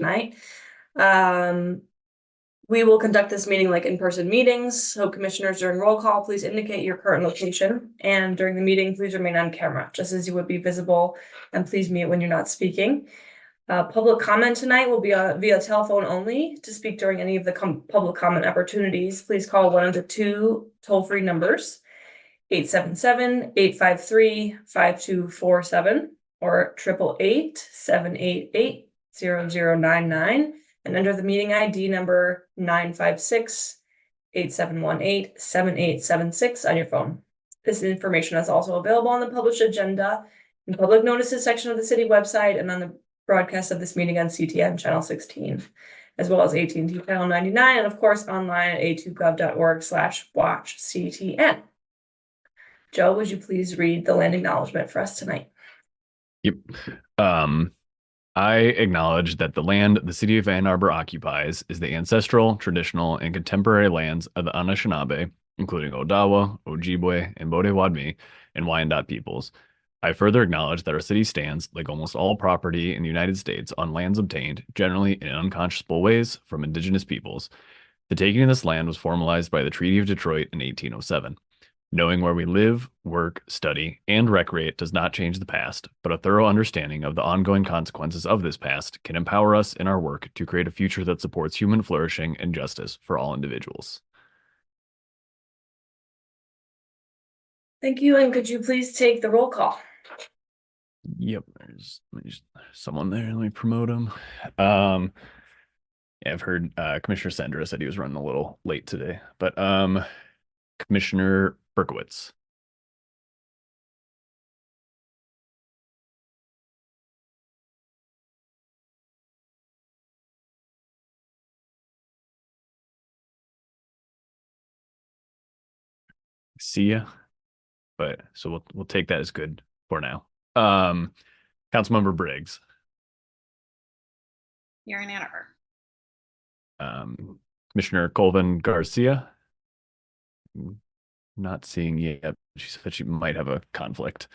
tonight. We will conduct this meeting like in-person meetings. So commissioners, during roll call, please indicate your current location. And during the meeting, please remain on camera, just as you would be visible. And please mute when you're not speaking. Public comment tonight will be via telephone only. To speak during any of the public comment opportunities, please call one of the two toll-free numbers, 877-853-5247 or 888-788-0099. And under the meeting ID number 956-8718-7876 on your phone. This information is also available on the published agenda and public notices section of the city website and on the broadcast of this meeting on CTN channel 16, as well as AT&T channel 99, and of course online at a2gov.org/watchctn. Joe, would you please read the land acknowledgement for us tonight? Yep. I acknowledge that the land the city of Ann Arbor occupies is the ancestral, traditional, and contemporary lands of the Anishinaabe, including Odawa, Ojibwe, and Bodewadmi, and Wyandot peoples. I further acknowledge that our city stands, like almost all property in the United States, on lands obtained, generally in unconscionable ways, from indigenous peoples. The taking of this land was formalized by the Treaty of Detroit in 1807. Knowing where we live, work, study, and recreate does not change the past, but a thorough understanding of the ongoing consequences of this past can empower us in our work to create a future that supports human flourishing and justice for all individuals. Thank you, and could you please take the roll call? Yep, there's someone there. Let me promote him. Yeah, I've heard Commissioner Sendra said he was running a little late today, but Commissioner Berkowitz. See ya. But so we'll take that as good for now. Councilmember Briggs. You're in Ann Arbor. Commissioner Colvin Garcia. Not seeing yet. She said she might have a conflict.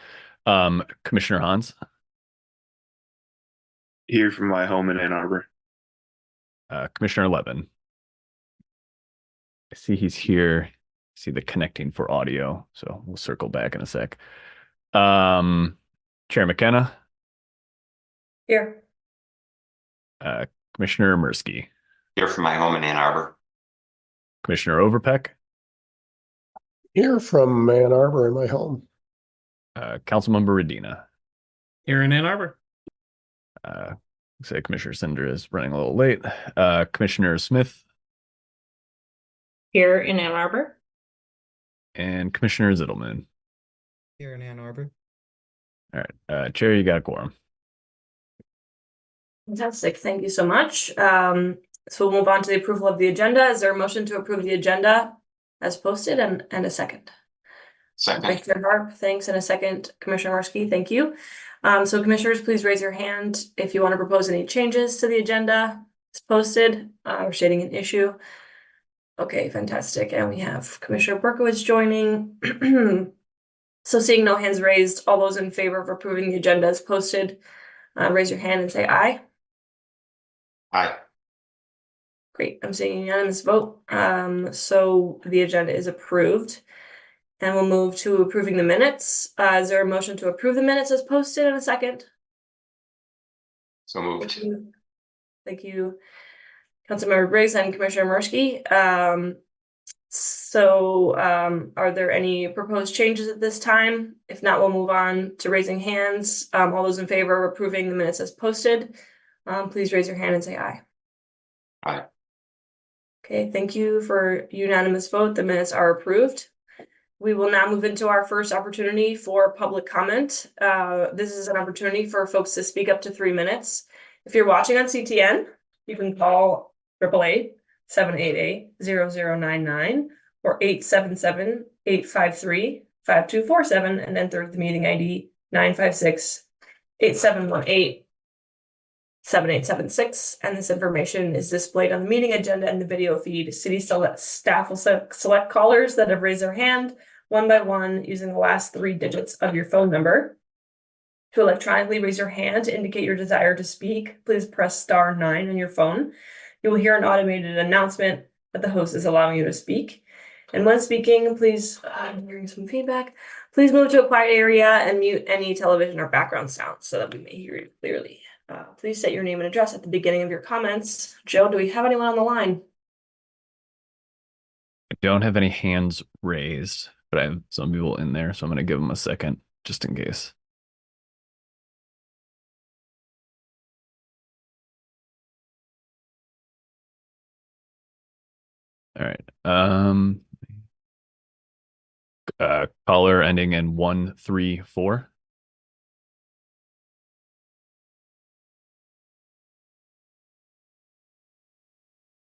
Commissioner Hans. Here from my home in Ann Arbor. Commissioner Levin. I see he's here. I see the connecting for audio, so we'll circle back in a sec. Chair McKenna. Here. Commissioner Mirsky. Here from my home in Ann Arbor. Commissioner Overpeck. Here from Ann Arbor in my home. Councilmember Radina. Here in Ann Arbor. Say Commissioner Cinder is running a little late. Commissioner Smith. Here in Ann Arbor. And Commissioner Zittelman. Here in Ann Arbor. All right, Chair, you got a quorum. Fantastic, thank you so much. So we'll move on to the approval of the agenda. Is there a motion to approve the agenda as posted and a second? Second. Commissioner Harp, thanks, and a second, Commissioner Marsky, thank you. So commissioners, please raise your hand if you want to propose any changes to the agenda. It's posted or stating an issue. Okay, fantastic. And we have Commissioner Berkowitz joining. So seeing no hands raised, all those in favor of approving the agenda as posted, raise your hand and say aye. Aye. Great, I'm seeing a unanimous vote. So the agenda is approved. And we'll move to approving the minutes. Is there a motion to approve the minutes as posted in a second? So moved. Thank you, Councilmember Briggs and Commissioner Mirsky. Are there any proposed changes at this time? If not, we'll move on to raising hands. All those in favor of approving the minutes as posted, please raise your hand and say aye. Aye. Okay, thank you for unanimous vote. The minutes are approved. We will now move into our first opportunity for public comment. This is an opportunity for folks to speak up to 3 minutes. If you're watching on CTN, you can call 888-788-0099 or 877-853-5247 and enter the meeting ID 956-8718-7876. And this information is displayed on the meeting agenda and the video feed. City staff will select callers that have raised their hand one by one using the last 3 digits of your phone number. To electronically raise your hand to indicate your desire to speak, please press star 9 on your phone. You will hear an automated announcement that the host is allowing you to speak. And when speaking, please, I'm hearing some feedback, please move to a quiet area and mute any television or background sounds so that we may hear you clearly. Please state your name and address at the beginning of your comments. Joe, do we have anyone on the line? I don't have any hands raised, but I have some people in there, so I'm going to give them a second just in case. All right. Caller ending in 134.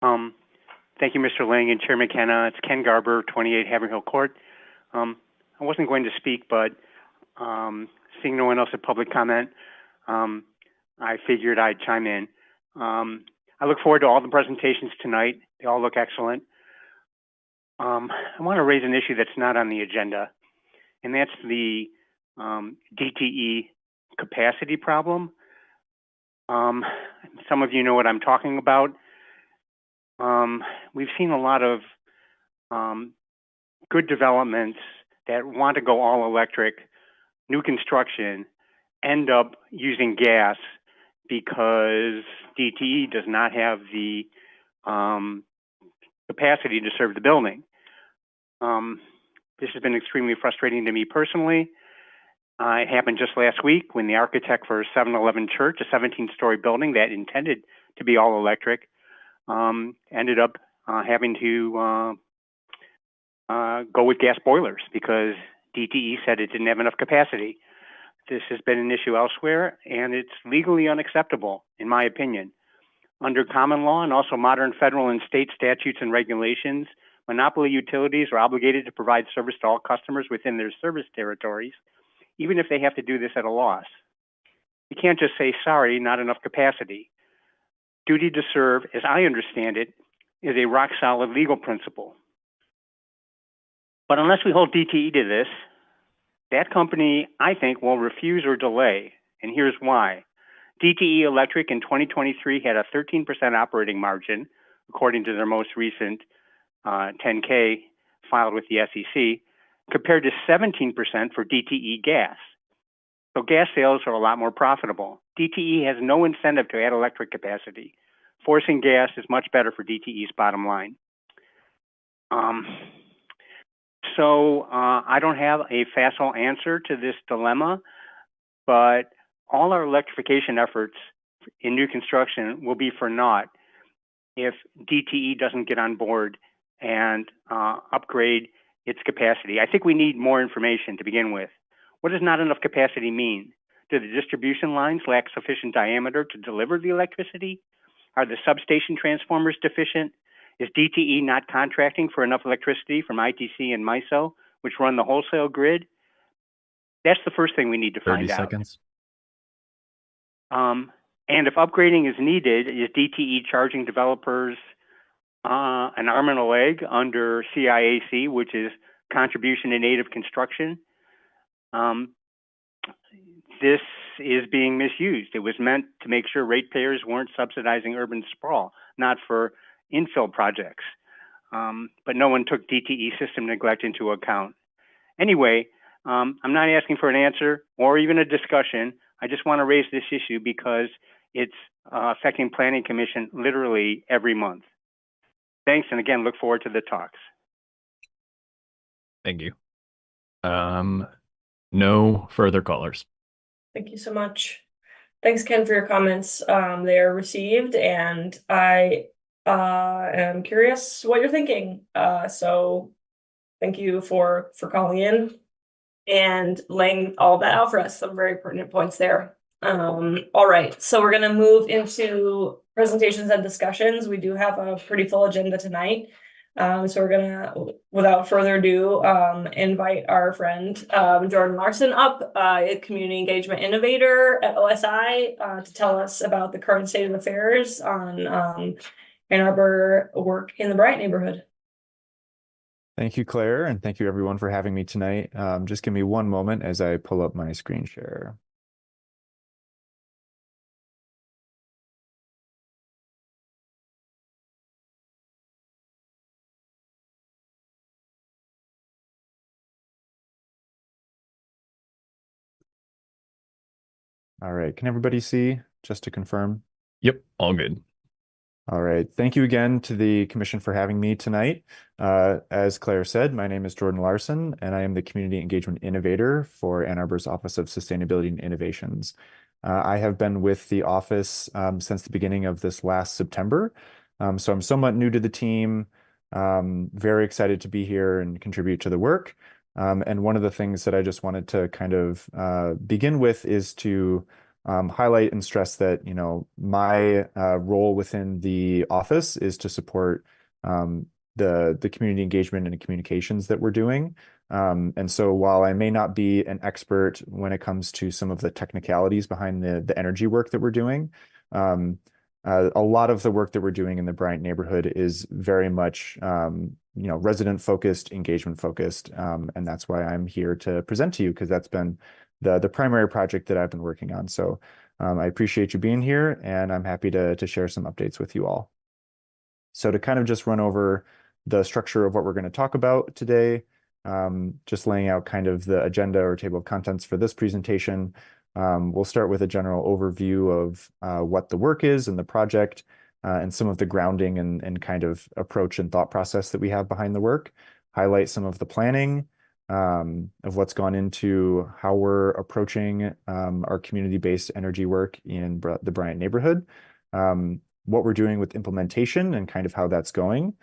Thank you, Mr. Lang and Chair McKenna. It's Ken Garber, 28 Haverhill Court. I wasn't going to speak, but seeing no one else at public comment, I figured I'd chime in. I look forward to all the presentations tonight. They all look excellent. I want to raise an issue that's not on the agenda, and that's the DTE capacity problem. Some of you know what I'm talking about. We've seen a lot of good developments that want to go all electric, new construction, end up using gas because DTE does not have the capacity to serve the building. This has been extremely frustrating to me personally. It happened just last week when the architect for 711 Church, a 17-story building that intended to be all electric, ended up having to go with gas boilers because DTE said it didn't have enough capacity. This has been an issue elsewhere, and it's legally unacceptable, in my opinion. Under common law and also modern federal and state statutes and regulations, monopoly utilities are obligated to provide service to all customers within their service territories, even if they have to do this at a loss. You can't just say, sorry, not enough capacity. Duty to serve, as I understand it, is a rock-solid legal principle. But unless we hold DTE to this, that company, I think, will refuse or delay, and here's why. DTE Electric in 2023 had a 13% operating margin, according to their most recent 10K filed with the SEC, compared to 17% for DTE Gas. So gas sales are a lot more profitable. DTE has no incentive to add electric capacity. Forcing gas is much better for DTE's bottom line. I don't have a facile answer to this dilemma, but all our electrification efforts in new construction will be for naught if DTE doesn't get on board and upgrade its capacity. I think we need more information to begin with. What does not enough capacity mean? Do the distribution lines lack sufficient diameter to deliver the electricity? Are the substation transformers deficient? Is DTE not contracting for enough electricity from ITC and MISO, which run the wholesale grid? That's the first thing we need to find 30 out. seconds. And if upgrading is needed, is DTE charging developers an arm and a leg under CIAC, which is Contribution in Aid of Construction? This is being misused. It was meant to make sure ratepayers weren't subsidizing urban sprawl, not for infill projects. But no one took DTE system neglect into account. Anyway, I'm not asking for an answer or even a discussion. I just want to raise this issue because it's affecting Planning Commission literally every month. Thanks, and again, look forward to the talks. Thank you. No further callers. Thank you so much. Thanks, Ken, for your comments. They are received, and I am curious what you're thinking. So thank you for calling in and laying all that out for us. Some very pertinent points there. All right, so we're gonna move into presentations and discussions. We do have a pretty full agenda tonight. So we're gonna, without further ado, invite our friend Jordan Larson up, a community engagement innovator at OSI, to tell us about the current state of affairs on Ann Arbor work in the Bryant neighborhood. Thank you, Claire, and thank you everyone for having me tonight. Just give me one moment as I pull up my screen share. All right. Can everybody see, just to confirm? Yep, all good. All right. Thank you again to the commission for having me tonight. As Claire said, my name is Jordan Larson, and I am the Community Engagement Innovator for Ann Arbor's Office of Sustainability and Innovations. I have been with the office since the beginning of this last September. So I'm somewhat new to the team, very excited to be here and contribute to the work. And one of the things that I just wanted to kind of begin with is to highlight and stress that, you know, my role within the office is to support the community engagement and communications that we're doing. And so while I may not be an expert when it comes to some of the technicalities behind the energy work that we're doing, a lot of the work that we're doing in the Bryant neighborhood is very much you know, resident focused, engagement focused, and that's why I'm here to present to you, because that's been the primary project that I've been working on. So I appreciate you being here, and I'm happy to share some updates with you all. So to kind of just run over the structure of what we're going to talk about today, just laying out kind of the agenda or table of contents for this presentation. We'll start with a general overview of what the work is and the project, and some of the grounding and kind of approach and thought process that we have behind the work. Highlight some of the planning of what's gone into how we're approaching our community-based energy work in the Bryant neighborhood, what we're doing with implementation and kind of how that's going.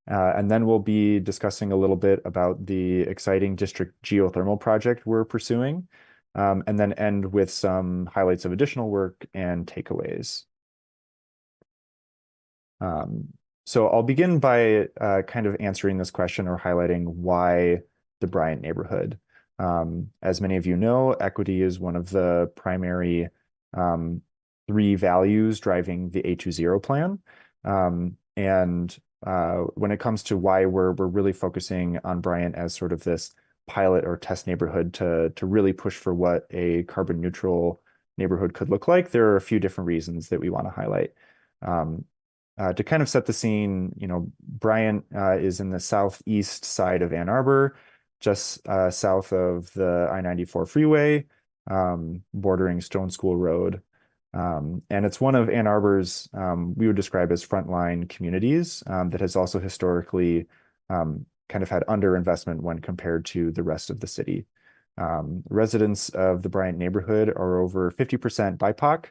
And then we'll be discussing a little bit about the exciting district geothermal project we're pursuing, and then end with some highlights of additional work and takeaways. So I'll begin by kind of answering this question or highlighting why the Bryant neighborhood. As many of you know, equity is one of the primary 3 values driving the A20 plan. And when it comes to why we're really focusing on Bryant as sort of this pilot or test neighborhood to really push for what a carbon neutral neighborhood could look like, there are a few different reasons that we want to highlight. To kind of set the scene, you know, Bryant is in the southeast side of Ann Arbor, just south of the I-94 freeway, bordering Stone School Road. And it's one of Ann Arbor's, we would describe as frontline communities, that has also historically kind of had underinvestment when compared to the rest of the city. Residents of the Bryant neighborhood are over 50% BIPOC,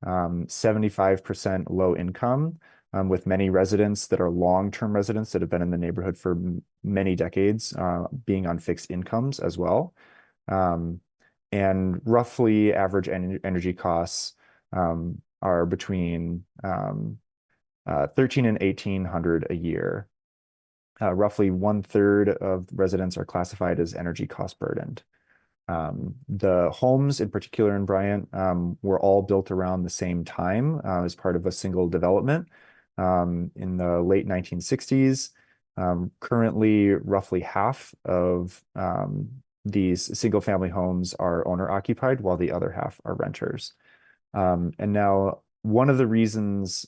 75% low income, with many residents that are long-term residents that have been in the neighborhood for many decades, being on fixed incomes as well. And roughly average energy costs are between $1,300 and $1,800 a year. Roughly 1/3 of residents are classified as energy cost burdened. The homes in particular in Bryant were all built around the same time as part of a single development in the late 1960s. Currently, roughly half of these single family homes are owner occupied, while the other half are renters. And now one of the reasons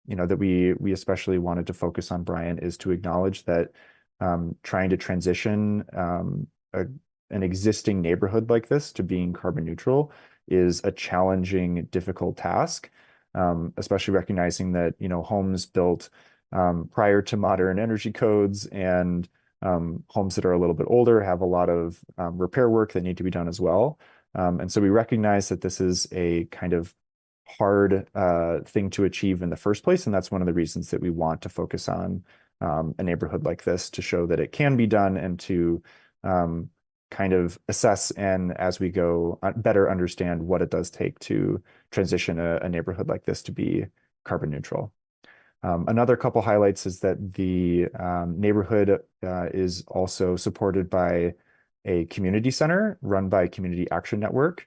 you know, that we especially wanted to focus on Bryant is to acknowledge that trying to transition an existing neighborhood like this to being carbon neutral is a challenging, difficult task, especially recognizing that, you know, homes built prior to modern energy codes and homes that are a little bit older have a lot of repair work that need to be done as well. And so we recognize that this is a kind of hard thing to achieve in the first place. And that's one of the reasons that we want to focus on a neighborhood like this, to show that it can be done and to kind of assess and, as we go, better understand what it does take to transition a neighborhood like this to be carbon neutral. Another couple highlights is that the neighborhood is also supported by a community center run by Community Action Network,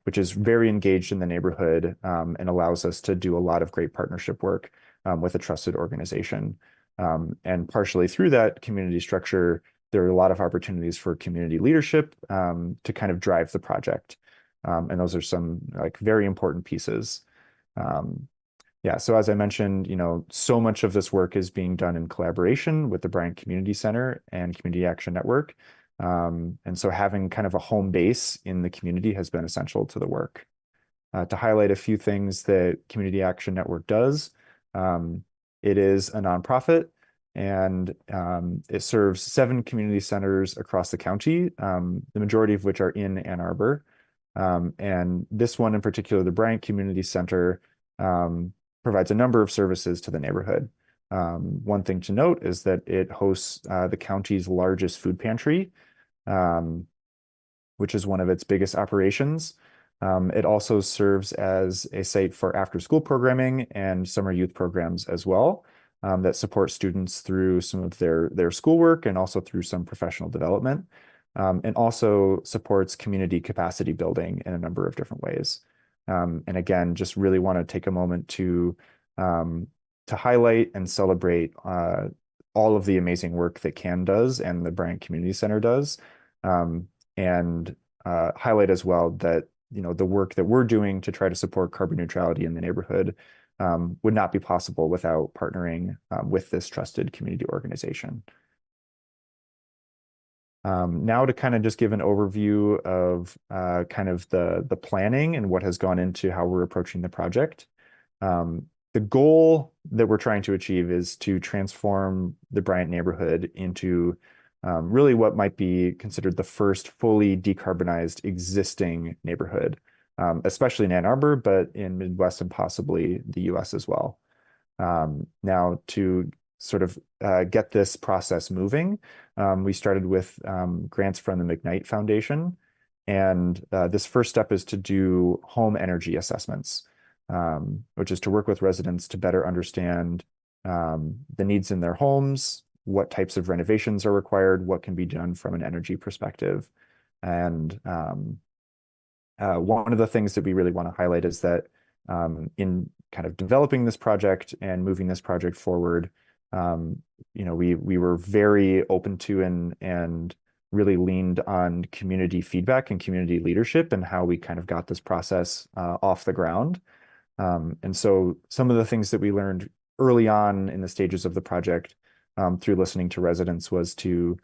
which is very engaged in the neighborhood and allows us to do a lot of great partnership work with a trusted organization. And partially through that community structure, there are a lot of opportunities for community leadership to kind of drive the project. And those are some like very important pieces. Yeah, so as I mentioned, you know, so much of this work is being done in collaboration with the Bryant Community Center and Community Action Network. And so having kind of a home base in the community has been essential to the work. To highlight a few things that Community Action Network does, it is a nonprofit, and it serves 7 community centers across the county, the majority of which are in Ann Arbor. And this one in particular, the Bryant Community Center, provides a number of services to the neighborhood. One thing to note is that it hosts the county's largest food pantry, which is one of its biggest operations. It also serves as a site for after-school programming and summer youth programs as well, that support students through some of their schoolwork and also through some professional development, and also supports community capacity building in a number of different ways. And again, just really want to take a moment to highlight and celebrate all of the amazing work that CAN does and the Bryant Community Center does, and highlight as well that the work that we're doing to try to support carbon neutrality in the neighborhood would not be possible without partnering with this trusted community organization. Now to kind of just give an overview of kind of the planning and what has gone into how we're approaching the project. The goal that we're trying to achieve is to transform the Bryant neighborhood into really what might be considered the first fully decarbonized existing neighborhood, especially in Ann Arbor, but in Midwest and possibly the US as well. Now, to sort of get this process moving, we started with grants from the McKnight Foundation. And this first step is to do home energy assessments, which is to work with residents to better understand the needs in their homes, what types of renovations are required, what can be done from an energy perspective. And one of the things that we really want to highlight is that in kind of developing this project and moving this project forward, we were very open to and really leaned on community feedback and community leadership and how we kind of got this process off the ground. And so some of the things that we learned early on in the stages of the project through listening to residents was to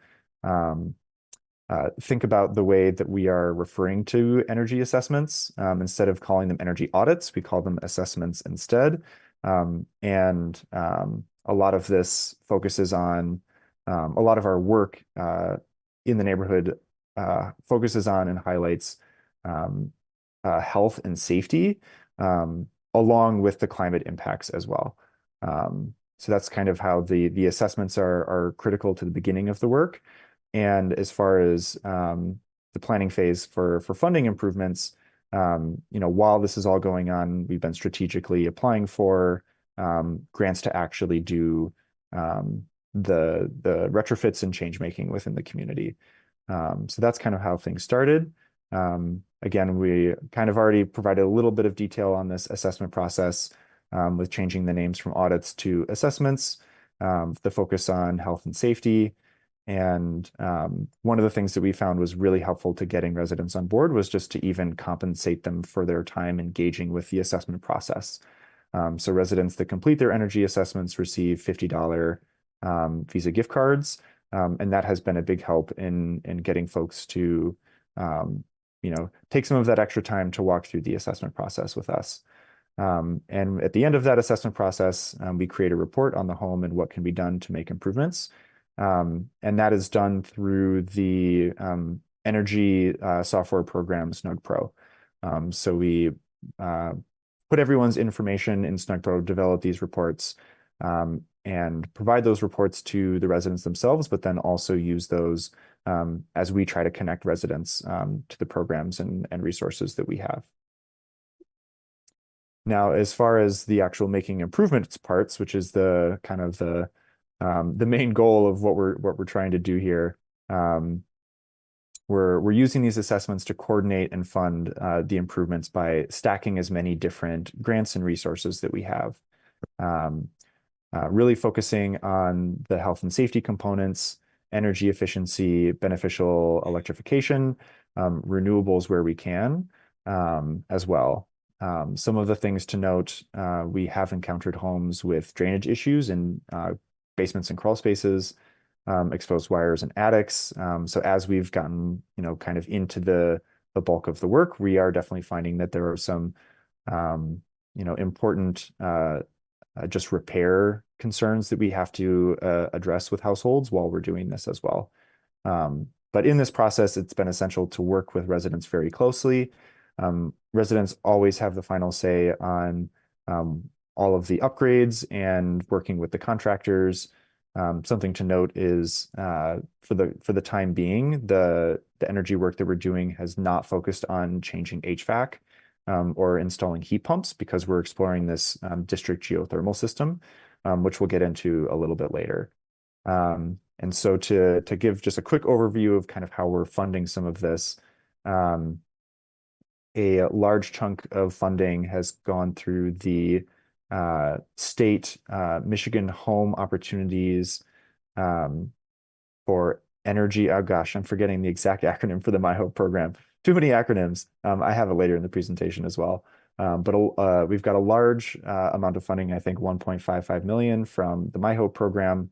think about the way that we are referring to energy assessments. Instead of calling them energy audits, we call them assessments instead. And a lot of this focuses on a lot of our work in the neighborhood focuses on and highlights health and safety, along with the climate impacts as well. So that's kind of how the assessments are critical to the beginning of the work. And as far as the planning phase for funding improvements, while this is all going on, we've been strategically applying for grants to actually do the retrofits and change making within the community. So that's kind of how things started. Again, we kind of already provided a little bit of detail on this assessment process with changing the names from audits to assessments, the focus on health and safety. And one of the things that we found was really helpful to getting residents on board was just to even compensate them for their time engaging with the assessment process. So residents that complete their energy assessments receive $50 Visa gift cards. And that has been a big help in getting folks to take some of that extra time to walk through the assessment process with us. And at the end of that assessment process, we create a report on the home and what can be done to make improvements. And that is done through the energy software program Snug Pro. So we put everyone's information in Snug Pro, develop these reports, and provide those reports to the residents themselves, but then also use those as we try to connect residents to the programs and resources that we have. Now, as far as the actual making improvements parts, which is the kind of the main goal of what we're trying to do here, we're using these assessments to coordinate and fund the improvements by stacking as many different grants and resources that we have. Really focusing on the health and safety components, energy efficiency, beneficial electrification, renewables where we can, as well. Some of the things to note, we have encountered homes with drainage issues in basements and crawl spaces. exposed wires and attics. So as we've gotten, kind of into the bulk of the work, we are definitely finding that there are some, important just repair concerns that we have to address with households while we're doing this as well. But in this process, it's been essential to work with residents very closely. Residents always have the final say on all of the upgrades and working with the contractors. Something to note is for the time being, the energy work that we're doing has not focused on changing HVAC or installing heat pumps because we're exploring this district geothermal system, which we'll get into a little bit later. And so to give just a quick overview of kind of how we're funding some of this, a large chunk of funding has gone through the state Michigan Home Opportunities for Energy. Oh gosh, I'm forgetting the exact acronym for the My Hope program. Too many acronyms. I have it later in the presentation as well. But we've got a large amount of funding, I think 1.55 million from the My Hope program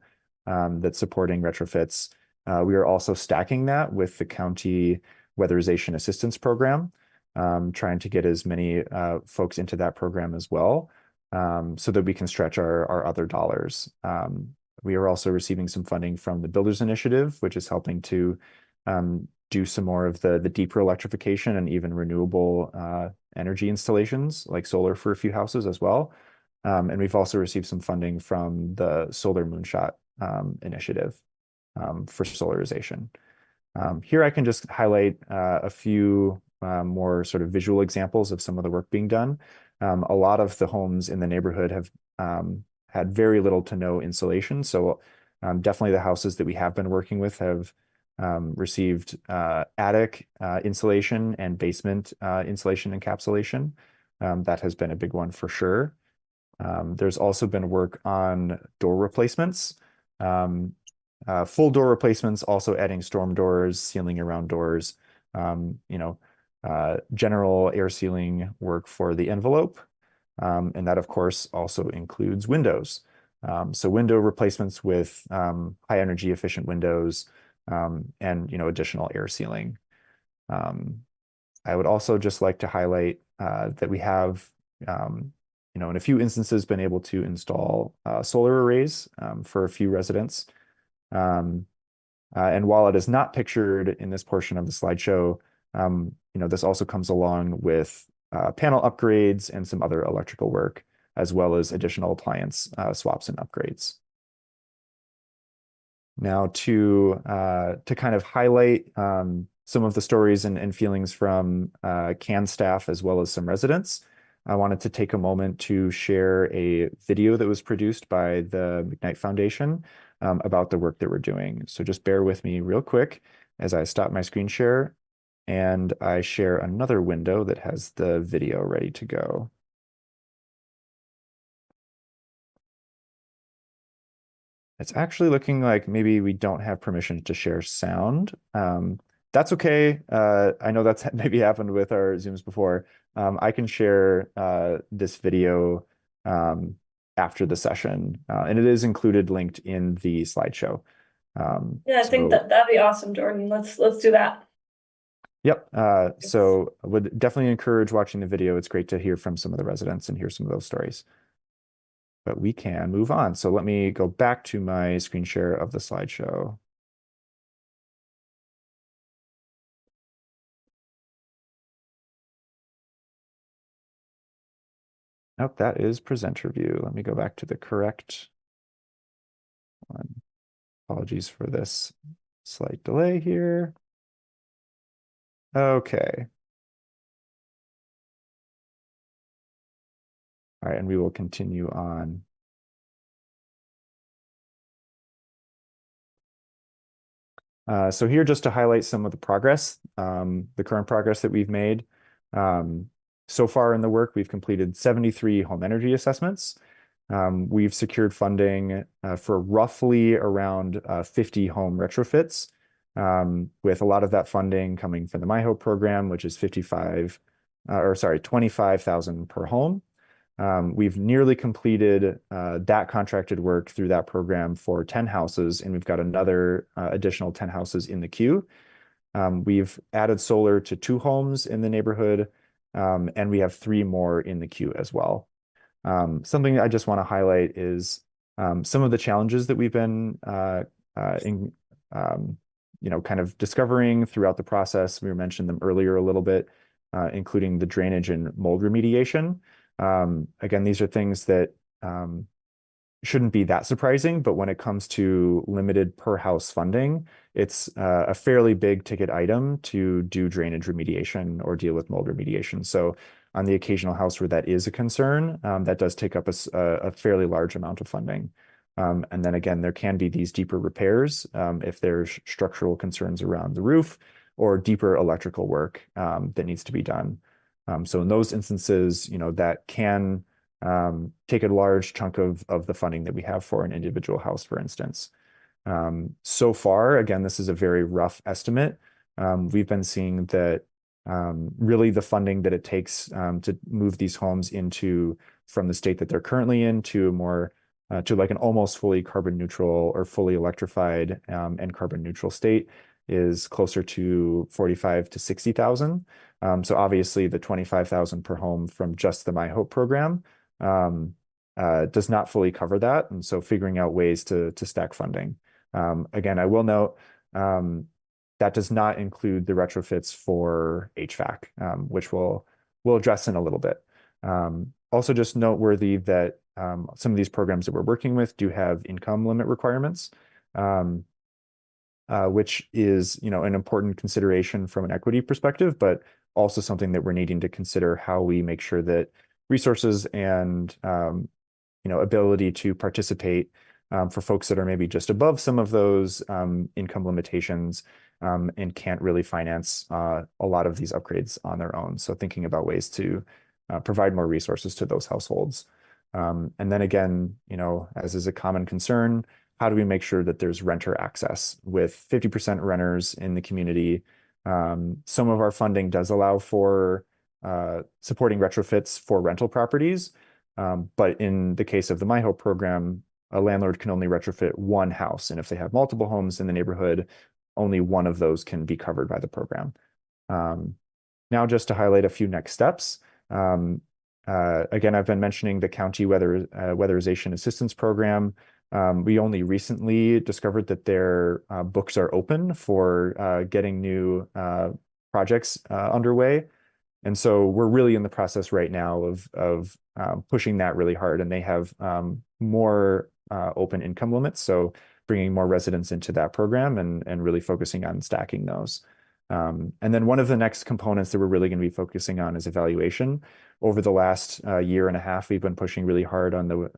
that's supporting retrofits. We are also stacking that with the county weatherization assistance program, trying to get as many folks into that program as well, so that we can stretch our other dollars. We are also receiving some funding from the Builders Initiative, which is helping to do some more of the deeper electrification and even renewable energy installations like solar for a few houses as well. And we've also received some funding from the Solar Moonshot initiative for solarization. Here I can just highlight a few more sort of visual examples of some of the work being done. A lot of the homes in the neighborhood have had very little to no insulation. So definitely the houses that we have been working with have received attic insulation and basement insulation encapsulation. That has been a big one for sure. There's also been work on door replacements, full door replacements, also adding storm doors, sealing around doors, general air sealing work for the envelope. And that, of course, also includes windows. So window replacements with high energy efficient windows and additional air sealing. I would also just like to highlight that we have, in a few instances, been able to install solar arrays for a few residents. And while it is not pictured in this portion of the slideshow, this also comes along with panel upgrades and some other electrical work, as well as additional appliance swaps and upgrades. Now to kind of highlight some of the stories and feelings from CAN staff as well as some residents, I wanted to take a moment to share a video that was produced by the McKnight Foundation about the work that we're doing. So just bear with me real quick as I stop my screen share and I share another window that has the video ready to go. It's actually looking like maybe we don't have permission to share sound. That's okay. I know that's maybe happened with our Zooms before. I can share this video after the session, and it is included linked in the slideshow. Yeah, I think that'd be awesome, Jordan. Let's do that. Yep. So I would definitely encourage watching the video. It's great to hear from some of the residents and hear some of those stories. But we can move on. So let me go back to my screen share of the slideshow. Nope, that is presenter view. Let me go back to the correct one. Apologies for this slight delay here. Okay. All right, and we will continue on. So here, just to highlight some of the progress, the current progress that we've made. So far in the work, we've completed 73 home energy assessments. We've secured funding for roughly around 50 home retrofits, with a lot of that funding coming from the My Hope program, which is 25,000 per home. We've nearly completed that contracted work through that program for 10 houses, and we've got another additional 10 houses in the queue. We've added solar to 2 homes in the neighborhood, and we have 3 more in the queue as well. Something I just want to highlight is some of the challenges that we've been kind of discovering throughout the process. We mentioned them earlier a little bit, including the drainage and mold remediation. Again, these are things that shouldn't be that surprising, but when it comes to limited per house funding, it's a fairly big ticket item to do drainage remediation or deal with mold remediation. So on the occasional house where that is a concern, that does take up a fairly large amount of funding. And then again, there can be these deeper repairs if there's structural concerns around the roof or deeper electrical work that needs to be done. So in those instances, that can take a large chunk of the funding that we have for an individual house, for instance. So far, again, this is a very rough estimate. We've been seeing that really the funding that it takes to move these homes from the state that they're currently in to a more to like an almost fully carbon neutral or fully electrified and carbon neutral state is closer to 45 to 60,000. So obviously the 25,000 per home from just the My Hope program does not fully cover that. And so figuring out ways to stack funding. Again, I will note that does not include the retrofits for HVAC, which we'll address in a little bit. Also just noteworthy that some of these programs that we're working with do have income limit requirements, which is an important consideration from an equity perspective, but also something that we're needing to consider how we make sure that resources and ability to participate for folks that are maybe just above some of those income limitations and can't really finance a lot of these upgrades on their own. So thinking about ways to provide more resources to those households. And then again, as is a common concern, how do we make sure that there's renter access with 50% renters in the community? Some of our funding does allow for supporting retrofits for rental properties. But in the case of the My Hope program, a landlord can only retrofit one house. And if they have multiple homes in the neighborhood, only one of those can be covered by the program. Now, just to highlight a few next steps. Again, I've been mentioning the county weatherization assistance program. We only recently discovered that their books are open for getting new projects underway. And so we're really in the process right now of pushing that really hard. And they have more open income limits. So bringing more residents into that program and really focusing on stacking those. And then one of the next components that we're really going to be focusing on is evaluation. Over the last year and a half, we've been pushing really hard on the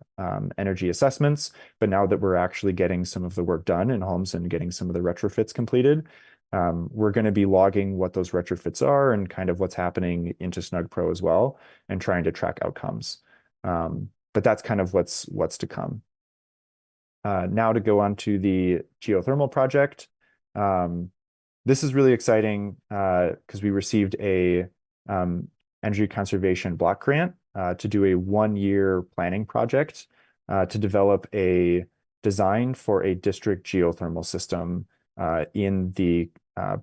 energy assessments. But now that we're actually getting some of the work done in homes and getting some of the retrofits completed, we're going to be logging what those retrofits are and kind of what's happening into Snug Pro as well, and trying to track outcomes. But that's kind of what's to come. Now to go on to the geothermal project. This is really exciting because we received a energy conservation block grant to do a 1-year planning project to develop a design for a district geothermal system in the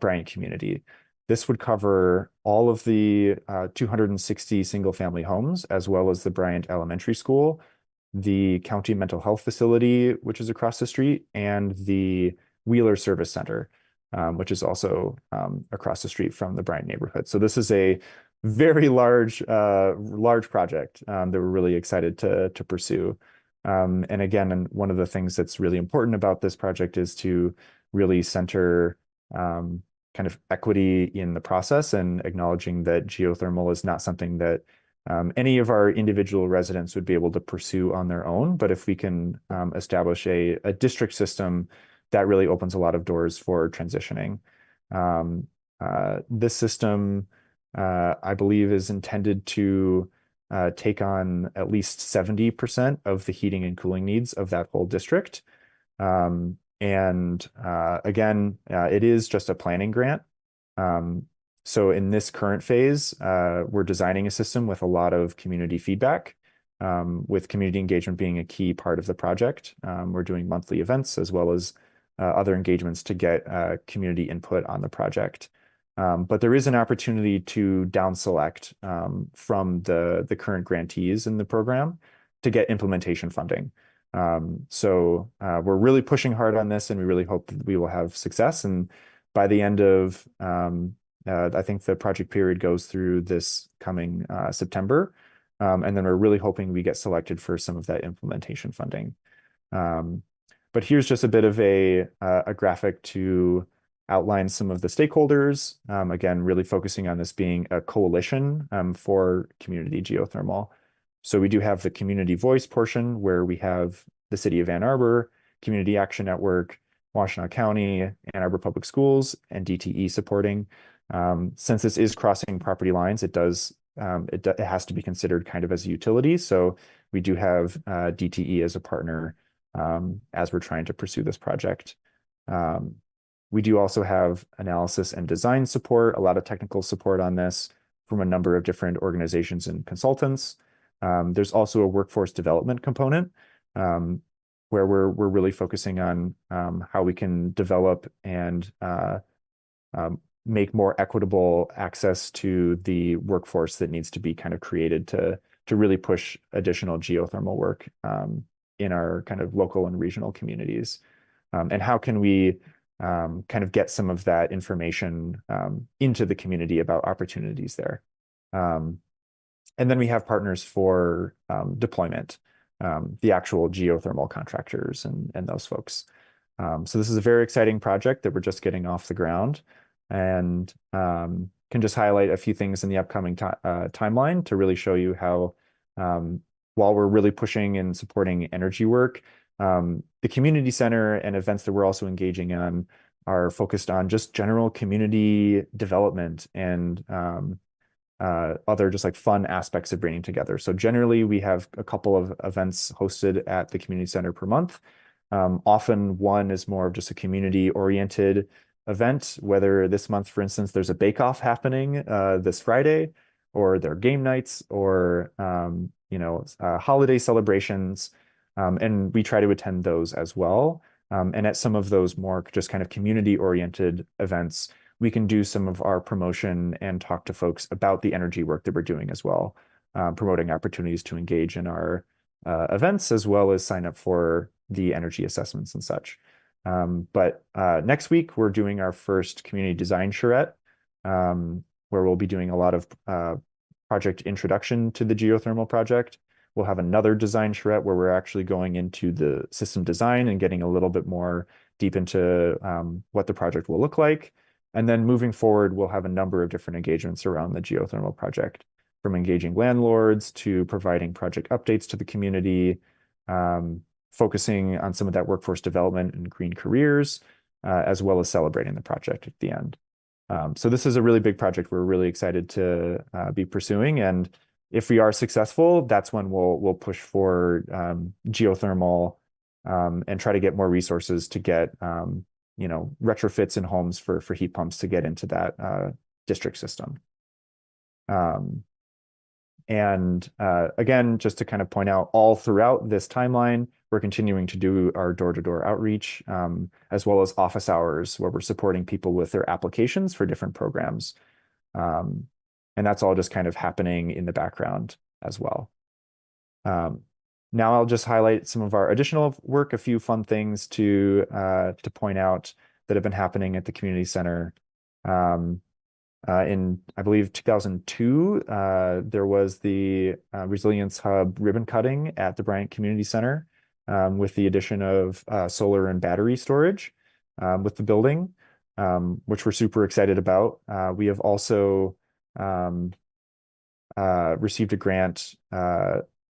Bryant community. This would cover all of the 260 single-family homes, as well as the Bryant Elementary School, the county mental health facility, which is across the street, and the Wheeler Service Center, which is also across the street from the Bryant neighborhood. So this is a very large project that we're really excited to pursue. And again, one of the things that's really important about this project is to really center kind of equity in the process and acknowledging that geothermal is not something that any of our individual residents would be able to pursue on their own. But if we can establish a district system, that really opens a lot of doors for transitioning. This system, I believe, is intended to take on at least 70% of the heating and cooling needs of that whole district. Again, it is just a planning grant. So in this current phase, we're designing a system with a lot of community feedback. with community engagement being a key part of the project. We're doing monthly events as well as other engagements to get community input on the project. But there is an opportunity to down select from the current grantees in the program to get implementation funding. So we're really pushing hard on this, and we really hope that we will have success. And by the end of, I think the project period goes through this coming September. And then we're really hoping we get selected for some of that implementation funding. But here's just a bit of a graphic to outline some of the stakeholders. Again, really focusing on this being a coalition for community geothermal. So we do have the community voice portion where we have the City of Ann Arbor, Community Action Network, Washtenaw County, Ann Arbor Public Schools, and DTE supporting. Since this is crossing property lines, it has to be considered kind of as a utility. So we do have DTE as a partner as we're trying to pursue this project. We do also have analysis and design support, a lot of technical support on this from a number of different organizations and consultants. There's also a workforce development component where we're really focusing on how we can develop and make more equitable access to the workforce that needs to be kind of created to really push additional geothermal work in our kind of local and regional communities. And how can we kind of get some of that information into the community about opportunities there. And then we have partners for deployment, the actual geothermal contractors and those folks. So this is a very exciting project that we're just getting off the ground, and can just highlight a few things in the upcoming timeline to really show you how, while we're really pushing and supporting energy work, the community center and events that we're also engaging on are focused on just general community development and other just like fun aspects of bringing together. So generally we have a couple of events hosted at the community center per month. Often one is more of just a community oriented event, whether this month, for instance, there's a bake-off happening this Friday, or there are game nights, or holiday celebrations. And we try to attend those as well. And at some of those more just kind of community-oriented events, we can do some of our promotion and talk to folks about the energy work that we're doing as well, promoting opportunities to engage in our events, as well as sign up for the energy assessments and such. But next week, we're doing our first community design charrette, where we'll be doing a lot of project introduction to the geothermal project. We'll have another design charrette where we're actually going into the system design and getting a little bit more deep into what the project will look like. And then moving forward, we'll have a number of different engagements around the geothermal project, from engaging landlords to providing project updates to the community, focusing on some of that workforce development and green careers, as well as celebrating the project at the end. So this is a really big project we're really excited to be pursuing. And if we are successful, that's when we'll push for geothermal and try to get more resources to get retrofits in homes for heat pumps to get into that district system. Again, just to kind of point out, all throughout this timeline, we're continuing to do our door-to-door outreach, as well as office hours where we're supporting people with their applications for different programs. And that's all just kind of happening in the background as well. Now I'll just highlight some of our additional work, a few fun things to point out that have been happening at the community center. In, I believe, 2002, there was the Resilience Hub ribbon cutting at the Bryant Community Center with the addition of solar and battery storage with the building, which we're super excited about. We have also received a grant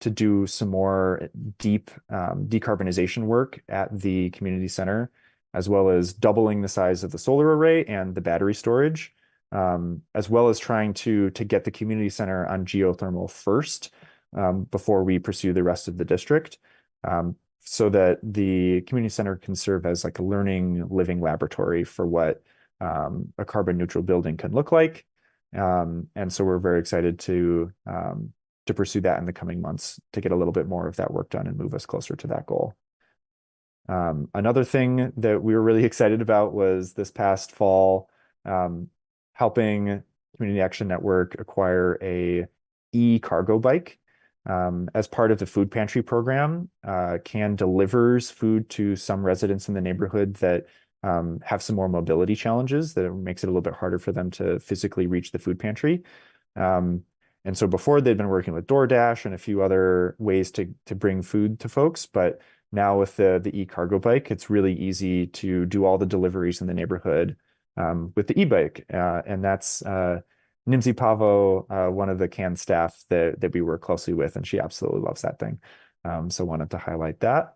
to do some more deep decarbonization work at the community center, as well as doubling the size of the solar array and the battery storage, as well as trying to get the community center on geothermal first before we pursue the rest of the district, so that the community center can serve as like a learning, living laboratory for what a carbon neutral building can look like. And so we're very excited to to pursue that in the coming months to get a little bit more of that work done and move us closer to that goal. Another thing that we were really excited about was this past fall, helping Community Action Network acquire a e-cargo bike. As part of the food pantry program, CAN delivers food to some residents in the neighborhood that have some more mobility challenges that makes it a little bit harder for them to physically reach the food pantry. And so before they'd been working with DoorDash and a few other ways to bring food to folks, but now with the e-cargo bike, it's really easy to do all the deliveries in the neighborhood with the e-bike. And that's Nimsy Pavo, one of the CAN staff that we work closely with, and she absolutely loves that thing. So wanted to highlight that.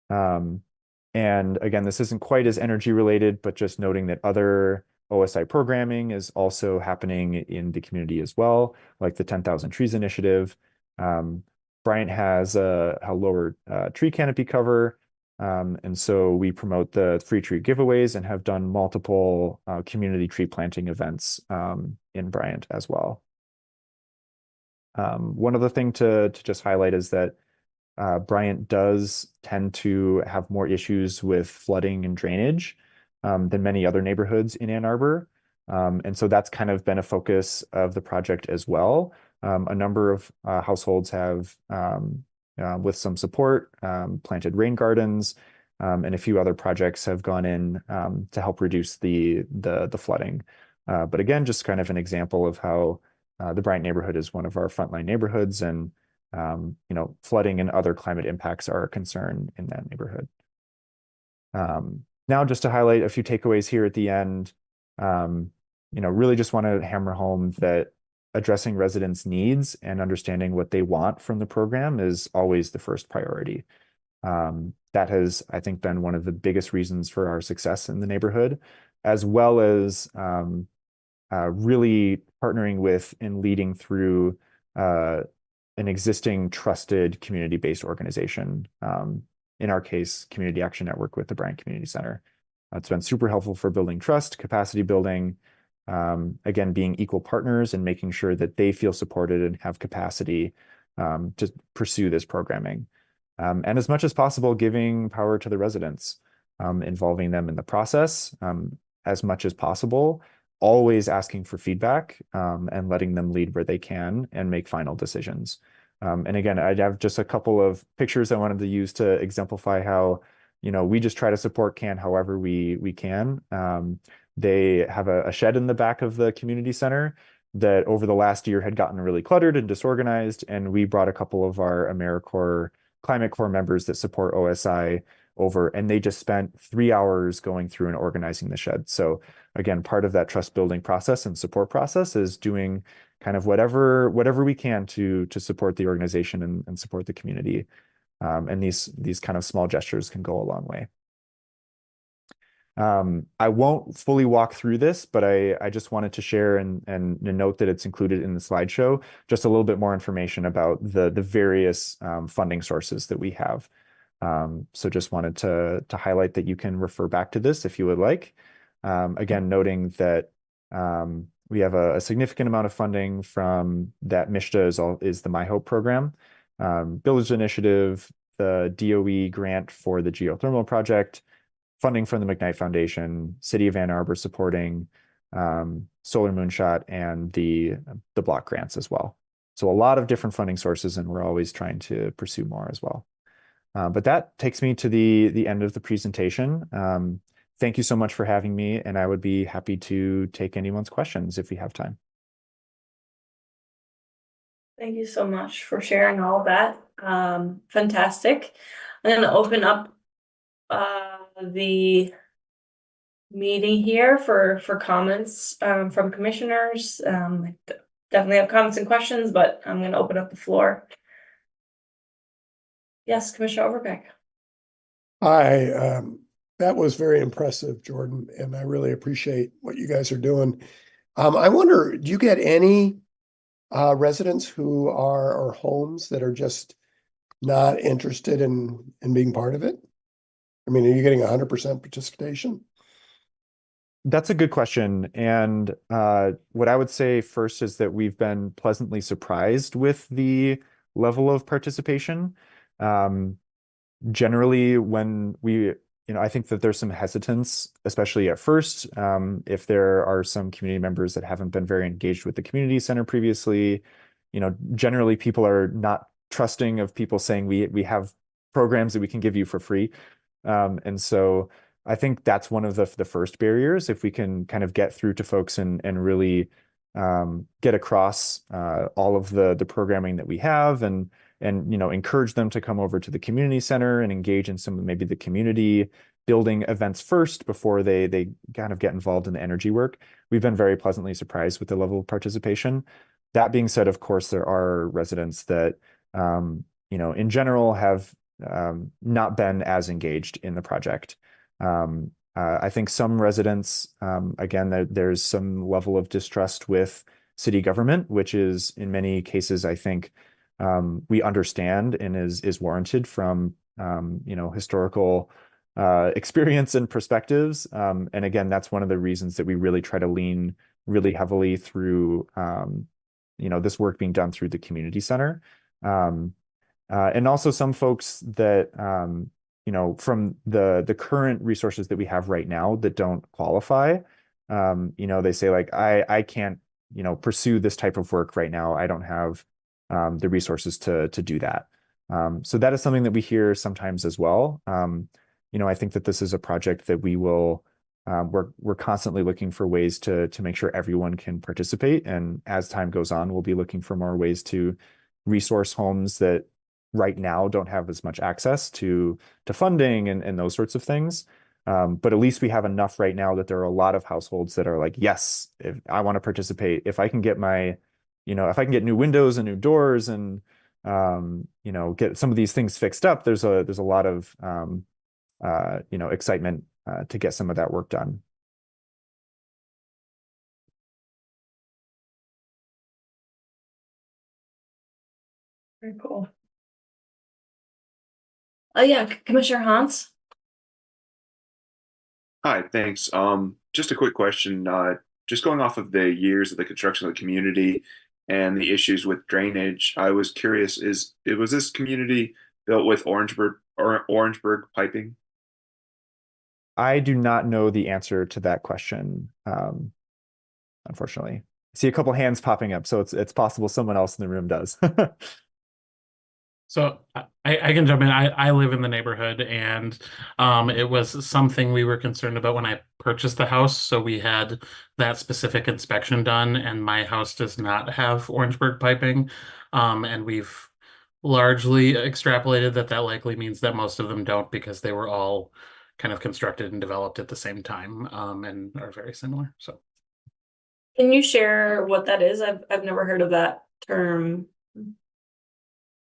And again, this isn't quite as energy related, but just noting that other OSI programming is also happening in the community as well, like the 10,000 Trees Initiative. Bryant has a lower tree canopy cover. And so we promote the free tree giveaways and have done multiple community tree planting events in Bryant as well. One other thing to just highlight is that Bryant does tend to have more issues with flooding and drainage than many other neighborhoods in Ann Arbor. And so that's kind of been a focus of the project as well. A number of households have, with some support, planted rain gardens, and a few other projects have gone in to help reduce the flooding. But again, just kind of an example of how the Bryant neighborhood is one of our frontline neighborhoods, and flooding and other climate impacts are a concern in that neighborhood. Now, just to highlight a few takeaways here at the end, really just want to hammer home that addressing residents' needs and understanding what they want from the program is always the first priority. That has, I think, been one of the biggest reasons for our success in the neighborhood, as well as really partnering with and leading through an existing trusted community-based organization. In our case, Community Action Network with the Bryant Community Center. It's been super helpful for building trust, capacity building, again, being equal partners and making sure that they feel supported and have capacity to pursue this programming. And as much as possible, giving power to the residents, involving them in the process as much as possible, always asking for feedback and letting them lead where they can and make final decisions. And again, I have just a couple of pictures I wanted to use to exemplify how, we just try to support CAN however we can. They have a shed in the back of the community center that over the last year had gotten really cluttered and disorganized. And we brought a couple of our AmeriCorps Climate Corps members that support OSI over, and they just spent 3 hours going through and organizing the shed. So again, part of that trust building process and support process is doing kind of whatever we can to support the organization and support the community. And these kind of small gestures can go a long way. I won't fully walk through this, but I just wanted to share and note that it's included in the slideshow, just a little bit more information about the various funding sources that we have. So just wanted to highlight that you can refer back to this if you would like. Again, noting that we have a significant amount of funding from that MISHDA is the My Hope program, Village Initiative, the DOE grant for the geothermal project, funding from the McKnight Foundation, City of Ann Arbor supporting Solar Moonshot, and the block grants as well. So a lot of different funding sources, and we're always trying to pursue more as well. But that takes me to the end of the presentation. Thank you so much for having me, and I would be happy to take anyone's questions if we have time. Thank you so much for sharing all of that. Fantastic. I'm going to open up the meeting here for comments from commissioners. I definitely have comments and questions, but I'm going to open up the floor. Yes, Commissioner Overbeck. Hi, that was very impressive, Jordan, and I really appreciate what you guys are doing. I wonder, do you get any residents who or homes that are just not interested in being part of it? I mean, are you getting 100% participation? That's a good question. And what I would say first is that we've been pleasantly surprised with the level of participation. Generally, when I think that there's some hesitance, especially at first, if there are some community members that haven't been very engaged with the community center previously. Generally people are not trusting of people saying we have programs that we can give you for free. And so I think that's one of the first barriers. If we can kind of get through to folks and really get across all of the programming that we have and encourage them to come over to the community center and engage in some of maybe the community building events first before they kind of get involved in the energy work. We've been very pleasantly surprised with the level of participation. That being said, of course, there are residents that in general have not been as engaged in the project. I think some residents, again, there's some level of distrust with city government, which is in many cases, I think, we understand and is warranted from historical experience and perspectives. And again, that's one of the reasons that we really try to lean really heavily through this work being done through the community center. And also some folks that from the current resources that we have right now that don't qualify, they say like, I can't pursue this type of work right now. I don't have the resources to do that. So that is something that we hear sometimes as well. I think that this is a project that we will, we're constantly looking for ways to make sure everyone can participate. And as time goes on, we'll be looking for more ways to resource homes that right now don't have as much access to funding and those sorts of things. But at least we have enough right now that there are a lot of households that are like, yes, if I want to participate, if I can get if I can get new windows and new doors and get some of these things fixed up, there's a lot of excitement to get some of that work done. Very cool. Yeah, Commissioner Hans. Hi, thanks. Just a quick question. Just going off of the years of the construction of the community and the issues with drainage, I was curious, was this community built with Orangeburg piping? I do not know the answer to that question, unfortunately. I see a couple hands popping up, so it's possible someone else in the room does. So I can jump in. I live in the neighborhood, and it was something we were concerned about when I purchased the house. So we had that specific inspection done, and my house does not have Orangeburg piping. And we've largely extrapolated that likely means that most of them don't, because they were all kind of constructed and developed at the same time, and are very similar. So Can you share what that is? I've never heard of that term.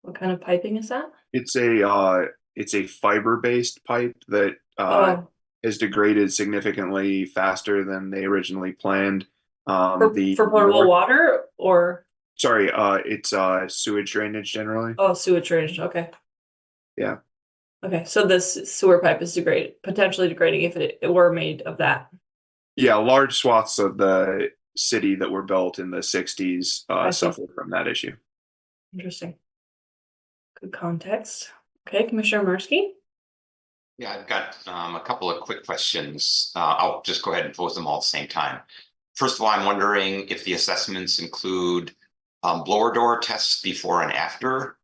What kind of piping is that? It's a fiber-based pipe that Oh, is degraded significantly faster than they originally planned. for potable water or? Sorry, it's sewage drainage generally. Oh, sewage drainage. Okay. Yeah. Okay, so this sewer pipe is potentially degrading if it were made of that. Yeah, large swaths of the city that were built in the 60s I see. suffer from that issue. Interesting. Good context. Okay, Commissioner Mursky. Yeah, I've got a couple of quick questions. I'll just go ahead and pose them all at the same time. First of all, I'm wondering if the assessments include blower door tests before and after.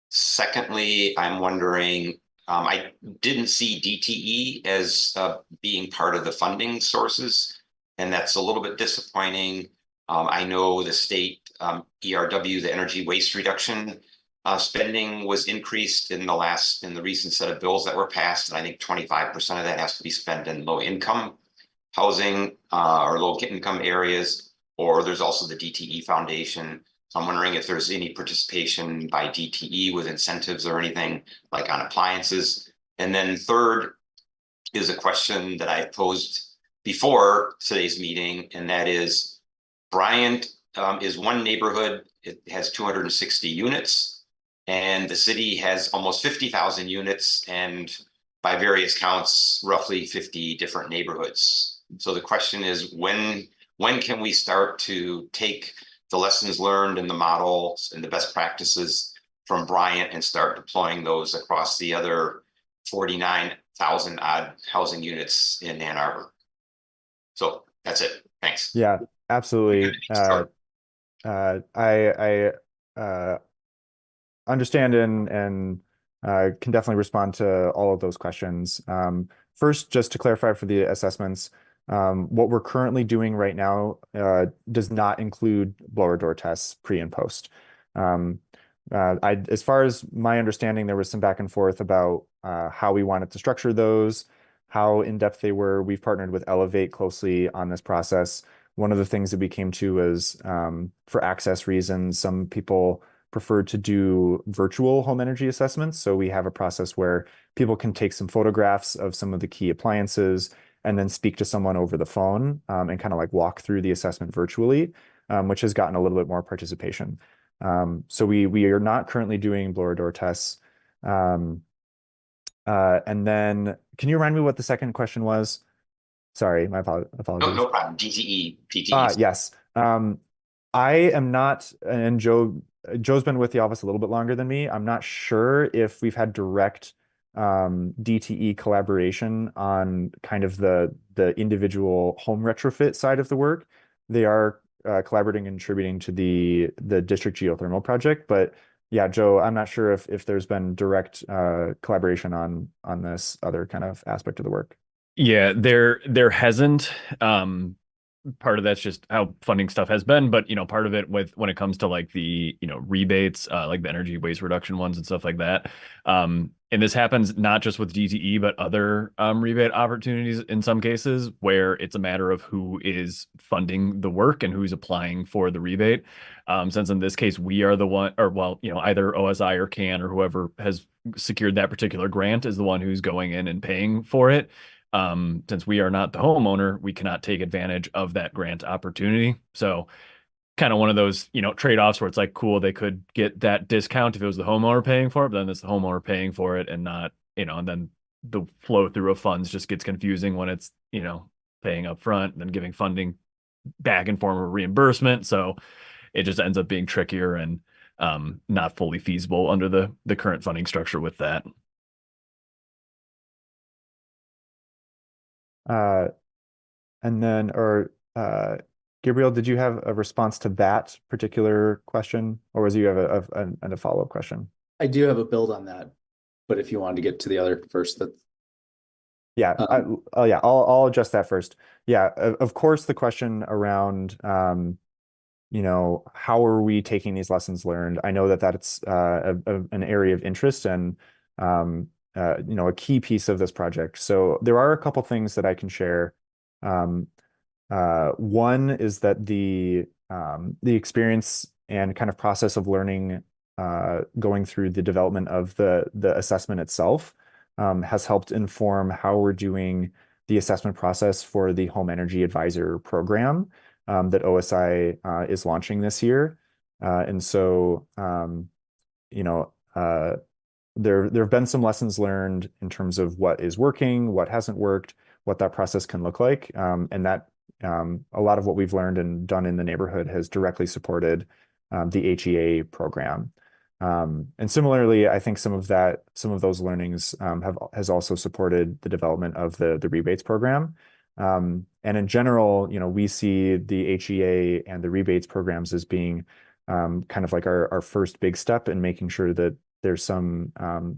Secondly, I'm wondering, I didn't see DTE as being part of the funding sources, and that's a little bit disappointing. I know the state ERW, the energy waste reduction spending was increased in the recent set of bills that were passed, and I think 25% of that has to be spent in low income housing or low income areas, or there's also the DTE Foundation. So I'm wondering if there's any participation by DTE with incentives or anything like on appliances. And then third is a question that I posed before today's meeting, and that is Bryant is one neighborhood. It has 260 units. And the city has almost 50,000 units, and by various counts, roughly 50 different neighborhoods. So the question is, when can we start to take the lessons learned and the models and the best practices from Bryant and start deploying those across the other 49,000 odd housing units in Ann Arbor? So that's it. Thanks. Yeah, absolutely. I understand and can definitely respond to all of those questions. First, just to clarify for the assessments, what we're currently doing right now does not include blower door tests pre and post. As far as my understanding, there was some back and forth about how we wanted to structure those, how in-depth they were. We've partnered with Elevate closely on this process. One of the things that we came to was for access reasons, some people prefer to do virtual home energy assessments. So we have a process where people can take some photographs of some of the key appliances and then speak to someone over the phone and kind of like walk through the assessment virtually, which has gotten a little bit more participation. So we are not currently doing blower door tests. And then can you remind me what the second question was? Sorry, my apologies. No problem. PTE. Yes. I am not, and Joe's been with the office a little bit longer than me. I'm not sure if we've had direct DTE collaboration on kind of the individual home retrofit side of the work. They are collaborating and contributing to the district geothermal project, but yeah, Joe, I'm not sure if there's been direct collaboration on this other kind of aspect of the work. Yeah, there hasn't. Part of that's just how funding stuff has been, but part of it when it comes to like the rebates, like the energy waste reduction ones and stuff like that. And this happens not just with DTE, but other rebate opportunities in some cases where it's a matter of who is funding the work and who's applying for the rebate. Since in this case we are the one, or well, either OSI or CAN or whoever has secured that particular grant is the one who's going in and paying for it. Since we are not the homeowner, we cannot take advantage of that grant opportunity. So kind of one of those, trade-offs where it's like, cool, they could get that discount if it was the homeowner paying for it, but then it's the homeowner paying for it and not, and then the flow through of funds just gets confusing when it's, paying up front and then giving funding back in form of reimbursement. So it just ends up being trickier and not fully feasible under the current funding structure with that. And then, Gabriel, did you have a response to that particular question, or was you have a follow-up question? I do have a build on that, but if you wanted to get to the other first, that yeah, I'll address that first. Yeah, of course, the question around how are we taking these lessons learned? I know that's an area of interest and a key piece of this project. So there are a couple things that I can share. One is that the experience and kind of process of learning going through the development of the assessment itself has helped inform how we're doing the assessment process for the Home Energy Advisor program that OSI is launching this year. And so, there have been some lessons learned in terms of what is working, what hasn't worked, what that process can look like. And that a lot of what we've learned and done in the neighborhood has directly supported the HEA program. And similarly, I think some of those learnings has also supported the development of the rebates program. And in general, we see the HEA and the rebates programs as being kind of like our first big step in making sure that there's some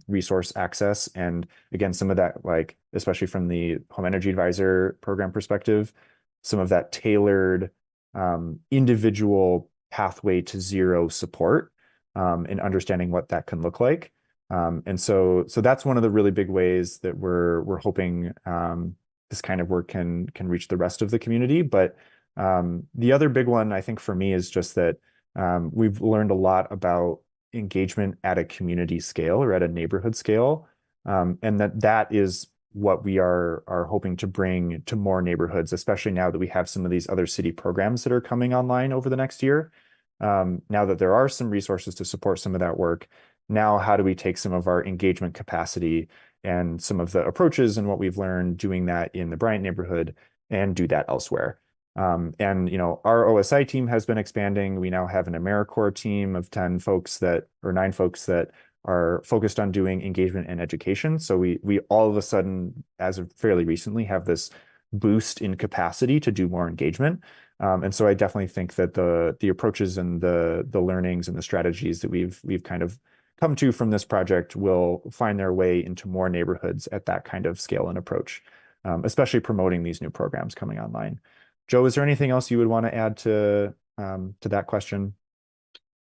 resource access. And again, some of that, like, especially from the Home Energy Advisor program perspective, some of that tailored individual pathway to zero support and understanding what that can look like. And so that's one of the really big ways that we're hoping this kind of work can reach the rest of the community. But the other big one, I think, for me is just that we've learned a lot about engagement at a community scale or at a neighborhood scale, and that is what we are hoping to bring to more neighborhoods, especially now that we have some of these other city programs that are coming online over the next year. Now that there are some resources to support some of that work, now how do we take some of our engagement capacity and some of the approaches and what we've learned doing that in the Bryant neighborhood and do that elsewhere. And our OSI team has been expanding. We now have an AmeriCorps team of 9 folks that are focused on doing engagement and education. So we all of a sudden, as of fairly recently, have this boost in capacity to do more engagement. And so I definitely think that the approaches and the learnings and the strategies that we've kind of come to from this project will find their way into more neighborhoods at that kind of scale and approach, especially promoting these new programs coming online. Joe, is there anything else you would want to add to that question?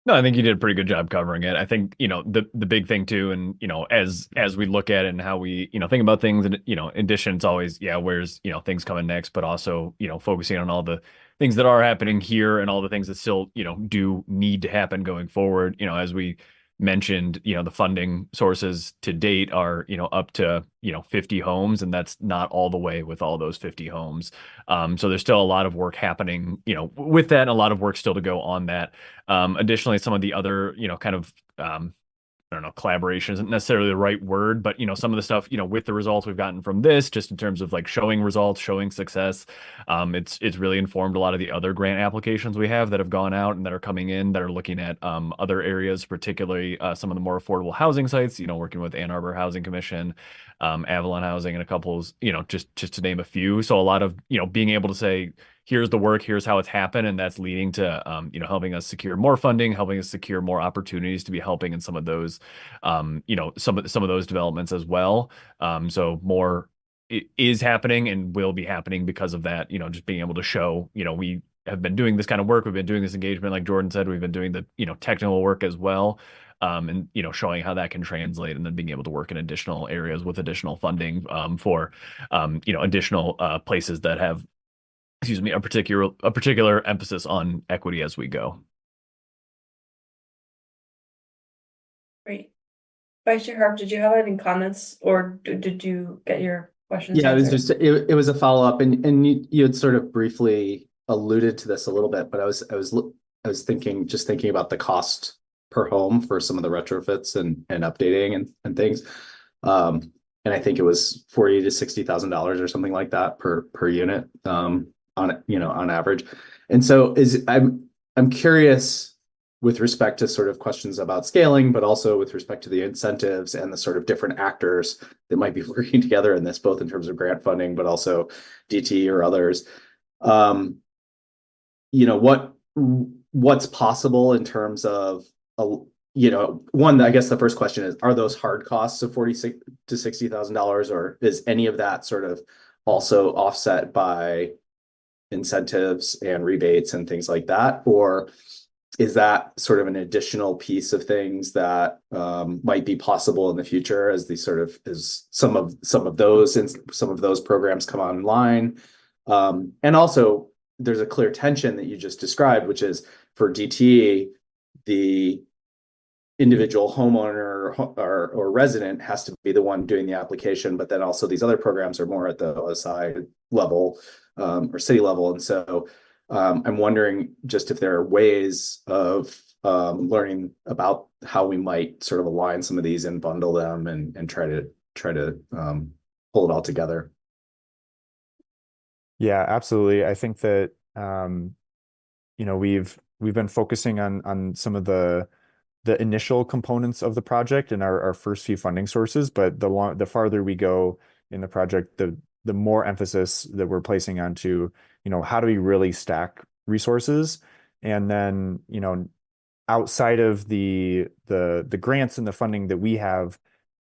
No, I think you did a pretty good job covering it. I think, the big thing too, and, as we look at it and how we, think about things, and, in addition, it's always, where's, things coming next, but also, focusing on all the things that are happening here and all the things that still, do need to happen going forward. As we mentioned, the funding sources to date are, up to, 50 homes, and that's not all the way with all those 50 homes. So there's still a lot of work happening, with that, and a lot of work still to go on that. Additionally, some of the other, kind of, I don't know, collaboration isn't necessarily the right word, but some of the stuff, with the results we've gotten from this, just in terms of like showing results, showing success, it's really informed a lot of the other grant applications we have that have gone out and that are coming in that are looking at other areas, particularly some of the more affordable housing sites, working with Ann Arbor Housing Commission, Avalon Housing, and a couple, just to name a few. So a lot of, being able to say, here's the work, here's how it's happened, and that's leading to helping us secure more funding, helping us secure more opportunities to be helping in some of those some of those developments as well. So more is happening and will be happening because of that, just being able to show, we have been doing this kind of work, we've been doing this engagement, like Jordan said, we've been doing the technical work as well. And showing how that can translate, and then being able to work in additional areas with additional funding for additional places that have, a particular emphasis on equity as we go. Great. Vice Chair Harp, did you have any comments, or did you get your questions Yeah, answered? it was a follow-up, and you had sort of briefly alluded to this a little bit, but I was thinking about the cost per home for some of the retrofits and updating and things. And I think it was $40,000 to $60,000 or something like that per unit, on average. And so I'm curious with respect to sort of questions about scaling, but also with respect to the incentives and the sort of different actors that might be working together in this, both in terms of grant funding, but also DT or others. What's possible in terms of, one, I guess the first question is, are those hard costs of $46,000 to $60,000, or is any of that sort of also offset by incentives and rebates and things like that? Or is that sort of an additional piece of things that might be possible in the future as some of those programs come online? And also, there's a clear tension that you just described, which is for DT, the individual homeowner or resident has to be the one doing the application, but then also these other programs are more at the OSI level or city level. And so I'm wondering just if there are ways of learning about how we might sort of align some of these and bundle them and try to pull it all together. Yeah, absolutely. I think that we've been focusing on some of the initial components of the project and our first few funding sources, but the farther we go in the project, the more emphasis that we're placing onto, how do we really stack resources? And then, outside of the grants and the funding that we have,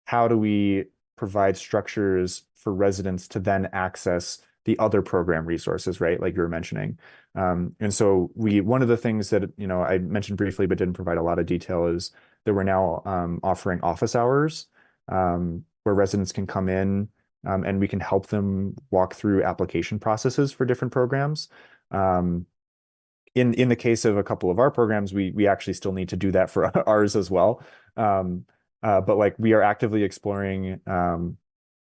how do we provide structures for residents to then access the other program resources, right? Like you were mentioning. And so one of the things that, I mentioned briefly, but didn't provide a lot of detail, is that we're now offering office hours where residents can come in and we can help them walk through application processes for different programs. In the case of a couple of our programs, we actually still need to do that for ours as well. But like we are actively exploring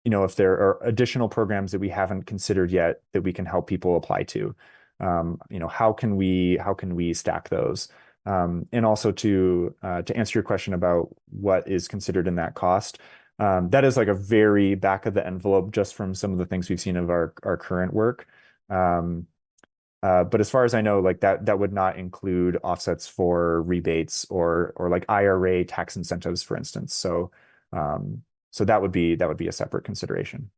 if there are additional programs that we haven't considered yet that we can help people apply to. How can we stack those? And also to answer your question about what is considered in that cost, that is like a very back of the envelope just from some of the things we've seen of our current work. But as far as I know, like that would not include offsets for rebates or like IRA tax incentives, for instance. So that would be a separate consideration.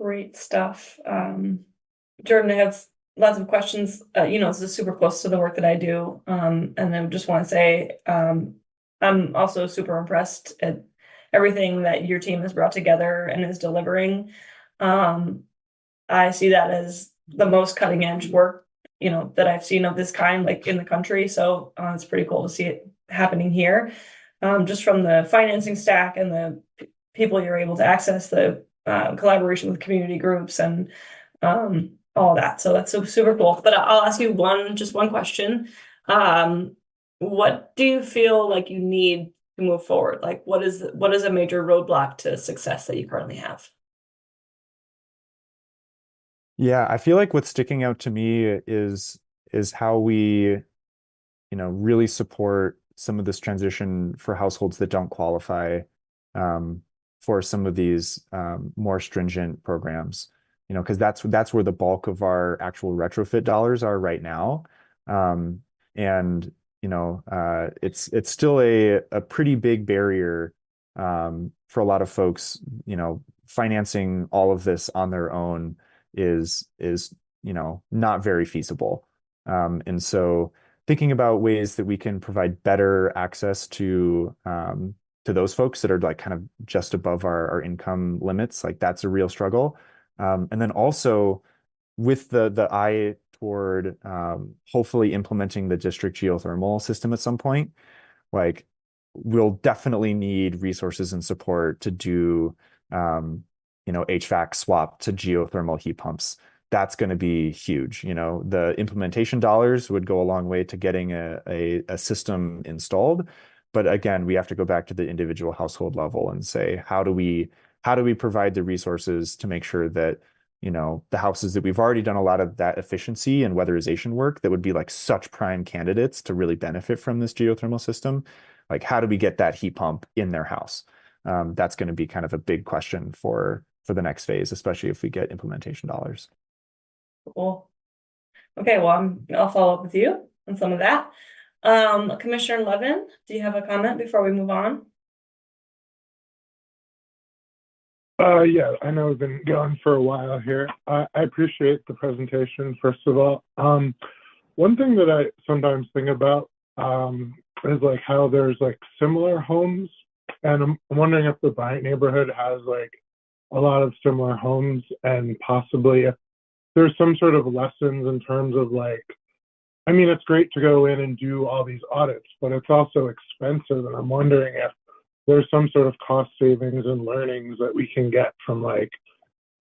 Great stuff. Jordan, I have lots of questions. This is super close to the work that I do. And I just want to say, I'm also super impressed at everything that your team has brought together and is delivering. I see that as the most cutting edge work, that I've seen of this kind, like in the country. So it's pretty cool to see it happening here. Just from the financing stack and the people you're able to access, the collaboration with community groups and all that. So that's super cool. But I'll ask you just one question. What do you feel like you need to move forward? Like what is a major roadblock to success that you currently have? Yeah, I feel like what's sticking out to me is how we, really support some of this transition for households that don't qualify for some of these more stringent programs. Because that's where the bulk of our actual retrofit dollars are right now. And it's still a pretty big barrier for a lot of folks, financing all of this on their own is not very feasible. And so thinking about ways that we can provide better access to those folks that are like kind of just above our income limits, like that's a real struggle. And then also with the eye toward hopefully implementing the district geothermal system at some point, like we'll definitely need resources and support to do HVAC swap to geothermal heat pumps. That's going to be huge. The implementation dollars would go a long way to getting a system installed. But again, we have to go back to the individual household level and say, how do we provide the resources to make sure that, the houses that we've already done a lot of that efficiency and weatherization work that would be like such prime candidates to really benefit from this geothermal system, like how do we get that heat pump in their house? That's going to be kind of a big question for the next phase, especially if we get implementation dollars. Cool. Okay, well, I'll follow up with you on some of that. Commissioner Levin, do you have a comment before we move on? Yeah, I know we've been going for a while here. I appreciate the presentation, first of all. One thing that I sometimes think about is like how there's like similar homes, and I'm wondering if the Bryant neighborhood has like a lot of similar homes, and possibly if there's some sort of lessons in terms of like, I mean, it's great to go in and do all these audits, but it's also expensive, and I'm wondering if there's some sort of cost savings and learnings that we can get from like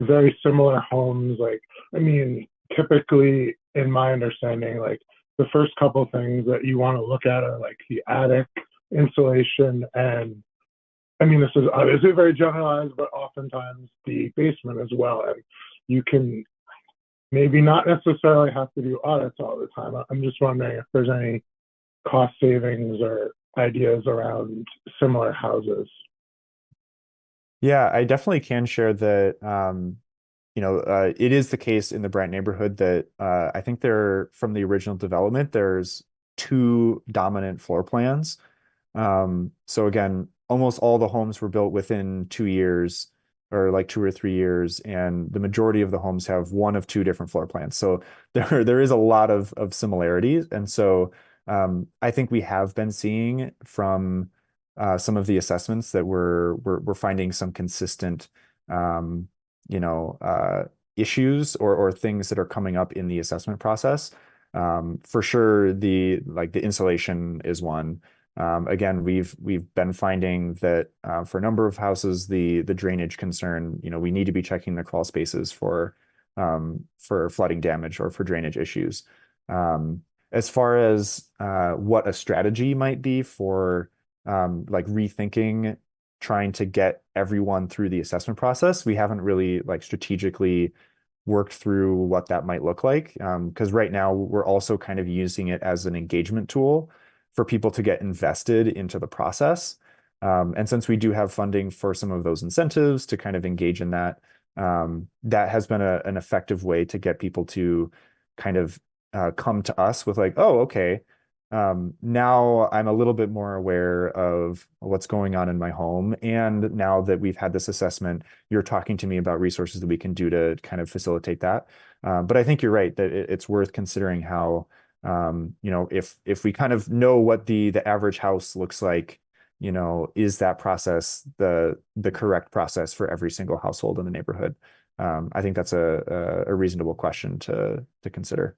very similar homes. Like, I mean, typically in my understanding, like the first couple things that you want to look at are like the attic insulation, and I mean, this is obviously very generalized, but oftentimes the basement as well. And you can maybe not necessarily have to do audits all the time. I'm just wondering if there's any cost savings or ideas around similar houses. Yeah, I definitely can share that. It is the case in the Bryant neighborhood that I think from the original development, there's 2 dominant floor plans. So again, almost all the homes were built within 2 years or like 2 or 3 years, and the majority of the homes have one of 2 different floor plans. So there is a lot of similarities. And so I think we have been seeing from some of the assessments that we're finding some consistent issues or things that are coming up in the assessment process. For sure, the insulation is one. Again, we've been finding that for a number of houses, the drainage concern, we need to be checking the crawl spaces for flooding damage or for drainage issues. As far as what a strategy might be for like rethinking trying to get everyone through the assessment process, we haven't really like strategically worked through what that might look like. Because right now we're also kind of using it as an engagement tool for people to get invested into the process. And since we do have funding for some of those incentives to kind of engage in that, that has been an effective way to get people to kind of come to us with like, oh, okay, now I'm a little bit more aware of what's going on in my home. And now that we've had this assessment, you're talking to me about resources that we can do to kind of facilitate that. But I think you're right that it's worth considering how, if we kind of know what the average house looks like, is that process the correct process for every single household in the neighborhood? I think that's a reasonable question to consider.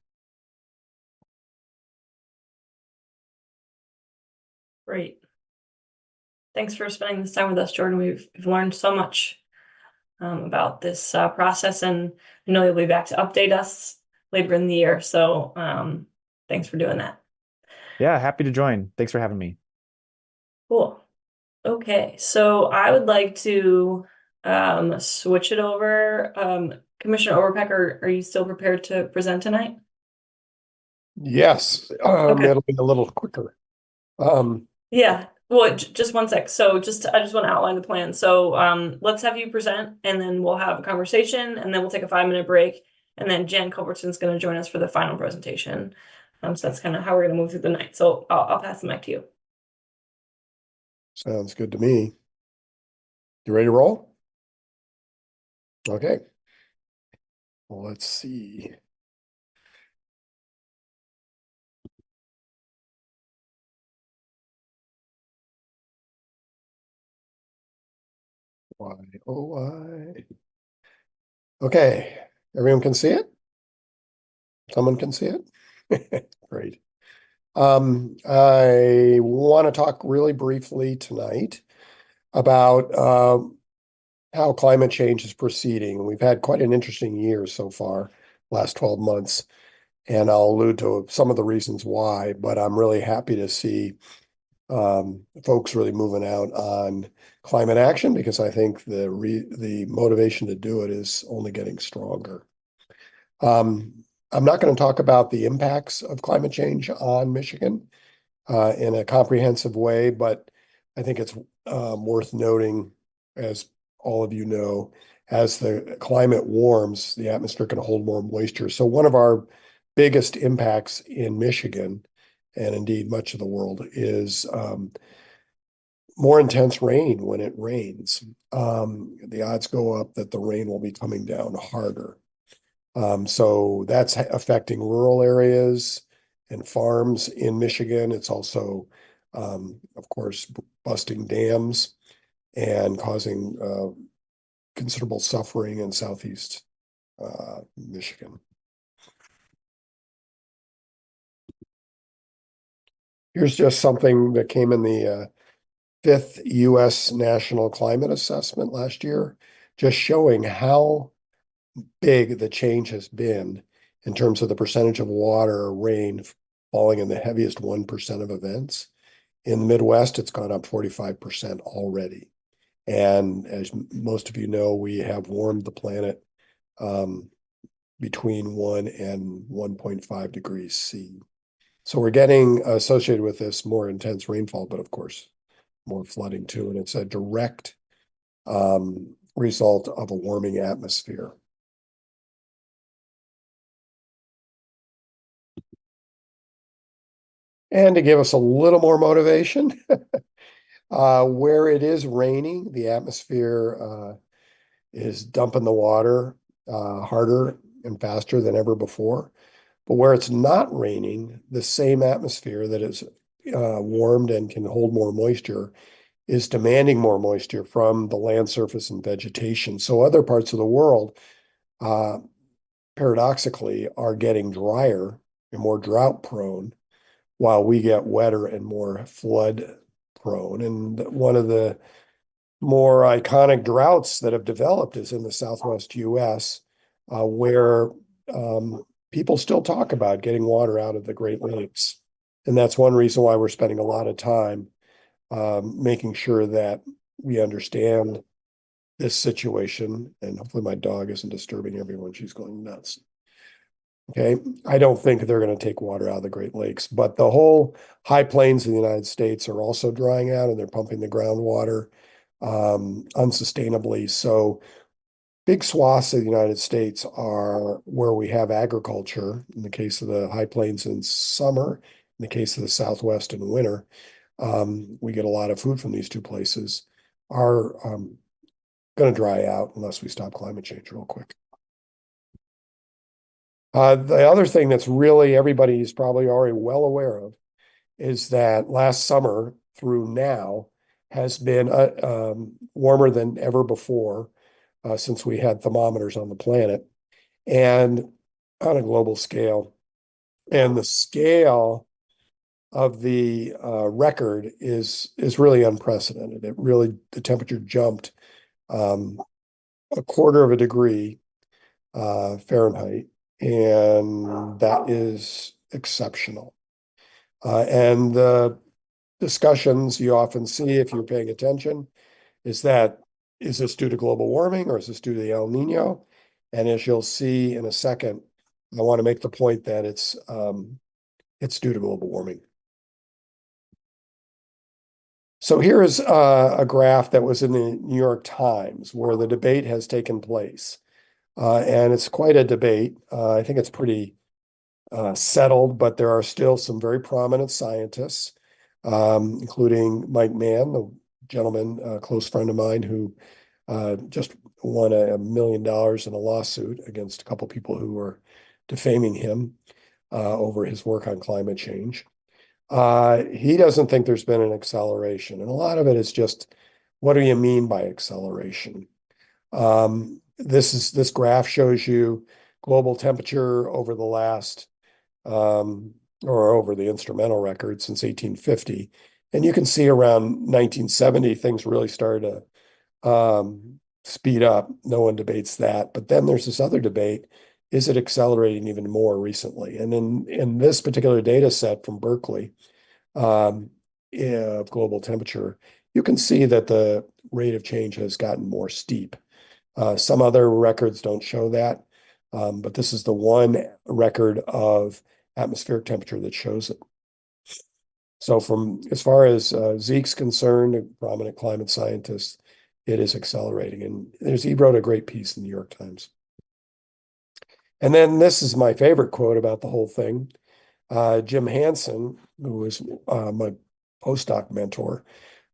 Great. Thanks for spending this time with us, Jordan. We've learned so much about this process, and I know you'll be back to update us later in the year. So thanks for doing that. Yeah, happy to join. Thanks for having me. Cool. Okay, so I would like to switch it over. Commissioner Overpeck, are you still prepared to present tonight? Yes, Okay. it'll be a little quicker. Yeah, well, just one sec. So I just want to outline the plan. So let's have you present, and then we'll have a conversation, and then we'll take a 5-minute break, and then Jen Culbertson's going to join us for the final presentation. So that's kind of how we're going to move through the night. So I'll pass the mic to you. Sounds good to me. You ready to roll? Okay. Well, let's see. Why, oh, why? Okay, everyone can see it? Someone can see it? Great. I want to talk really briefly tonight about how climate change is proceeding. We've had quite an interesting year so far, last 12 months, and I'll allude to some of the reasons why, but I'm really happy to see folks really moving out on climate action because I think the motivation to do it is only getting stronger. I'm not going to talk about the impacts of climate change on Michigan in a comprehensive way, but I think it's worth noting, as all of you know, as the climate warms, the atmosphere can hold more moisture. So one of our biggest impacts in Michigan, and indeed much of the world, is more intense rain when it rains. The odds go up that the rain will be coming down harder. So that's affecting rural areas and farms in Michigan. It's also, of course, busting dams and causing considerable suffering in southeast Michigan. Here's just something that came in the 5th U.S. National Climate Assessment last year, just showing how big the change has been in terms of the percentage of water or rain falling in the heaviest 1% of events. In the Midwest, it's gone up 45% already. And as most of you know, we have warmed the planet between 1 and 1.5 degrees C. So we're getting associated with this more intense rainfall, but of course, more flooding too. And it's a direct result of a warming atmosphere. And to give us a little more motivation, where it is raining, the atmosphere is dumping the water harder and faster than ever before. But where it's not raining, the same atmosphere that is warmed and can hold more moisture is demanding more moisture from the land surface and vegetation. So other parts of the world, paradoxically, are getting drier and more drought prone, while we get wetter and more flood prone. And one of the more iconic droughts that have developed is in the Southwest US, where people still talk about getting water out of the Great Lakes. And that's one reason why we're spending a lot of time making sure that we understand this situation. And hopefully my dog isn't disturbing everyone. She's going nuts. Okay, I don't think they're going to take water out of the Great Lakes, but the whole high plains of the United States are also drying out and they're pumping the groundwater unsustainably. So big swaths of the United States are where we have agriculture, in the case of the High Plains in summer, in the case of the Southwest in winter. We get a lot of food from these two places, are going to dry out unless we stop climate change real quick. The other thing that's really everybody's probably already well aware of is that last summer through now has been warmer than ever before since we had thermometers on the planet and on a global scale. And the scale of the record is really unprecedented. It really, the temperature jumped a quarter of a degree Fahrenheit, and that is exceptional. And the discussions you often see, if you're paying attention, is this due to global warming or is this due to the El Nino? And as you'll see in a second, I want to make the point that it's due to global warming. So here is a graph that was in the New York Times where the debate has taken place. And it's quite a debate. I think it's pretty settled, but there are still some very prominent scientists, including Mike Mann, the gentleman, a close friend of mine, who just won $1 million in a lawsuit against a couple people who were defaming him over his work on climate change. He doesn't think there's been an acceleration, and a lot of it is just, what do you mean by acceleration? This graph shows you global temperature over the last, or over the instrumental record since 1850. And you can see around 1970, things really started to speed up. No one debates that. But then there's this other debate. Is it accelerating even more recently? And in this particular data set from Berkeley of global temperature, you can see that the rate of change has gotten more steep. Some other records don't show that, but this is the one record of atmospheric temperature that shows it. So from as far as Zeke's concerned, a prominent climate scientist, it is accelerating. And he wrote a great piece in the New York Times. And then this is my favorite quote about the whole thing. Jim Hansen, who was my postdoc mentor,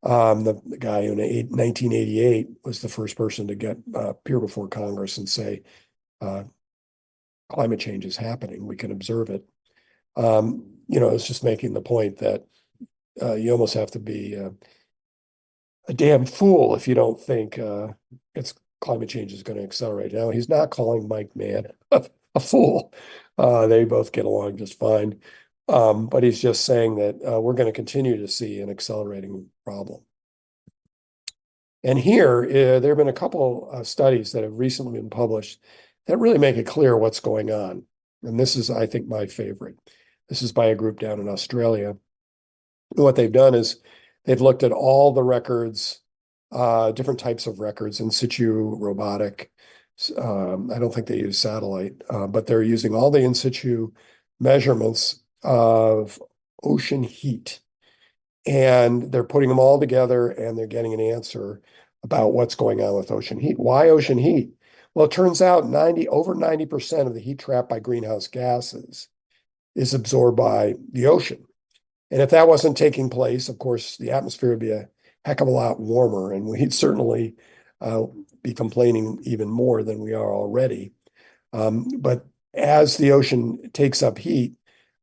the guy who in 1988 was the first person to get appear before Congress and say, climate change is happening. We can observe it. It's just making the point that you almost have to be a damn fool if you don't think climate change is going to accelerate. Now, he's not calling Mike Mann a fool. They both get along just fine. But he's just saying that we're going to continue to see an accelerating problem. And here, there have been a couple studies that have recently been published that really make it clear what's going on. And this is, I think, my favorite. This is by a group down in Australia. And what they've done is they've looked at all the records, different types of records, in situ, robotic. I don't think they use satellite, but they're using all the in situ measurements of ocean heat. And they're putting them all together and they're getting an answer about what's going on with ocean heat. Why ocean heat? Well, it turns out over 90% of the heat trapped by greenhouse gases is absorbed by the ocean. And if that wasn't taking place, of course, the atmosphere would be a heck of a lot warmer, and we'd certainly be complaining even more than we are already. But as the ocean takes up heat,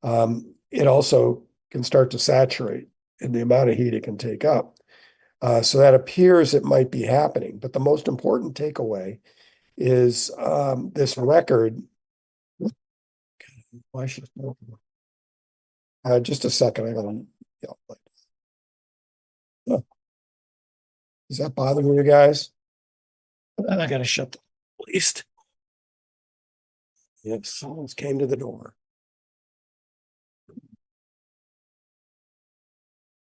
it also can start to saturate in the amount of heat it can take up. So that appears it might be happening. But the most important takeaway is this record. Why should just a second, I gotta yell. Is that bothering you guys? I gotta shut the least. Yes, someone's came to the door.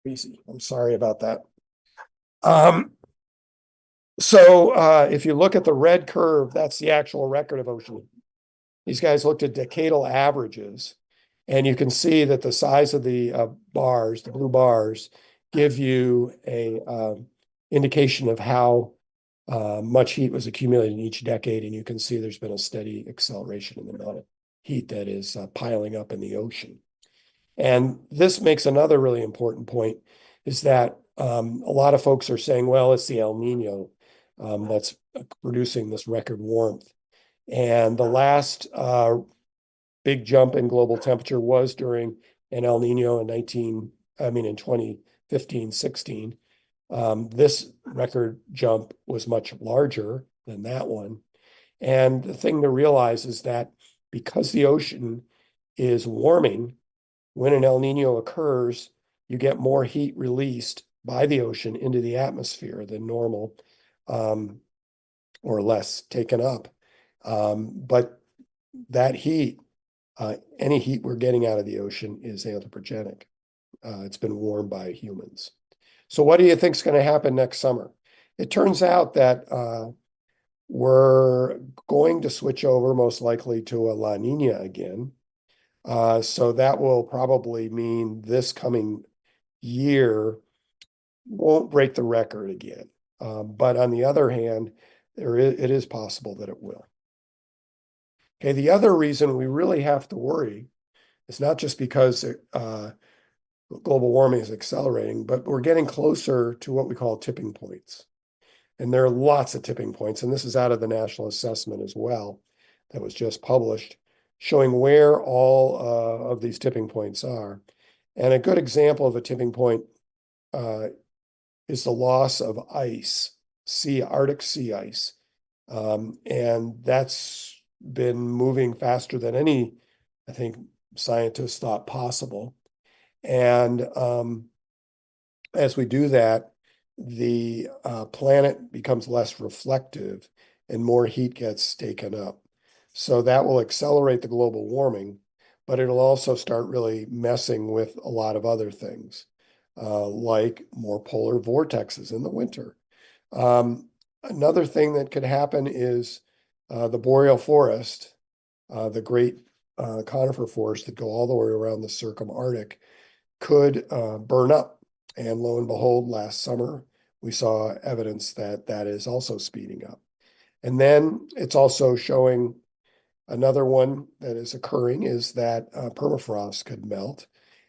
Easy. I'm sorry about that. So if you look at the red curve, that's the actual record of ocean. These guys looked at decadal averages, and you can see that the size of the bars, the blue bars, give you a indication of how Much heat was accumulated in each decade, and you can see there's been a steady acceleration in the amount of heat that is piling up in the ocean. And this makes another really important point, is that a lot of folks are saying, well, it's the El Nino that's producing this record warmth. And the last big jump in global temperature was during an El Nino in 2015, 16. This record jump was much larger than that one. And the thing to realize is that because the ocean is warming, when an El Nino occurs, you get more heat released by the ocean into the atmosphere than normal, or less taken up. But that heat, any heat we're getting out of the ocean is anthropogenic. It's been warmed by humans. So what do you think is going to happen next summer? It turns out that we're going to switch over most likely to a La Nina again. So that will probably mean this coming year won't break the record again. But on the other hand, it is possible that it will. Okay, the other reason we really have to worry is not just because global warming is accelerating, but we're getting closer to what we call tipping points. And there are lots of tipping points, and this is out of the National Assessment as well, that was just published, showing where all of these tipping points are. And a good example of a tipping point is the loss of ice, Arctic sea ice. And that's been moving faster than any, I think, scientists thought possible. And as we do that, the planet becomes less reflective and more heat gets taken up. So that will accelerate the global warming, but it'll also start really messing with a lot of other things, like more polar vortexes in the winter. Another thing that could happen is the boreal forest, the great conifer forests that go all the way around the circumarctic, could burn up. And lo and behold, last summer, we saw evidence that that is also speeding up. And then it's also showing another one that is occurring is that permafrost could melt.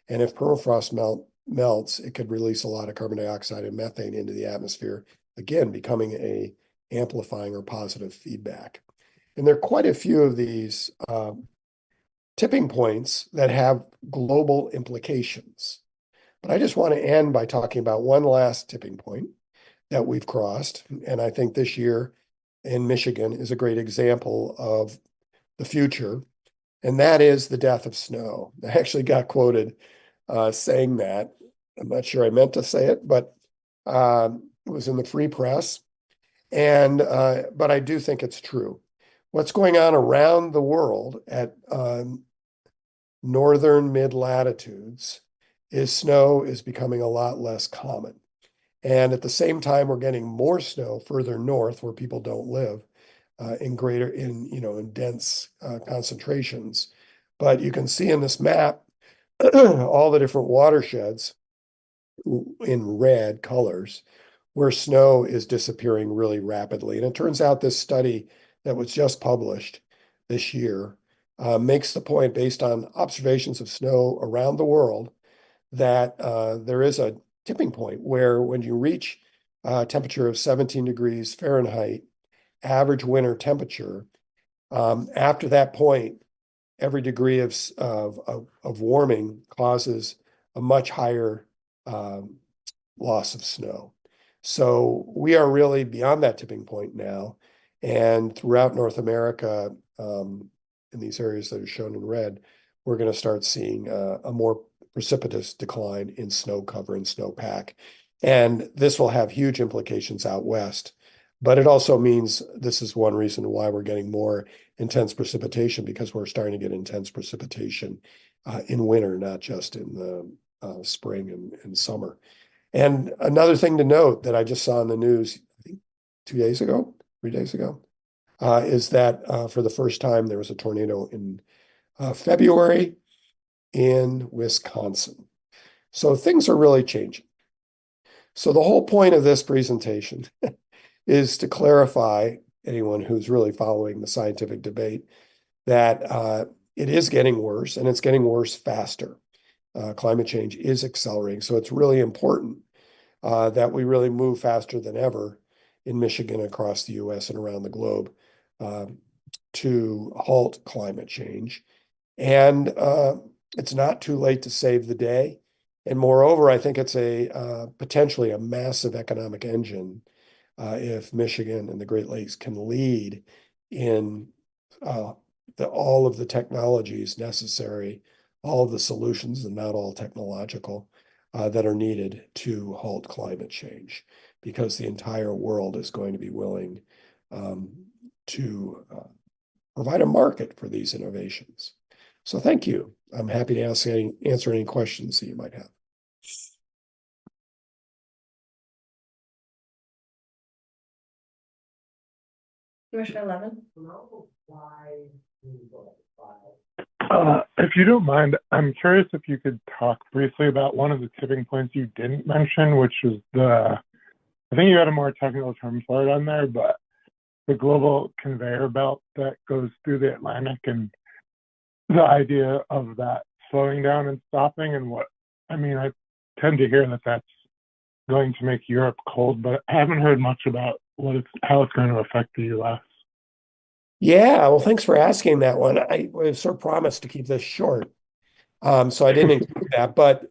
And if permafrost melts, it could release a lot of carbon dioxide and methane into the atmosphere, again, becoming a amplifying or positive feedback. And there are quite a few of these tipping points that have global implications. But I just want to end by talking about one last tipping point that we've crossed. And I think this year in Michigan is a great example of the future. And that is the death of snow. I actually got quoted saying that. I'm not sure I meant to say it, but it was in the Free Press. And but I do think it's true. What's going on around the world at northern mid-latitudes is snow is becoming a lot less common. And at the same time, we're getting more snow further north where people don't live in dense concentrations. But you can see in this map all the different watersheds in red colors where snow is disappearing really rapidly. And it turns out this study that was just published this year makes the point based on observations of snow around the world that there is a tipping point where when you reach a temperature of 17 degrees Fahrenheit, average winter temperature, after that point, every degree of warming causes a much higher loss of snow. So we are really beyond that tipping point now. And throughout North America, in these areas that are shown in red, we're going to start seeing a more precipitous decline in snow cover and snowpack. And this will have huge implications out west. But it also means this is one reason why we're getting more intense precipitation, because we're starting to get intense precipitation in winter, not just in the spring and summer. And another thing to note that I just saw in the news, I think 3 days ago, is that for the first time, there was a tornado in February in Wisconsin. So things are really changing. So the whole point of this presentation is to clarify anyone who's really following the scientific debate that it is getting worse, and it's getting worse faster. Climate change is accelerating, so it's really important that we really move faster than ever in Michigan, across the US and around the globe, to halt climate change. And it's not too late to save the day. And moreover, I think it's a potentially a massive economic engine if Michigan and the Great Lakes can lead in all of the technologies necessary, all of the solutions, and not all technological, that are needed to halt climate change, because the entire world is going to be willing to provide a market for these innovations. So thank you. I'm happy to answer any questions that you might have. Commissioner Levin? If you don't mind, I'm curious if you could talk briefly about one of the tipping points you didn't mention, which is I think you had a more technical term for it on there, but the global conveyor belt that goes through the Atlantic, and the idea of that slowing down and stopping. And I tend to hear that that's going to make Europe cold, but I haven't heard much about how it's going to affect the US. Yeah, well, thanks for asking that one. I was sort of promised to keep this short, so I didn't include that. But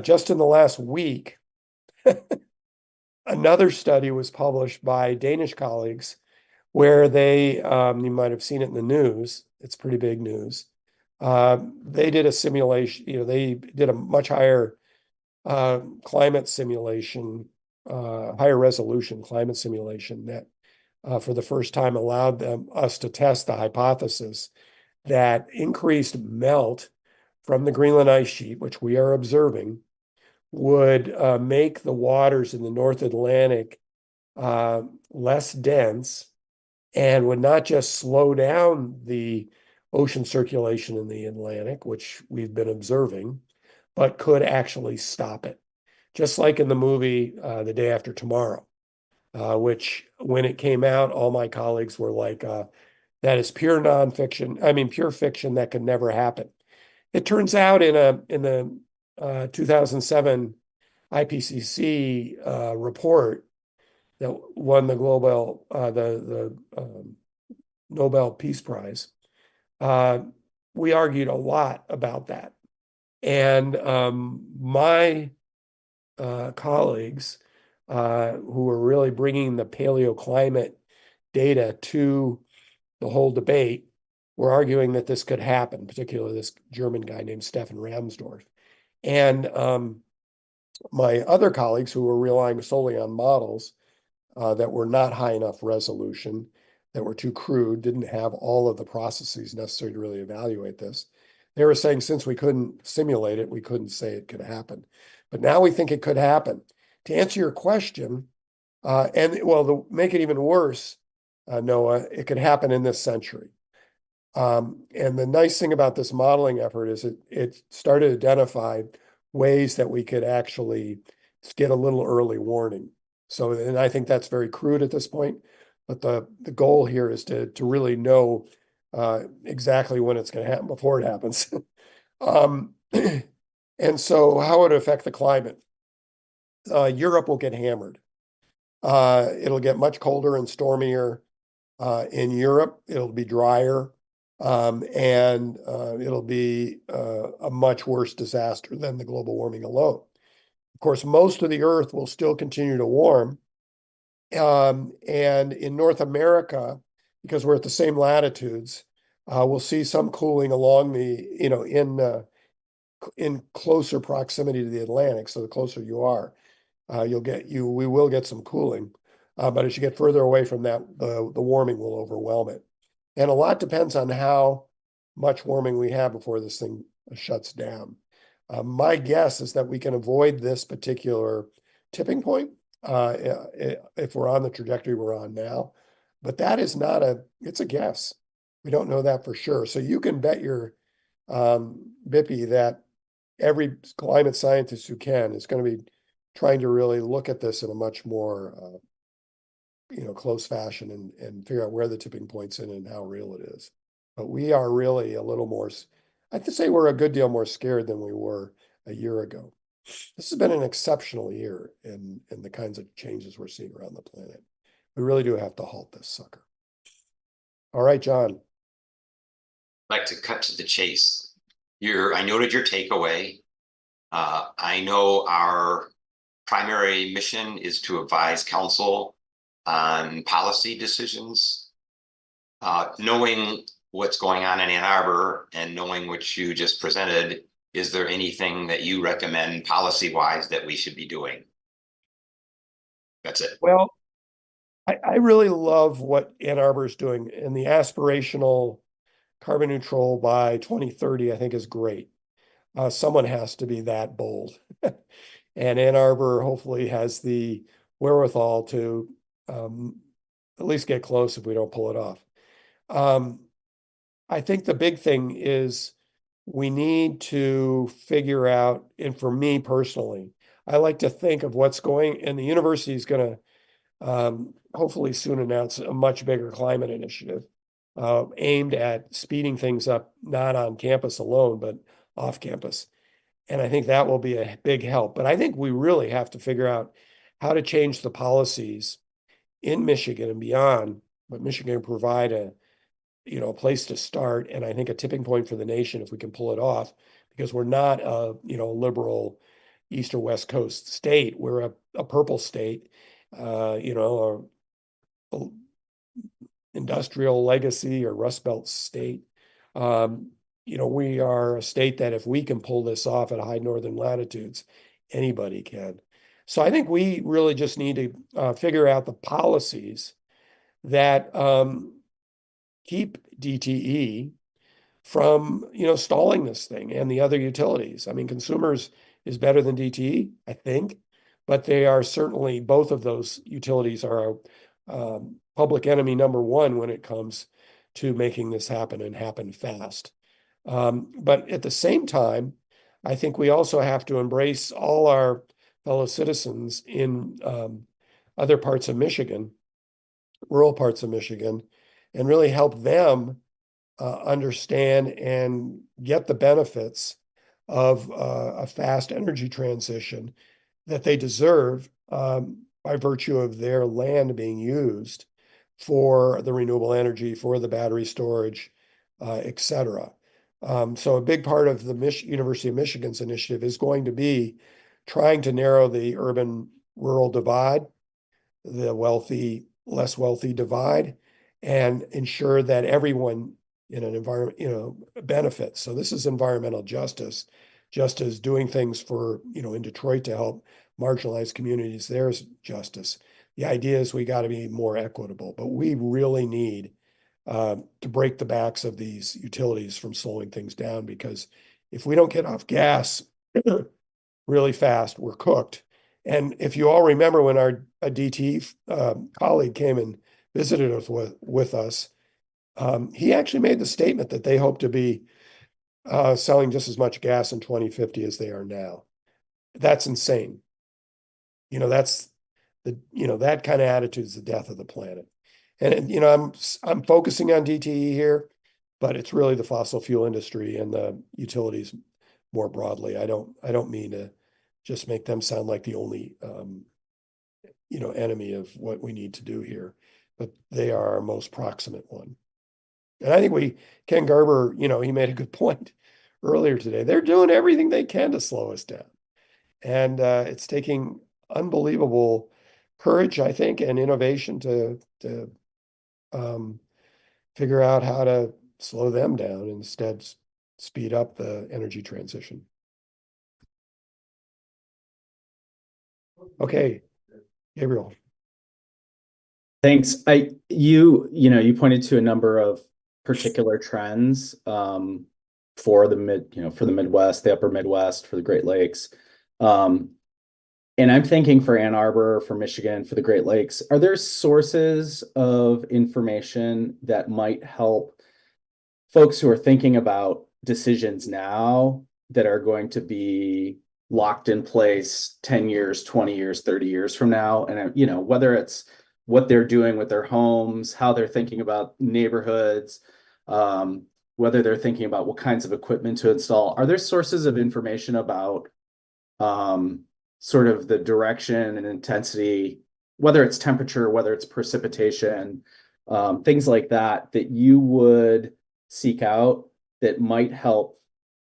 just in the last week, another study was published by Danish colleagues where they, you might have seen it in the news, it's pretty big news. They did a simulation, they did a much higher climate simulation, higher resolution climate simulation that for the first time allowed us to test the hypothesis that increased melt from the Greenland ice sheet, which we are observing, would make the waters in the North Atlantic less dense, and would not just slow down the ocean circulation in the Atlantic, which we've been observing, but could actually stop it. Just like in the movie The Day After Tomorrow, which when it came out, all my colleagues were like, that is pure nonfiction, pure fiction that could never happen. It turns out in the 2007 IPCC report that won the Nobel Peace Prize, we argued a lot about that. And my colleagues who were really bringing the paleoclimate data to the whole debate were arguing that this could happen, particularly this German guy named Stefan Ramsdorf. And my other colleagues who were relying solely on models that were not high enough resolution, that were too crude, didn't have all of the processes necessary to really evaluate this. They were saying since we couldn't simulate it, we couldn't say it could happen. But now we think it could happen. To answer your question, to make it even worse, Noah, it could happen in this century. And the nice thing about this modeling effort is it started to identify ways that we could actually get a little early warning. So, and I think that's very crude at this point, but the goal here is to really know exactly when it's going to happen before it happens. And so how would it affect the climate? Europe will get hammered. It'll get much colder and stormier. In Europe, it'll be drier, and it'll be a much worse disaster than the global warming alone. Of course, most of the Earth will still continue to warm. And in North America, because we're at the same latitudes, we'll see some cooling along the, in closer proximity to the Atlantic. So the closer you are, we will get some cooling. But as you get further away from that, the warming will overwhelm it. And a lot depends on how much warming we have before this thing shuts down. My guess is that we can avoid this particular tipping point if we're on the trajectory we're on now. But that is it's a guess. We don't know that for sure. So you can bet your Bippy that every climate scientist who can is going to be trying to really look at this in a much more close fashion and figure out where the tipping point's in and how real it is. But we are really a little more, I have to say we're a good deal more scared than we were a year ago. This has been an exceptional year in the kinds of changes we're seeing around the planet. We really do have to halt this sucker. All right, John. I'd like to cut to the chase. I noted your takeaway. I know our primary mission is to advise council on policy decisions. Knowing what's going on in Ann Arbor and knowing what you just presented, is there anything that you recommend policy-wise that we should be doing? That's it. Well, I really love what Ann Arbor is doing, and the aspirational carbon neutral by 2030, I think, is great. Someone has to be that bold. And Ann Arbor hopefully has the wherewithal to at least get close if we don't pull it off. I think the big thing is we need to figure out, and for me personally, I like to think of what's going, and the university is going to hopefully soon announce a much bigger climate initiative aimed at speeding things up, not on campus alone, but off campus. And I think that will be a big help. But I think we really have to figure out how to change the policies in Michigan and beyond, but Michigan can provide a place to start, and I think a tipping point for the nation if we can pull it off, because we're not a liberal East or West Coast state. We're a purple state, a industrial legacy or Rust Belt state. We are a state that if we can pull this off at high northern latitudes, anybody can. So I think we really just need to figure out the policies that keep DTE from, stalling this thing and the other utilities. I mean, consumers is better than DTE, I think, but they are certainly, both of those utilities are public enemy number one when it comes to making this happen and happen fast. But at the same time, I think we also have to embrace all our fellow citizens in other parts of Michigan, rural parts of Michigan, and really help them understand and get the benefits of a fast energy transition that they deserve by virtue of their land being used for the renewable energy, for the battery storage, et cetera. So a big part of the University of Michigan's initiative is going to be trying to narrow the urban-rural divide, the wealthy, less wealthy divide, and ensure that everyone in an environment, benefits. So this is environmental justice, just as doing things for, in Detroit to help marginalized communities, there's justice. The idea is we got to be more equitable, but we really need to break the backs of these utilities from slowing things down, because if we don't get off gas really fast, we're cooked. And if you all remember when our DT colleague came and visited us with us, he actually made the statement that they hope to be selling just as much gas in 2050 as they are now. That's insane. That's that kind of attitude is the death of the planet. And I'm focusing on DTE here, but it's really the fossil fuel industry and the utilities more broadly. I don't mean to just make them sound like the only enemy of what we need to do here, but they are our most proximate one. And I think Ken Garber, he made a good point earlier today. They're doing everything they can to slow us down. And it's taking unbelievable courage, I think, and innovation to figure out how to slow them down, instead speed up the energy transition. Okay, Gabriel. Thanks. You pointed to a number of particular trends for the Midwest, the upper Midwest, for the Great Lakes. And I'm thinking for Ann Arbor, for Michigan, for the Great Lakes, are there sources of information that might help folks who are thinking about decisions now that are going to be locked in place 10 years, 20 years, 30 years from now? And, whether it's what they're doing with their homes, how they're thinking about neighborhoods, whether they're thinking about what kinds of equipment to install. Are there sources of information about sort of the direction and intensity, whether it's temperature, whether it's precipitation, things like that, that you would seek out that might help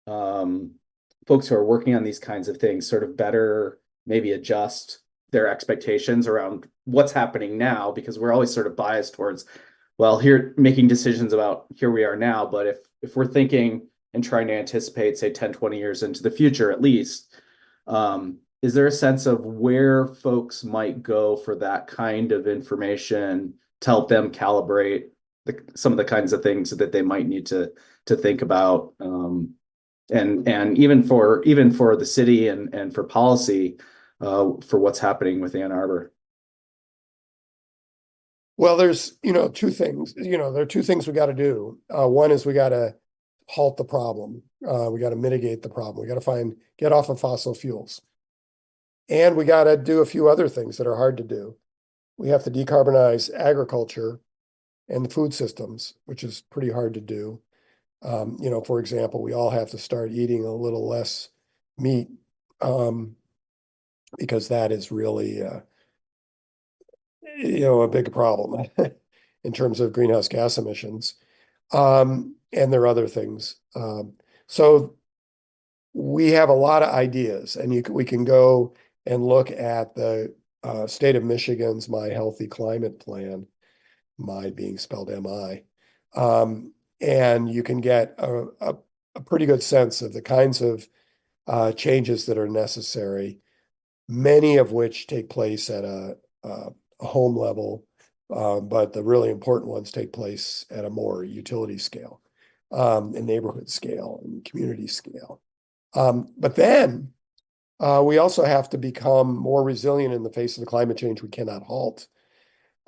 folks who are working on these kinds of things sort of better maybe adjust their expectations around what's happening now, because we're always sort of biased towards, well, here making decisions about here we are now. But if we're thinking and trying to anticipate, say 10, 20 years into the future, at least, is there a sense of where folks might go for that kind of information to help them calibrate some of the kinds of things that they might need to think about? And even for the city and for policy, for what's happening with Ann Arbor. Well, there's, two things, there are two things we got to do. One is we got to halt the problem. We got to mitigate the problem. We got to get off of fossil fuels. And we got to do a few other things that are hard to do. We have to decarbonize agriculture and the food systems, which is pretty hard to do. For example, we all have to start eating a little less meat, because that is really, a big problem in terms of greenhouse gas emissions. And there are other things. So we have a lot of ideas, and we can go and look at the state of Michigan's My Healthy Climate Plan, my being spelled M-I. And you can get a pretty good sense of the kinds of changes that are necessary, many of which take place at a home level, but the really important ones take place at a more utility scale, and neighborhood scale and community scale. But then we also have to become more resilient in the face of the climate change we cannot halt.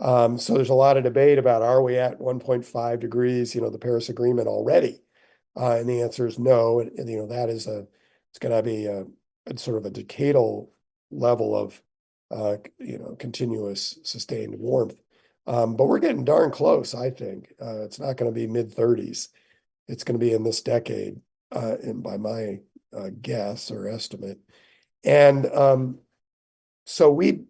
So there's a lot of debate about, are we at 1.5 degrees, the Paris Agreement already? And the answer is no. And that is it's going to be a sort of a decadal level of, continuous sustained warmth. But we're getting darn close, I think. It's not going to be mid-30s. It's going to be in this decade, and by my guess or estimate. And so we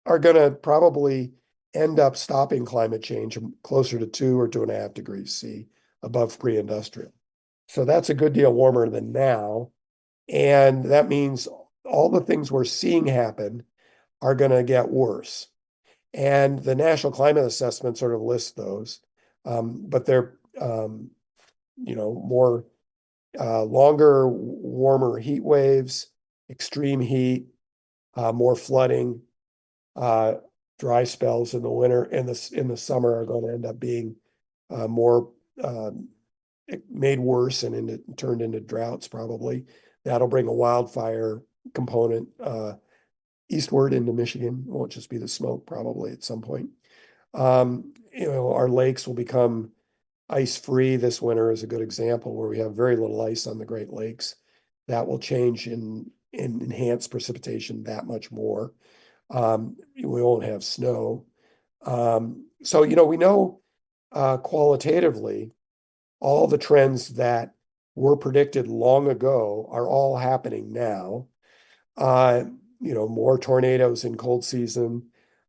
are going to probably end up stopping climate change closer to 2 or 2.5 degrees C above pre-industrial. So that's a good deal warmer than now. And that means all the things we're seeing happen are going to get worse. And the National Climate Assessment sort of lists those, but they're, more longer, warmer heat waves, extreme heat, more flooding, dry spells in the winter and in the summer are going to end up being more made worse and turned into droughts probably. That'll bring a wildfire component eastward into Michigan. It won't just be the smoke probably at some point. Our lakes will become ice-free this winter is a good example where we have very little ice on the Great Lakes. That will change and enhance precipitation that much more. We won't have snow. So, we know qualitatively all the trends that were predicted long ago are all happening now. More tornadoes in cold season,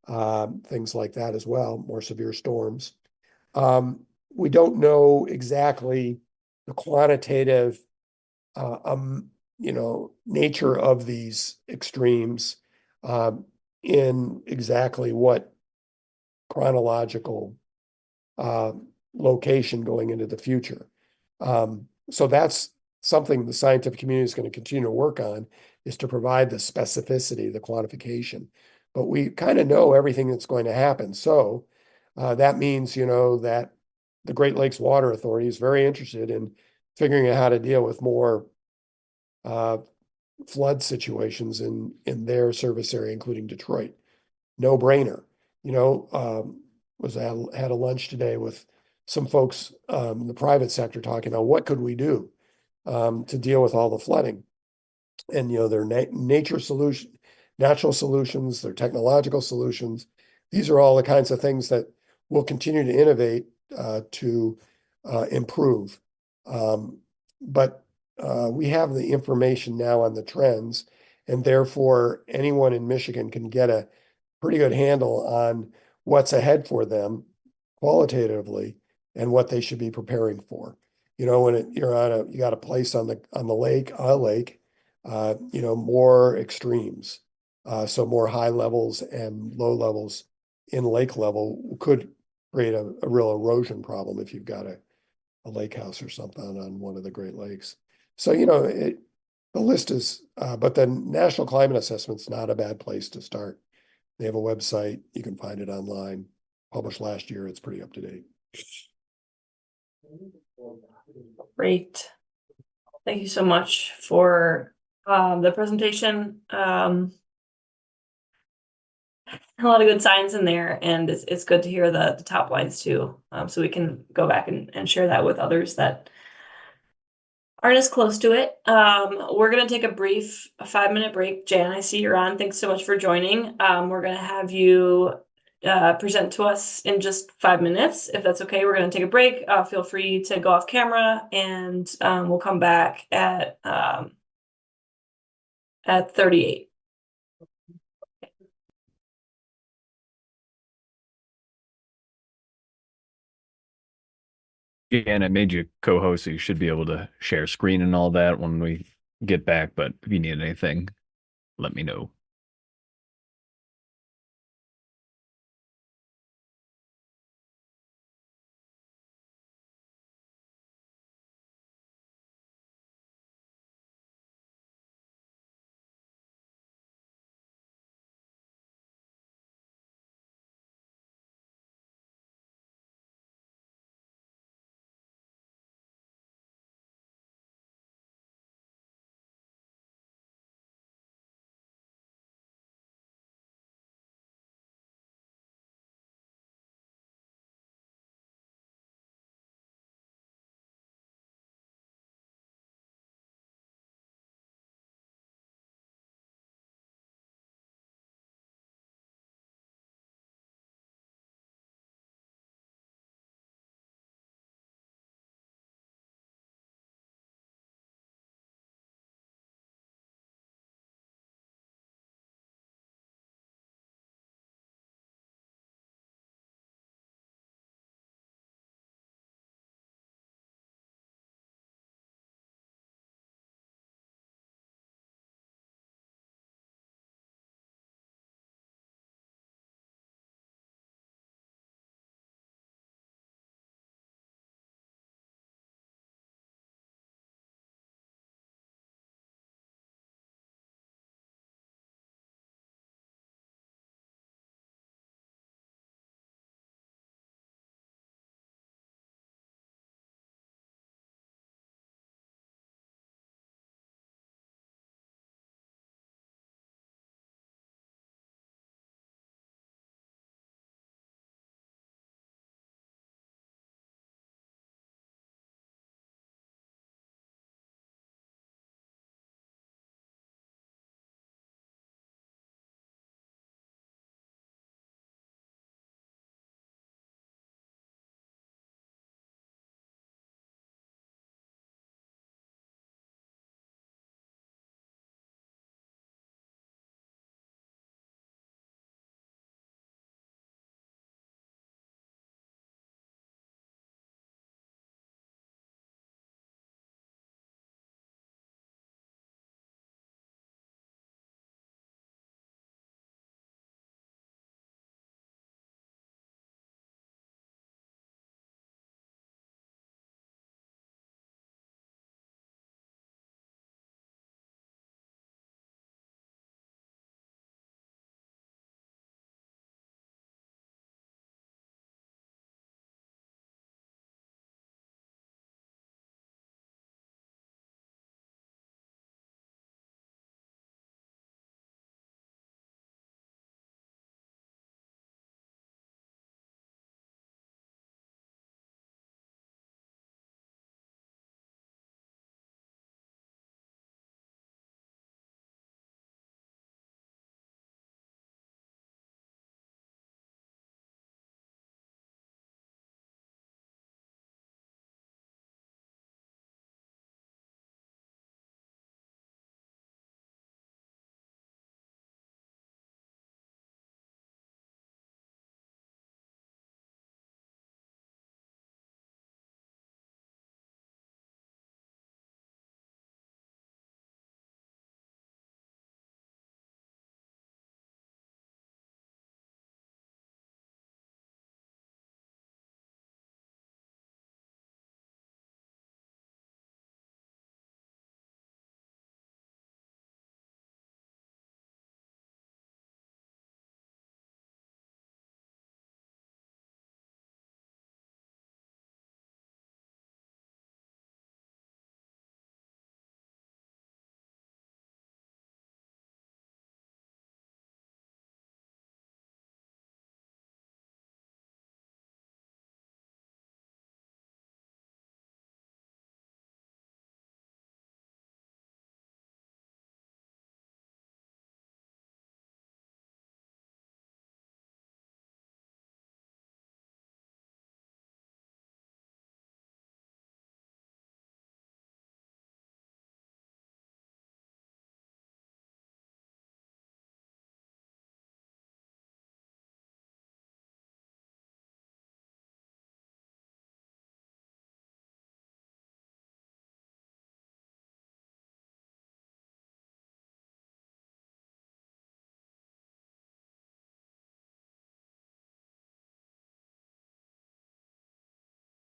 things like that as well, more severe storms. We don't know exactly the quantitative, nature of these extremes, in exactly what chronological location going into the future. So that's something the scientific community is going to continue to work on, is to provide the specificity, the quantification. But we kind of know everything that's going to happen. So that means, that the Great Lakes Water Authority is very interested in figuring out how to deal with more flood situations in their service area, including Detroit. No brainer. Had a lunch today with some folks in the private sector talking about what could we do to deal with all the flooding. And their natural solutions, their technological solutions, these are all the kinds of things that we'll continue to innovate to improve. But we have the information now on the trends, and therefore anyone in Michigan can get a pretty good handle on what's ahead for them qualitatively and what they should be preparing for. You know, when you got a place on the lake, more extremes. So more high levels and low levels in lake level could create a real erosion problem if you've got a lake house or something on one of the Great Lakes. So, the list is, but the National Climate Assessment's not a bad place to start. They have a website, you can find it online, published last year, it's pretty up to date. Great. Thank you so much for the presentation. A lot of good signs in there, and it's good to hear the top lines too. So we can go back and share that with others that aren't as close to it. We're gonna take a brief 5-minute break. Jan, I see you're on. Thanks so much for joining. We're gonna have you present to us in just 5 minutes, if that's okay. We're gonna take a break. Feel free to go off camera, and we'll come back at 38. And I made you co-host, so you should be able to share screen and all that when we get back. But if you need anything, let me know.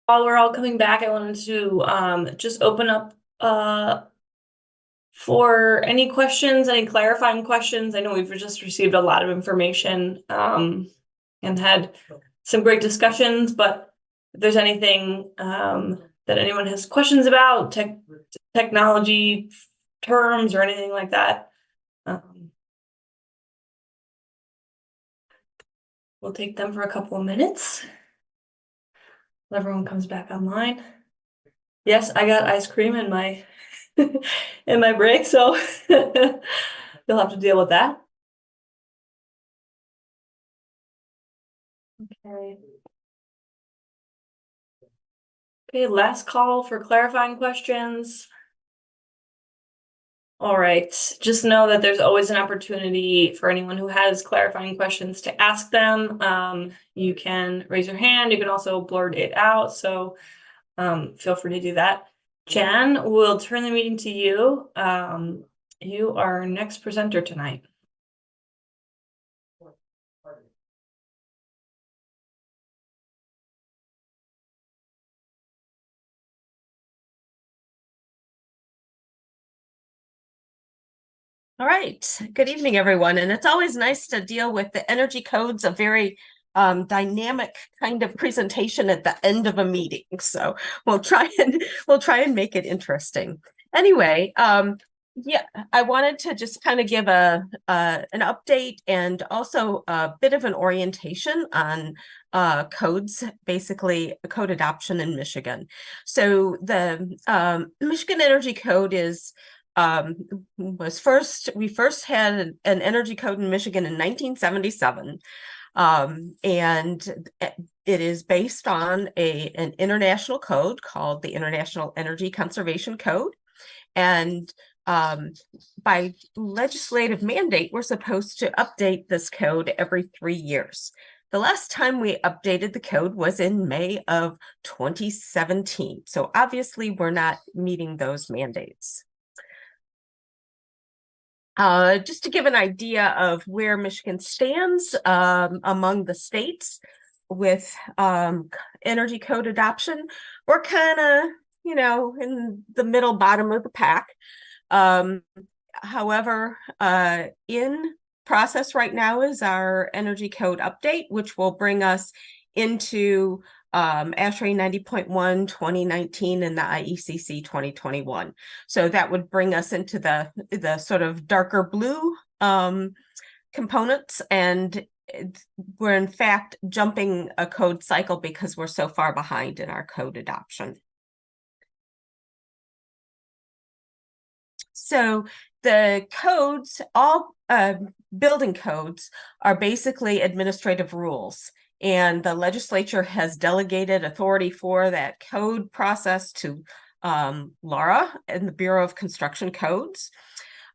While we're all coming back, I wanted to just open up for any questions, any clarifying questions. I know we've just received a lot of information and had some great discussions, but if there's anything that anyone has questions about, technology terms or anything like that, we'll take them for a couple of minutes. Everyone comes back online. Yes, I got ice cream in my in my break, so you'll have to deal with that. Okay. Okay, last call for clarifying questions. All right, just know that there's always an opportunity for anyone who has clarifying questions to ask them. You can raise your hand. You can also blurt it out. So feel free to do that. Jan, we'll turn the meeting to you. You are our next presenter tonight. All right. Good evening, everyone. And it's always nice to deal with the energy codes, a very dynamic kind of presentation at the end of a meeting. So we'll try and make it interesting. Anyway, yeah, I wanted to just kind of give an update and also a bit of an orientation on codes, basically code adoption in Michigan. So the Michigan Energy Code is we first had an energy code in Michigan in 1977, and it is based on an international code called the International Energy Conservation Code. And by legislative mandate, we're supposed to update this code every 3 years. The last time we updated the code was in May of 2017. So obviously we're not meeting those mandates. Just to give an idea of where Michigan stands among the states with energy code adoption, we're kind of, in the middle bottom of the pack. However, in process right now is our energy code update, which will bring us into ASHRAE 90.1 2019 and the IECC 2021. So that would bring us into the sort of darker blue components, and we're in fact jumping a code cycle because we're so far behind in our code adoption. So the codes, all building codes, are basically administrative rules. And the legislature has delegated authority for that code process to LARA and the Bureau of Construction Codes.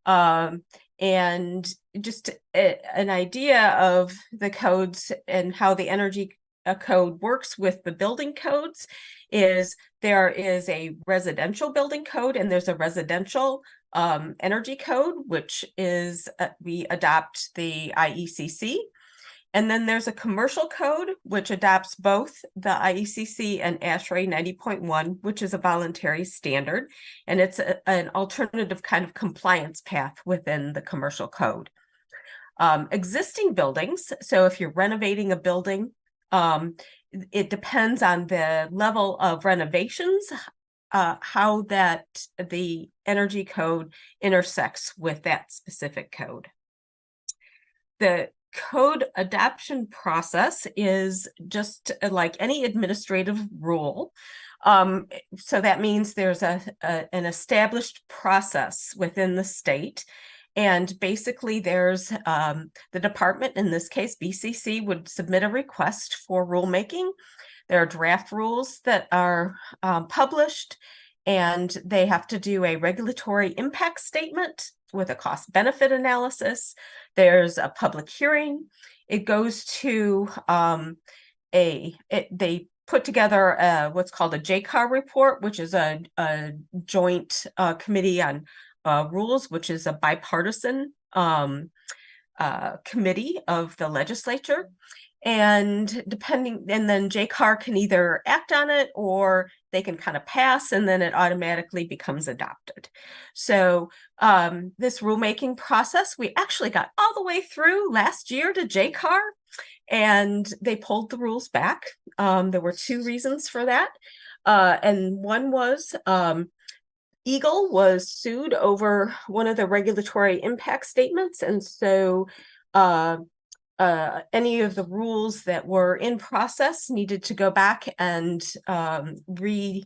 And just an idea of the codes and how the energy code works with the building codes is there is a residential building code and there's a residential energy code, which is we adopt the IECC. And then there's a commercial code, which adopts both the IECC and ASHRAE 90.1, which is a voluntary standard. And it's an alternative kind of compliance path within the commercial code. Existing buildings, so if you're renovating a building, it depends on the level of renovations, how that the energy code intersects with that specific code. The code adoption process is just like any administrative rule. So that means there's an established process within the state. And basically there's the department, in this case, BCC, would submit a request for rulemaking. There are draft rules that are published, and they have to do a regulatory impact statement with a cost benefit analysis. There's a public hearing. It goes to they put together what's called a JCAR report, which is a joint committee on rules, which is a bipartisan committee of the legislature. and then JCAR can either act on it or they can kind of pass, and then it automatically becomes adopted. So this rulemaking process, we actually got all the way through last year to JCAR, and they pulled the rules back. There were two reasons for that. And one was Eagle was sued over one of the regulatory impact statements. And so any of the rules that were in process needed to go back and rewrite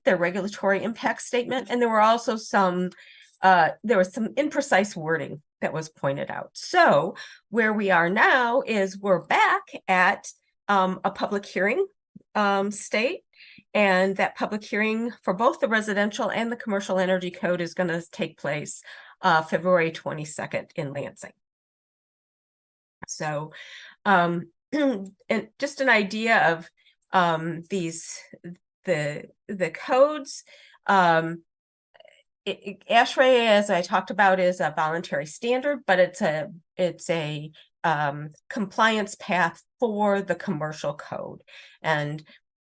their regulatory impact statement. And there were also some imprecise wording that was pointed out. So where we are now is we're back at a public hearing state, and that public hearing for both the residential and the commercial energy code is going to take place February 22nd in Lansing. So and just an idea of the codes. ASHRAE, as I talked about, is a voluntary standard, but it's a compliance path for the commercial code. And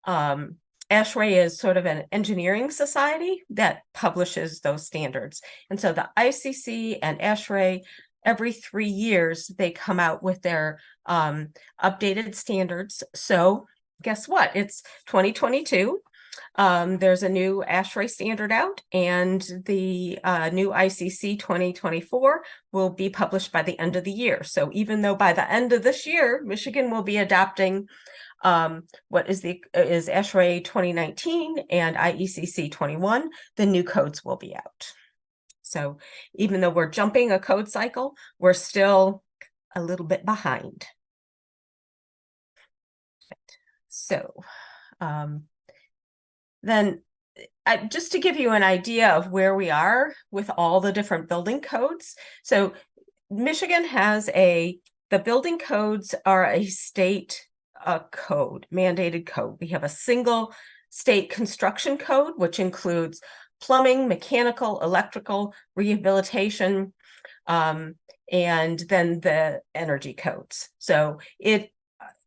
ASHRAE is sort of an engineering society that publishes those standards. And so the ICC and ASHRAE, every 3 years, they come out with their updated standards. So guess what? It's 2022. There's a new ASHRAE standard out, and the new ICC 2024 will be published by the end of the year. So even though by the end of this year, Michigan will be adopting what is ASHRAE 2019 and IECC 21, the new codes will be out. So even though we're jumping a code cycle, we're still a little bit behind. So then just to give you an idea of where we are with all the different building codes. So Michigan has the building codes are a state code, mandated code. We have a single state construction code, which includes plumbing, mechanical, electrical, rehabilitation, and then the energy codes. So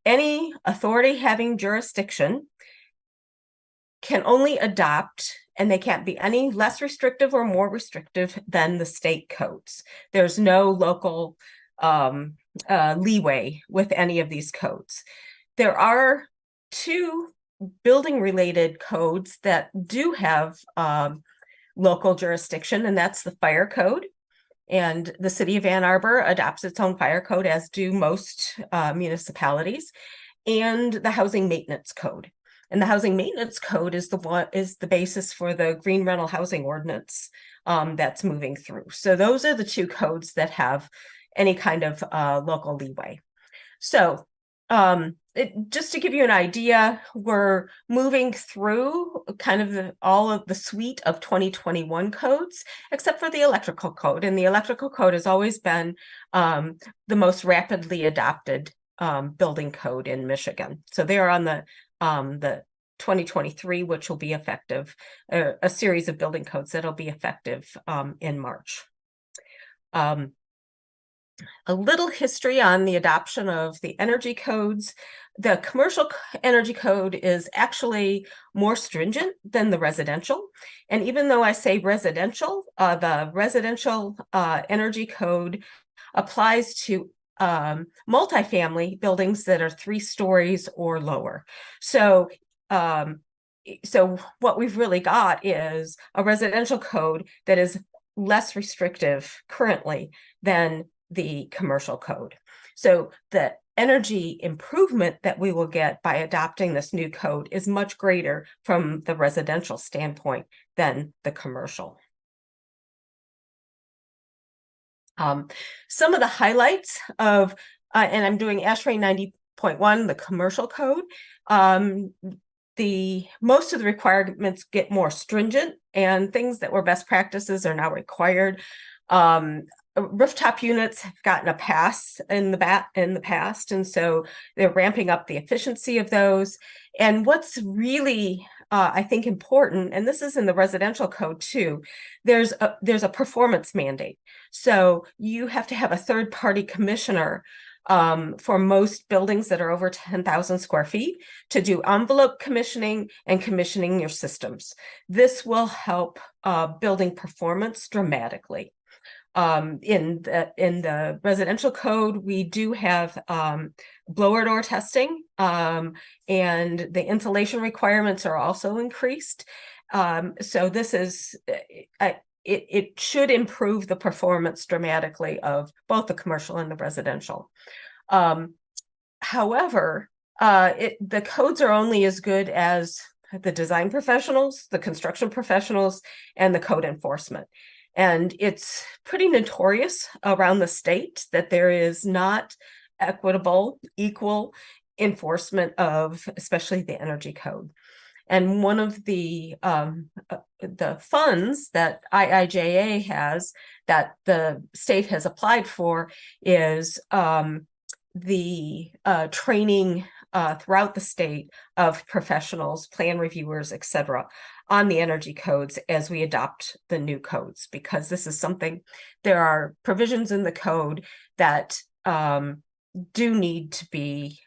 any authority having jurisdiction can only adopt, and they can't be any less restrictive or more restrictive than the state codes. There's no local leeway with any of these codes. There are 2 building related codes that do have local jurisdiction, and that's the fire code. And the city of Ann Arbor adopts its own fire code, as do most municipalities, and the housing maintenance code. And the housing maintenance code is the basis for the green rental housing ordinance that's moving through. So those are the 2 codes that have any kind of local leeway. So just to give you an idea, we're moving through kind of all of the suite of 2021 codes, except for the electrical code. And the electrical code has always been the most rapidly adopted building code in Michigan. So they are on the 2023, which will be effective, a series of building codes that'll be effective in March. A little history on the adoption of the energy codes. The commercial energy code is actually more stringent than the residential. And even though I say residential, the residential energy code applies to multifamily buildings that are 3 stories or lower. So what we've really got is a residential code that is less restrictive currently than the commercial code. So the energy improvement that we will get by adopting this new code is much greater from the residential standpoint than the commercial. Some of the highlights of, and I'm doing ASHRAE 90.1, the commercial code. Most of the requirements get more stringent, and things that were best practices are now required. Rooftop units have gotten a pass in the past, and so they're ramping up the efficiency of those. And what's really I think important, and this is in the residential code too, there's a performance mandate. So you have to have a third-party commissioner for most buildings that are over 10,000 square feet to do envelope commissioning and commissioning your systems. This will help building performance dramatically. In the residential code, we do have blower door testing, and the insulation requirements are also increased. So this is it should improve the performance dramatically of both the commercial and the residential. However, the codes are only as good as the design professionals, the construction professionals, and the code enforcement. And it's pretty notorious around the state that there is not equitable, equal enforcement of especially the energy code. And one of the funds that IIJA has that the state has applied for is the training throughout the state of professionals, plan reviewers, etc., on the energy codes as we adopt the new codes, because this is something, there are provisions in the code that do need to be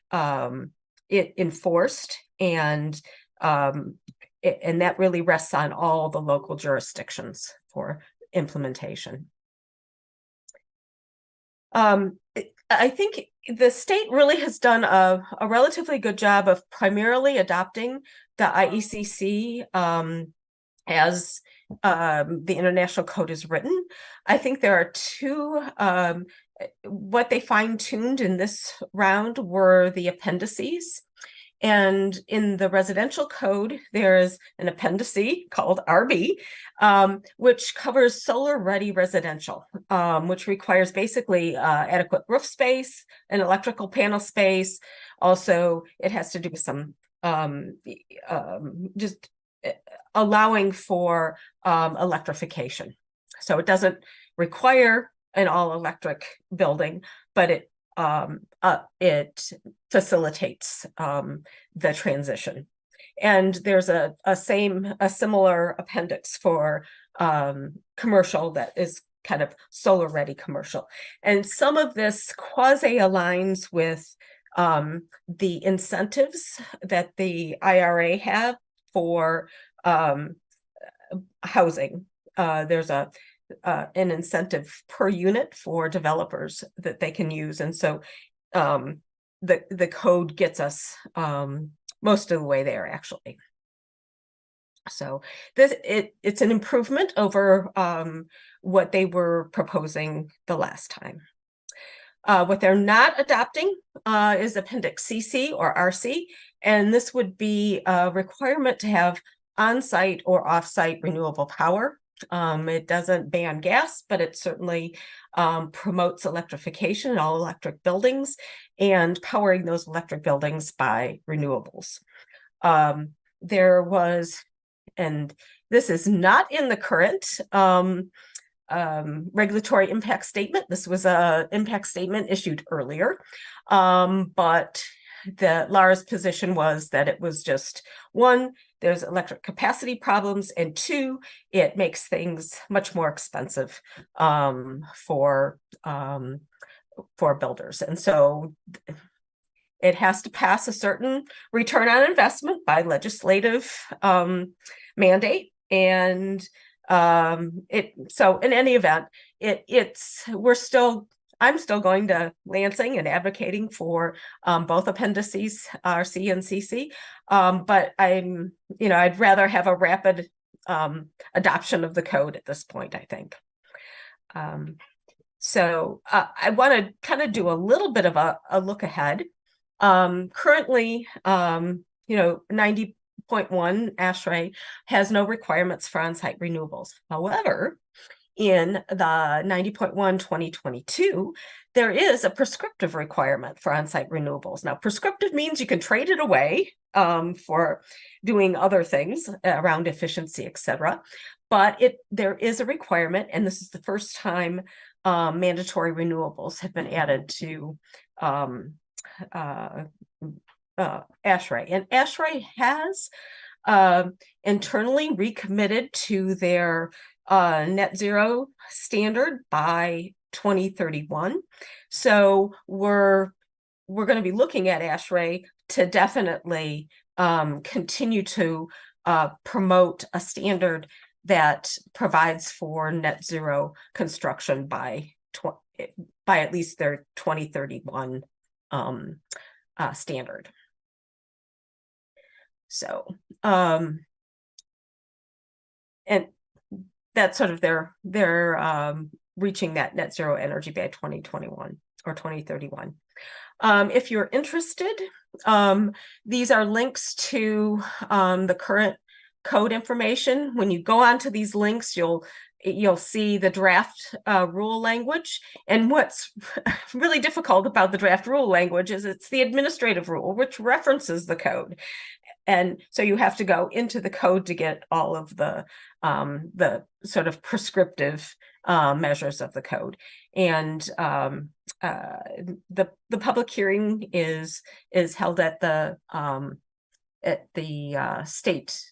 enforced, and that really rests on all the local jurisdictions for implementation. I think the state really has done a relatively good job of primarily adopting the IECC as the international code is written. I think there are two, what they fine-tuned in this round were the appendices. And in the residential code, there is an appendice called RB, which covers solar-ready residential, which requires basically adequate roof space, an electrical panel space. Also, it has to do with some just allowing for electrification. So it doesn't require an all-electric building, but it facilitates the transition. And there's a similar appendix for commercial that is kind of solar ready commercial. And some of this quasi aligns with the incentives that the IRA have for housing. There's an incentive per unit for developers that they can use, and so the code gets us most of the way there, actually. So it's an improvement over what they were proposing the last time. What they're not adopting is Appendix CC or RC, and this would be a requirement to have on-site or off-site renewable power. It doesn't ban gas, but it certainly promotes electrification in all electric buildings and powering those electric buildings by renewables. There was, and this is not in the current regulatory impact statement. This was an impact statement issued earlier, but Lara's position was that it was just one, there's electric capacity problems, and two, it makes things much more expensive for builders. And so it has to pass a certain return on investment by legislative mandate. And so in any event, I'm still going to Lansing and advocating for both appendices, RC and CC, but I'd rather have a rapid adoption of the code at this point, I think. So I want to kind of do a little bit of a look ahead. Currently, 90.1 ASHRAE has no requirements for on-site renewables. However, in the 90.1 2022, there is a prescriptive requirement for on-site renewables. Now, prescriptive means you can trade it away for doing other things around efficiency, etc. But there is a requirement, and this is the first time mandatory renewables have been added to ASHRAE. And ASHRAE has internally recommitted to their net zero standard by 2031. So we're going to be looking at ASHRAE to definitely continue to promote a standard that provides for net zero construction by at least their 2031 standard. So, and that's sort of their reaching that net zero energy by 2021 or 2031. If you're interested, these are links to the current code information. When you go onto these links, you'll see the draft rule language. And what's really difficult about the draft rule language is it's the administrative rule, which references the code. And so you have to go into the code to get all of the sort of prescriptive measures of the code. And the public hearing is held at the State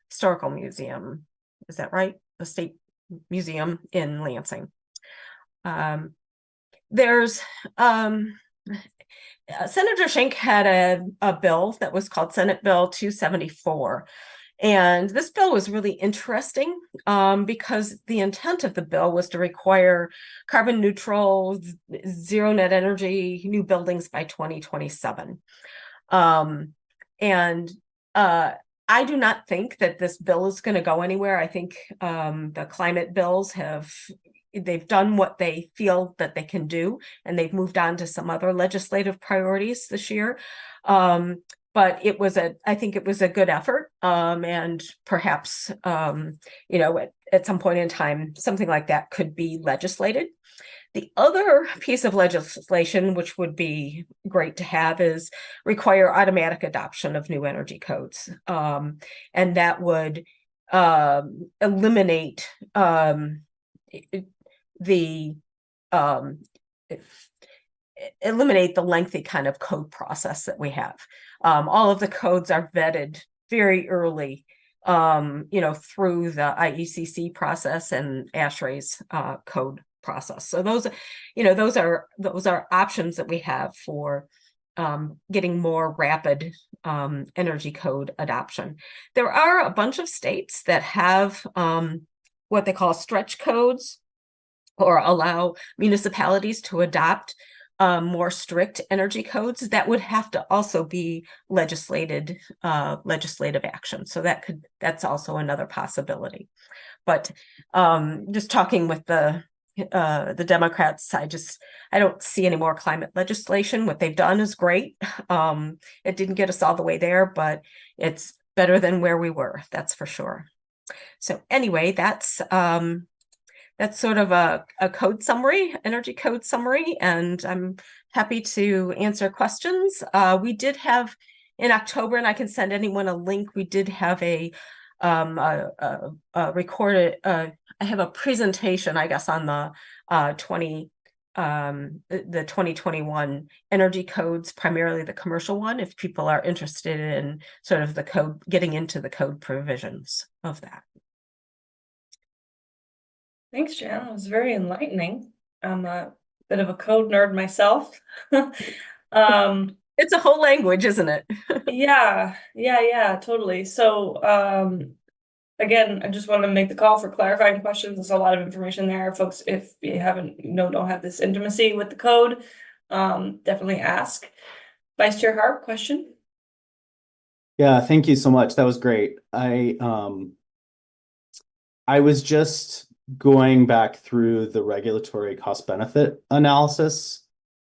Historical Museum. Is that right? The State Museum in Lansing. There's Senator Schenck had a bill that was called Senate Bill 274. And this bill was really interesting because the intent of the bill was to require carbon neutral, zero net energy new buildings by 2027. I do not think that this bill is going to go anywhere. I think the climate bills they've done what they feel that they can do, and they've moved on to some other legislative priorities this year. But I think it was a good effort, and perhaps, at some point in time, something like that could be legislated. The other piece of legislation, which would be great to have, is require automatic adoption of new energy codes. And that would eliminate eliminate the lengthy kind of code process that we have. All of the codes are vetted very early, through the IECC process and ASHRAE's code process. So those are options that we have for getting more rapid energy code adoption. There are a bunch of states that have what they call stretch codes, or allow municipalities to adopt more strict energy codes. That would have to also be legislative action. So that's also another possibility. But just talking with the Democrats, I don't see any more climate legislation. What they've done is great. It didn't get us all the way there, but it's better than where we were, that's for sure. So anyway, that's sort of a code summary, energy code summary, and I'm happy to answer questions. We did have in October, and I can send anyone a link. We did have a recorded. I have a presentation, I guess, on the 2021 energy codes, primarily the commercial one. If people are interested in sort of the code, getting into the code provisions of that. Thanks, Jan. It was very enlightening. I'm a bit of a code nerd myself. It's a whole language, isn't it? Yeah, totally. So, again, I just want to make the call for clarifying questions. There's a lot of information there, folks. If you don't have this intimacy with the code, definitely ask. Vice Chair Harp, question? Yeah, thank you so much. That was great. I was just going back through the regulatory cost benefit analysis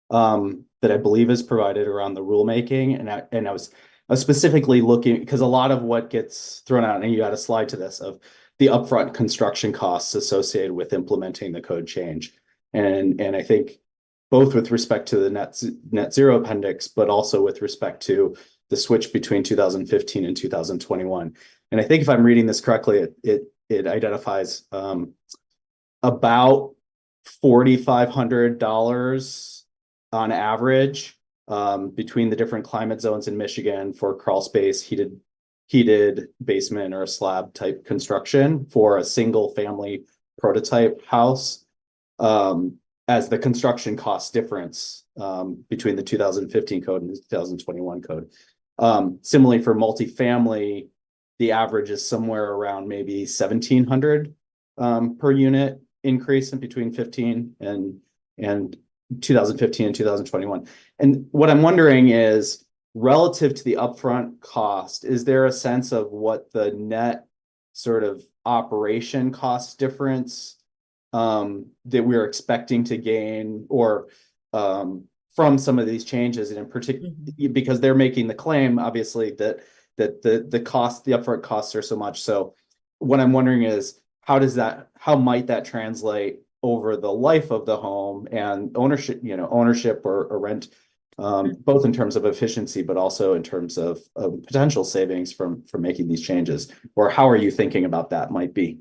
that I believe is provided around the rulemaking, and I was specifically looking because a lot of what gets thrown out, and you had a slide to this, of the upfront construction costs associated with implementing the code change, and I think both with respect to the net zero appendix, but also with respect to the switch between 2015 and 2021. And I think if I'm reading this correctly, it identifies about $4,500 on average between the different climate zones in Michigan for crawl space, heated heated basement or a slab type construction for a single family prototype house, as the construction cost difference between the 2015 code and the 2021 code. Similarly for multifamily, the average is somewhere around maybe 1,700 per unit increase in between 15 and 2015 and 2021. And what I'm wondering is, relative to the upfront cost, is there a sense of what the net sort of operation cost difference that we're expecting to gain, or from some of these changes, and in particular, because they're making the claim, obviously, that the upfront costs are so much. So what I'm wondering is, how might that translate over the life of the home and ownership or rent, both in terms of efficiency, but also in terms of potential savings from making these changes? Or how are you thinking about that might be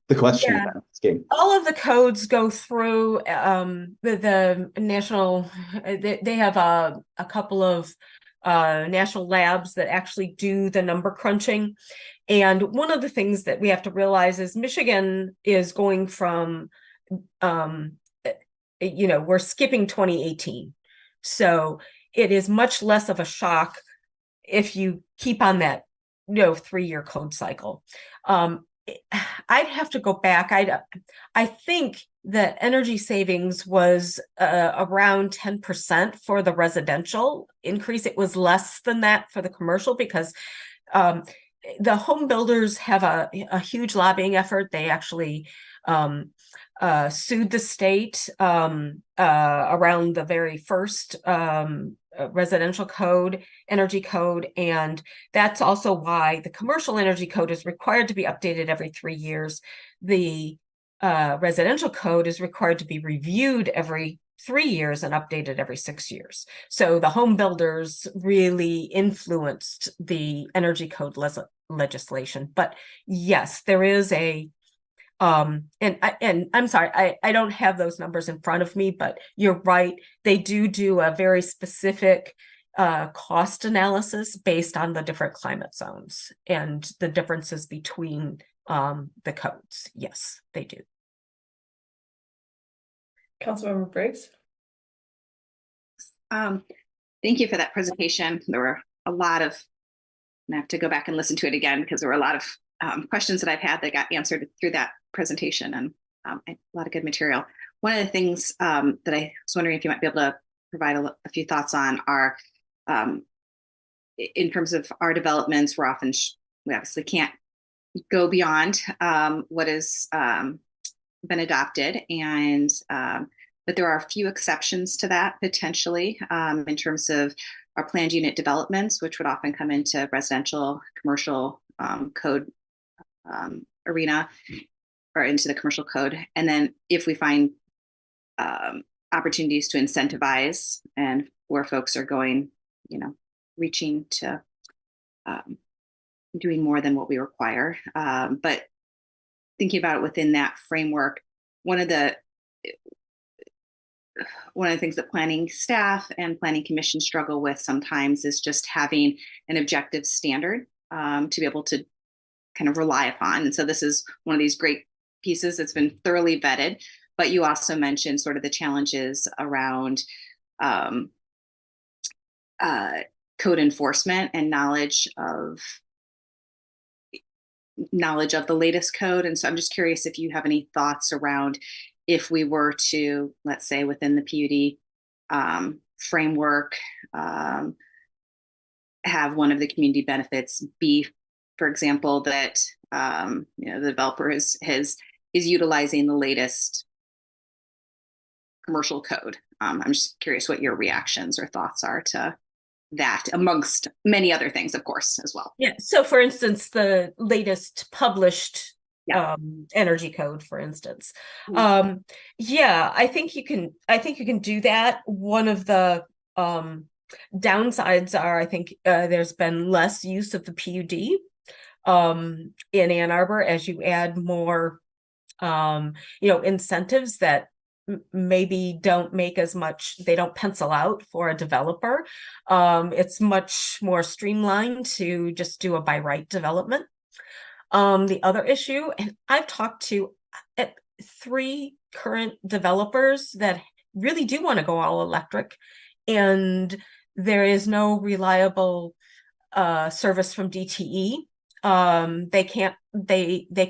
the question Yeah. I'm asking. All of the codes go through the national, they have a couple of national labs that actually do the number crunching. And one of the things that we have to realize is Michigan is going from, we're skipping 2018. So it is much less of a shock if you keep on that, 3-year code cycle. I'd have to go back. I think that energy savings was around 10% for the residential increase. It was less than that for the commercial, because the home builders have a huge lobbying effort. They actually sued the state around the very first residential code, energy code. And that's also why the commercial energy code is required to be updated every 3 years. The residential code is required to be reviewed every 3 years and updated every 6 years. So the home builders really influenced the energy code legislation. But yes, there is a and I'm sorry, I don't have those numbers in front of me, but you're right. They do a very specific cost analysis based on the different climate zones and the differences between the codes. Yes, they do. Councilmember Briggs. Thank you for that presentation. There were a lot of, and I have to go back and listen to it again because there were a lot of questions that I've had that got answered through that presentation, and a lot of good material. One of the things that I was wondering if you might be able to provide a few thoughts on are, in terms of our developments, we obviously can't go beyond what has been adopted, and but there are a few exceptions to that potentially in terms of our planned unit developments, which would often come into residential, commercial code arena, or into the commercial code. And then if we find opportunities to incentivize, and where folks are going, reaching to doing more than what we require. But thinking about it within that framework, one of the things that planning staff and planning commission struggle with sometimes is just having an objective standard to be able to kind of rely upon. And so this is one of these great pieces that's been thoroughly vetted, but you also mentioned sort of the challenges around code enforcement and knowledge of the latest code. And so I'm just curious if you have any thoughts around, if we were to, let's say, within the PUD framework, have one of the community benefits be, for example, that the developer is utilizing the latest commercial code. I'm just curious what your reactions or thoughts are to that, amongst many other things, of course, as well. Yeah. So, for instance, the latest published energy code, for instance. I think you can do that. One of the downsides are, I think there's been less use of the PUD in Ann Arbor as you add more incentives that maybe don't make as much, they don't pencil out for a developer. It's much more streamlined to just do a by right development. The other issue, and I've talked to 3 current developers that really do want to go all electric, and there is no reliable service from DTE. They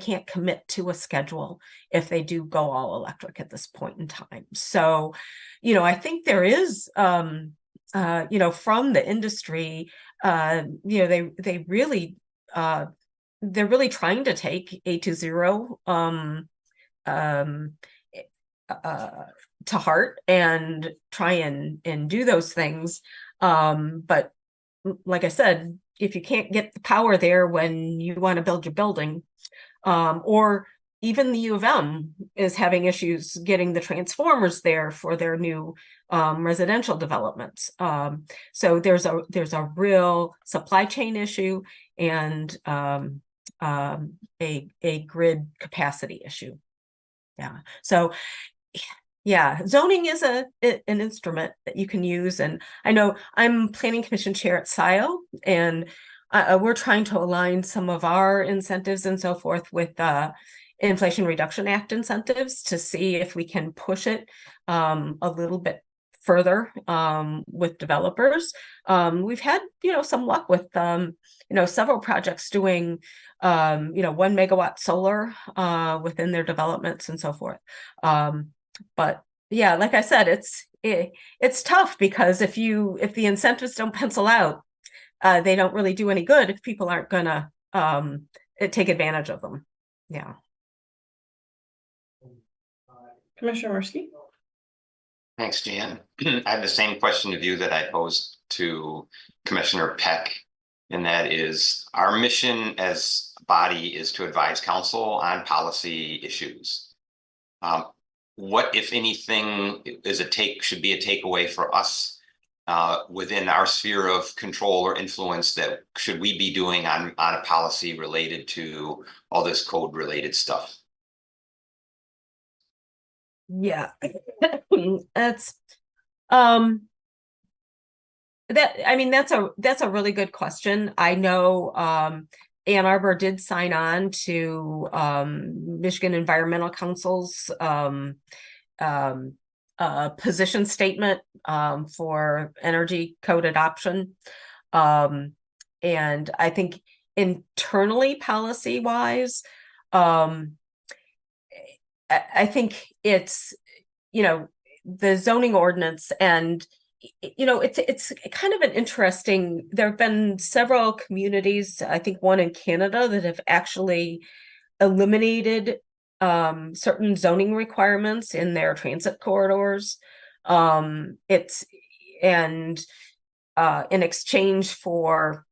can't commit to a schedule if they do go all electric at this point in time. So, I think there is, from the industry, they really, they're really trying to take 820 to heart and try and do those things. But like I said, if you can't get the power there when you want to build your building, or even the U of M is having issues getting the transformers there for their new residential developments. So there's a real supply chain issue and a grid capacity issue. Yeah. So yeah, zoning is an instrument that you can use. And I know I'm planning commission chair at SIO, and we're trying to align some of our incentives and so forth with Inflation Reduction Act incentives to see if we can push it a little bit further with developers. We've had, some luck with, several projects doing, 1 megawatt solar within their developments and so forth. But yeah, like I said, it's tough because if the incentives don't pencil out, they don't really do any good if people aren't gonna take advantage of them. Yeah. Commissioner Murski? Thanks, Jan. I have the same question of you that I posed to Commissioner Peck, and that is our mission as a body is to advise council on policy issues. What, if anything, should be a takeaway for us within our sphere of control or influence that should we be doing on a policy related to all this code related stuff? Yeah, that's that's a really good question. I know Ann Arbor did sign on to Michigan Environmental Council's position statement for energy code adoption. And I think internally, policy wise, I think it's, the zoning ordinance, and it's kind of an interesting, there have been several communities, I think one in Canada, that have actually eliminated certain zoning requirements in their transit corridors. It's in exchange for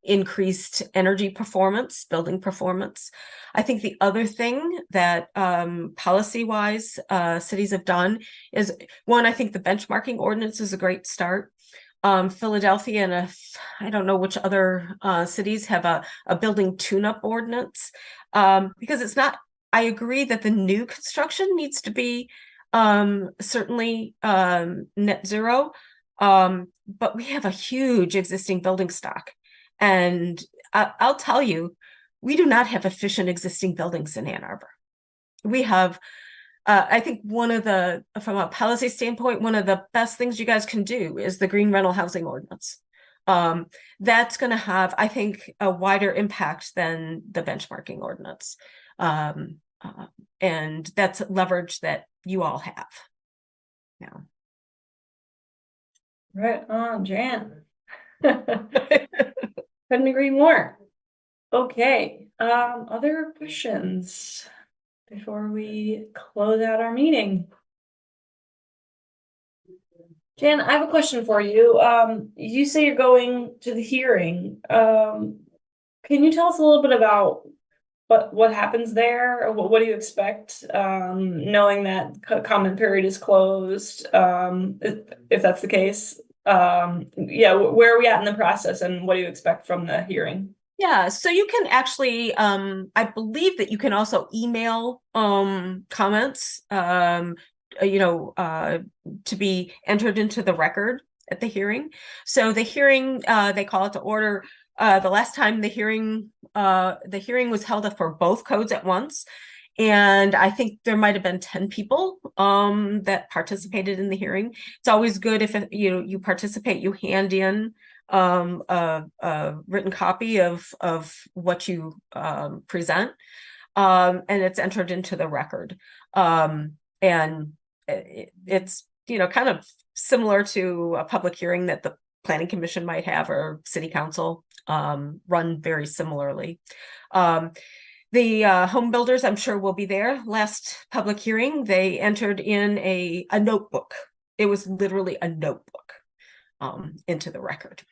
increased energy performance, building performance. I think the other thing that policy-wise cities have done is, one, I think the benchmarking ordinance is a great start. Philadelphia and I don't know which other cities have a building tune-up ordinance, because it's not, I agree that the new construction needs to be certainly net zero. But we have a huge existing building stock. And I'll tell you, we do not have efficient existing buildings in Ann Arbor. We have, I think from a policy standpoint, one of the best things you guys can do is the green rental housing ordinance. That's going to have, I think, a wider impact than the benchmarking ordinance. And that's leverage that you all have. Yeah. Right on, Jan. Couldn't agree more. Okay, other questions before we close out our meeting? Jan, I have a question for you. You say you're going to the hearing. Can you tell us a little bit about what happens there? Or what do you expect, knowing that comment period is closed, if that's the case? Yeah, where are we at in the process, and what do you expect from the hearing? Yeah, so you can actually, I believe that you can also email comments, to be entered into the record at the hearing. So the hearing, they call it to order. The last time the hearing was held for both codes at once. And I think there might have been 10 people that participated in the hearing. It's always good if you participate, you hand in a written copy of what you present, and it's entered into the record. And it's kind of similar to a public hearing that the planning commission might have, or city council, run very similarly. The home builders, I'm sure, will be there. Last public hearing, they entered in a notebook. It was literally a notebook into the record.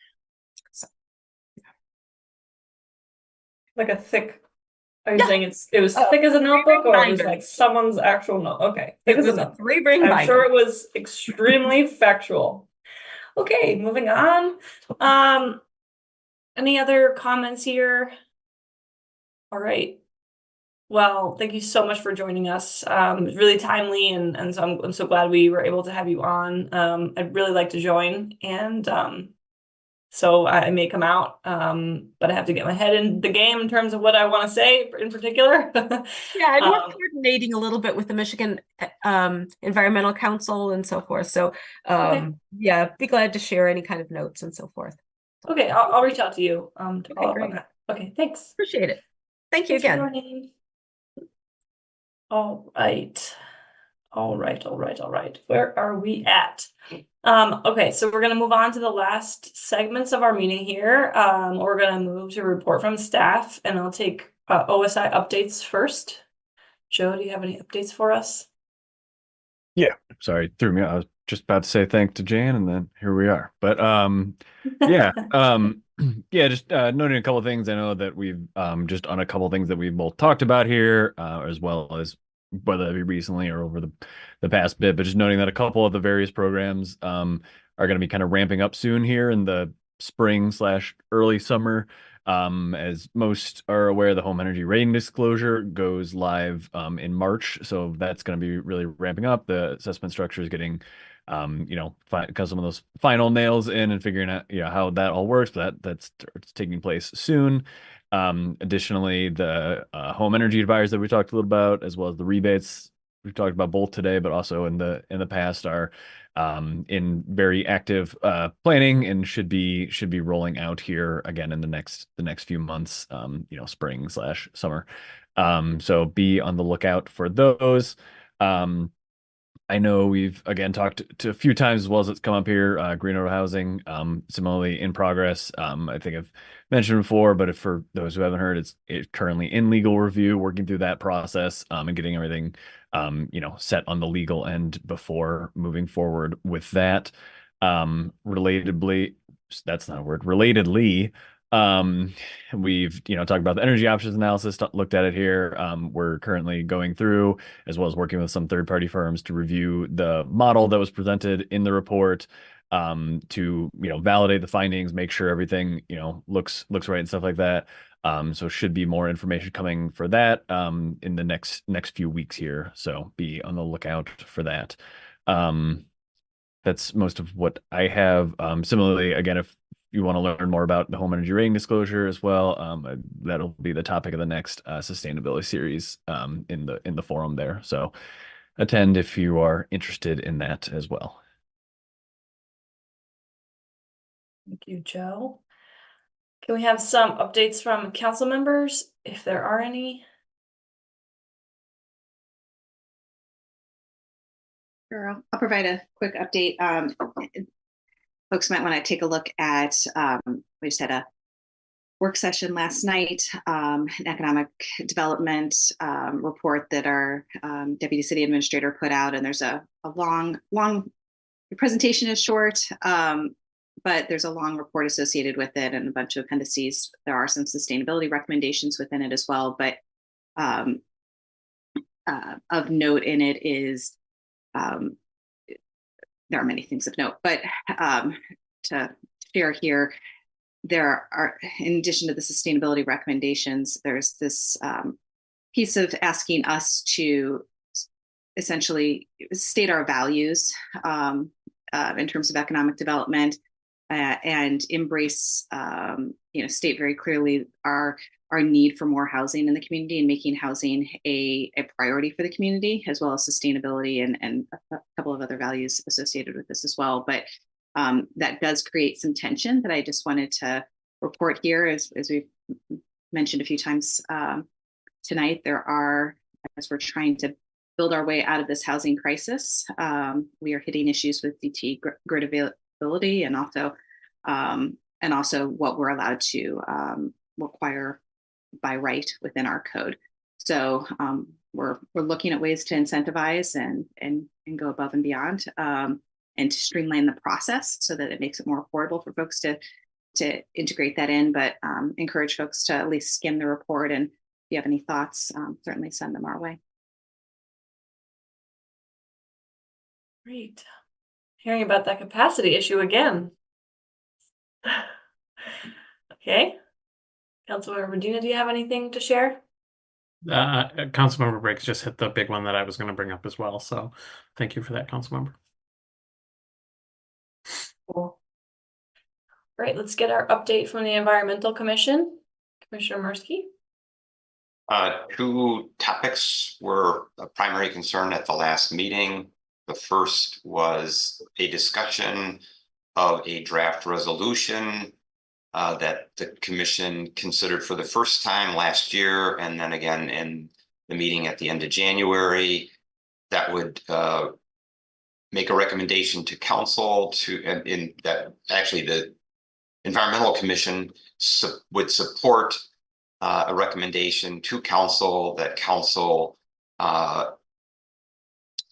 So, Like a thick. Are you Yeah. saying it was thick as a notebook, or it was binder. like someone's actual note? Okay, It was a 3-ring binder. I'm sure it was extremely factual. Okay, moving on. Any other comments here? All right. Well, thank you so much for joining us. It's really timely, and so I'm so glad we were able to have you on. I'd really like to join, and so I may come out, but I have to get my head in the game in terms of what I want to say in particular. Yeah, and we're coordinating a little bit with the Michigan Environmental Council and so forth. So Okay. yeah, be glad to share any kind of notes and so forth. Okay, I'll reach out to you to follow up on great. that. Okay, thanks. Appreciate it. Thank you Thanks for again. joining. All right. All right. Where are we at? Okay, so we're gonna move on to the last segments of our meeting here. We're gonna move to report from staff, and I'll take OSI updates first. Joe, do you have any updates for us? Sorry, threw me. I was just about to say thank to Jan, and then here we are. But yeah, yeah, just noting a couple of things. I know that we've just on a couple of things that we've both talked about here, as well as whether it be recently or over the past bit. But just noting that a couple of the various programs are going to be kind of ramping up soon here in the spring/early summer. As most are aware, the home energy rating disclosure goes live in March, so that's going to be really ramping up. The assessment structure is getting, because some of those final nails in and figuring out, how that all works. But that's taking place soon. Additionally, the home energy advisors that we talked a little about, as well as the rebates we've talked about both today, but also in the past, are in very active planning and should be rolling out here again in the next few months, spring/summer. So be on the lookout for those. I know we've again talked to a few times, as well as it's come up here, green auto housing, similarly in progress. I think I've mentioned before, but if for those who haven't heard, it's currently in legal review, working through that process, and getting everything, set on the legal end before moving forward with that. Relatedly, that's not a word, relatedly, we've, talked about the energy options analysis, looked at it here. We're currently going through, as well as working with some third-party firms to review the model that was presented in the report, to, validate the findings, make sure everything, looks right and stuff like that. So should be more information coming for that, in the next few weeks here. So be on the lookout for that. That's most of what I have. Similarly, again, if you want to learn more about the home energy rating disclosure as well, that'll be the topic of the next sustainability series, in the forum there. So attend if you are interested in that as well. Thank you, Joe. Can we have some updates from council members, if there are any? Sure, I'll provide a quick update. Folks might want to take a look at, we just had a work session last night, an economic development report that our deputy city administrator put out, and there's a long, the presentation is short, but there's a long report associated with it and a bunch of appendices. There are some sustainability recommendations within it as well, but of note in it is, there are many things of note, but to share here, there are, in addition to the sustainability recommendations, there's this piece of asking us to essentially state our values in terms of economic development and embrace, state very clearly our need for more housing in the community and making housing a priority for the community, as well as sustainability and a couple of other values associated with this as well. But that does create some tension that I just wanted to report here. As we've mentioned a few times tonight, as we're trying to build our way out of this housing crisis, we are hitting issues with DTE grid availability and also what we're allowed to require by right within our code. So we're looking at ways to incentivize and go above and beyond, and to streamline the process so that it makes it more affordable for folks to integrate that in, but encourage folks to at least skim the report. And if you have any thoughts, certainly send them our way. Great. Hearing about that capacity issue again. Okay. Councilmember Medina, do you have anything to share? Councilmember Briggs just hit the big one that I was going to bring up as well. So thank you for that, Councilmember. Cool. Great. Let's get our update from the Environmental Commission. Commissioner Murski. Two topics were a primary concern at the last meeting. The first was a discussion of a draft resolution that the commission considered for the first time last year, and then again in the meeting at the end of January, that would make a recommendation to council that actually the Environmental Commission would support a recommendation to council that council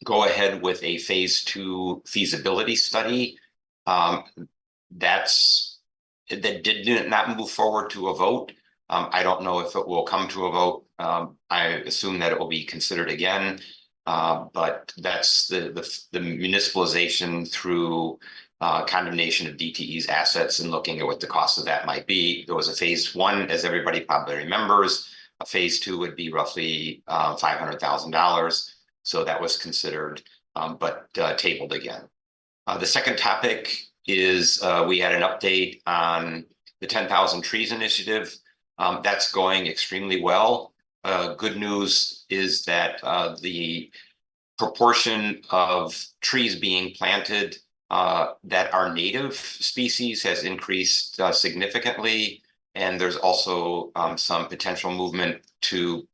go ahead with a phase 2 feasibility study. That did not move forward to a vote. I don't know if it will come to a vote. I assume that it will be considered again, but that's the municipalization through condemnation of DTE's assets and looking at what the cost of that might be. There was a phase 1, as everybody probably remembers. A phase 2 would be roughly $500,000. So that was considered, but tabled again. The second topic is we had an update on the 10,000 Trees Initiative. That's going extremely well. Good news is that the proportion of trees being planted that are native species has increased significantly. And there's also some potential movement to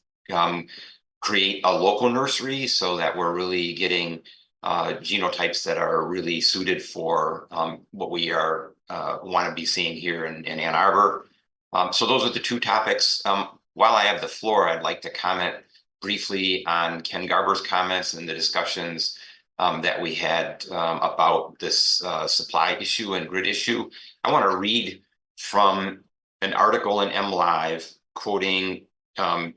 create a local nursery so that we're really getting genotypes that are really suited for what we are want to be seeing here in Ann Arbor. So those are the two topics. While I have the floor, I'd like to comment briefly on Ken Garber's comments and the discussions that we had about this supply issue and grid issue. I want to read from an article in MLive quoting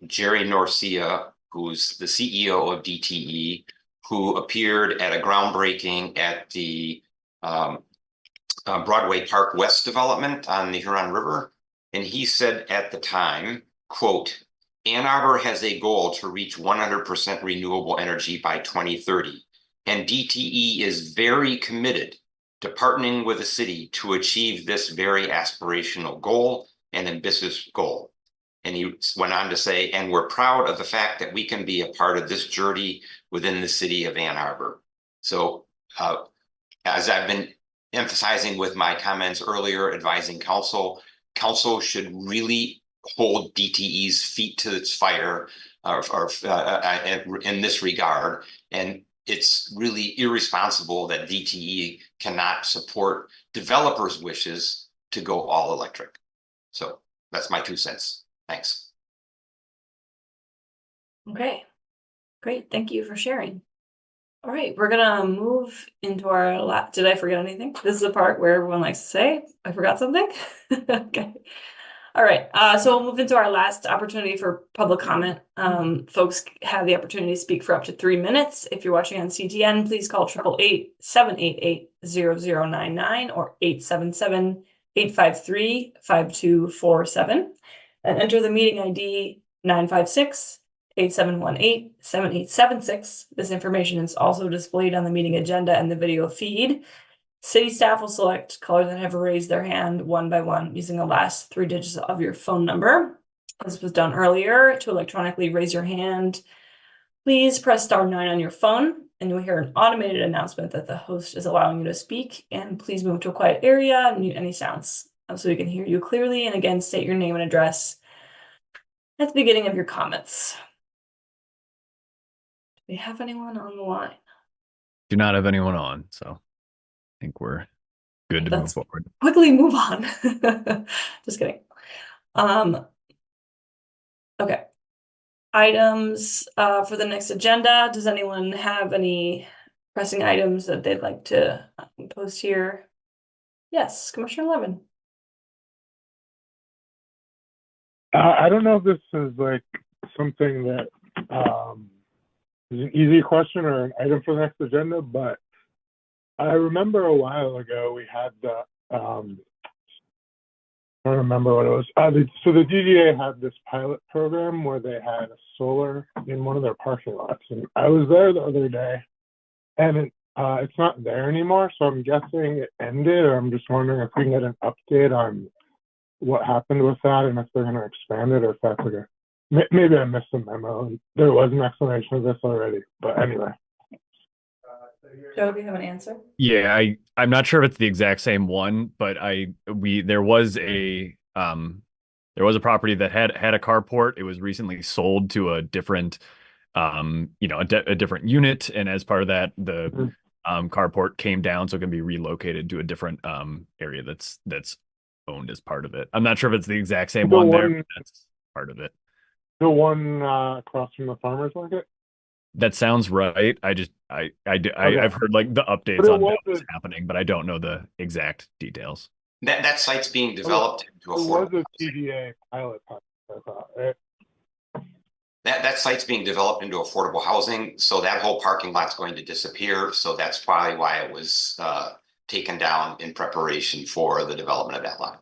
Jerry Norcia, who's the CEO of DTE, who appeared at a groundbreaking at the Broadway Park West development on the Huron River. And he said at the time, quote, Ann Arbor has a goal to reach 100% renewable energy by 2030. And DTE is very committed to partnering with the city to achieve this very aspirational goal and ambitious goal. And he went on to say, and we're proud of the fact that we can be a part of this journey within the city of Ann Arbor. So as I've been emphasizing with my comments earlier, advising council should really hold DTE's feet to its fire in this regard. And it's really irresponsible that DTE cannot support developers' wishes to go all electric. So that's my 2 cents. Thanks. Okay, great. Thank you for sharing. All right, we're gonna move into our did I forget anything? This is the part where everyone likes to say, I forgot something. Okay. All right, so we'll move into our last opportunity for public comment. Folks have the opportunity to speak for up to 3 minutes. If you're watching on CTN, please call 888-788-0099 or 853-5247 and enter the meeting ID 956-8718-7876. This information is also displayed on the meeting agenda and the video feed. City staff will select callers that have raised their hand one by one using the last 3 digits of your phone number. This was done earlier. To electronically raise your hand, please press *9 on your phone, and you'll hear an automated announcement that the host is allowing you to speak. And please move to a quiet area and mute any sounds so we can hear you clearly. And again, state your name and address at the beginning of your comments. Do we have anyone on the line? Do not have anyone on, so I think we're good to move Let's forward. quickly move on. Just kidding. Okay. Items for the next agenda. Does anyone have any pressing items that they'd like to post here? Yes, Commissioner Levin. I don't know if this is like something that is an easy question or an item for the next agenda, but I remember a while ago we had the I don't remember what it was. So the DDA had this pilot program where they had a solar in one of their parking lots, and I was there the other day, and it's not there anymore. So I'm guessing it ended, or I'm just wondering if we can get an update on what happened with that, and if they're going to expand it, or if that's like maybe I missed a memo and there was an explanation of this already. But anyway. Joe, do you have an answer? Yeah, I'm not sure if it's the exact same one, but there was a property that had a carport. It was recently sold to a different a different unit, and as part of that, the carport came down, so it can be relocated to a different area that's owned as part of it. I'm not sure if it's the exact same one there, but that's part of it. The one across from the farmers market? That sounds right. I've heard like the updates on what's happening, but I don't know the exact details. That site's being developed into affordable. It was a TDA pilot project, I thought, right? That site's being developed into affordable housing, so that whole parking lot's going to disappear. So that's probably why it was taken down in preparation for the development of that lot.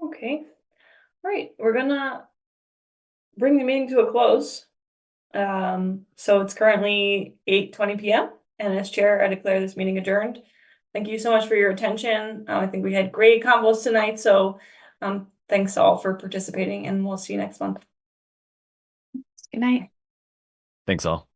Okay. All right, we're gonna bring the meeting to a close. So it's currently 8:20 p.m. and as chair, I declare this meeting adjourned. Thank you so much for your attention. I think we had great combos tonight, so thanks all for participating, and we'll see you next month. Good night. Thanks all.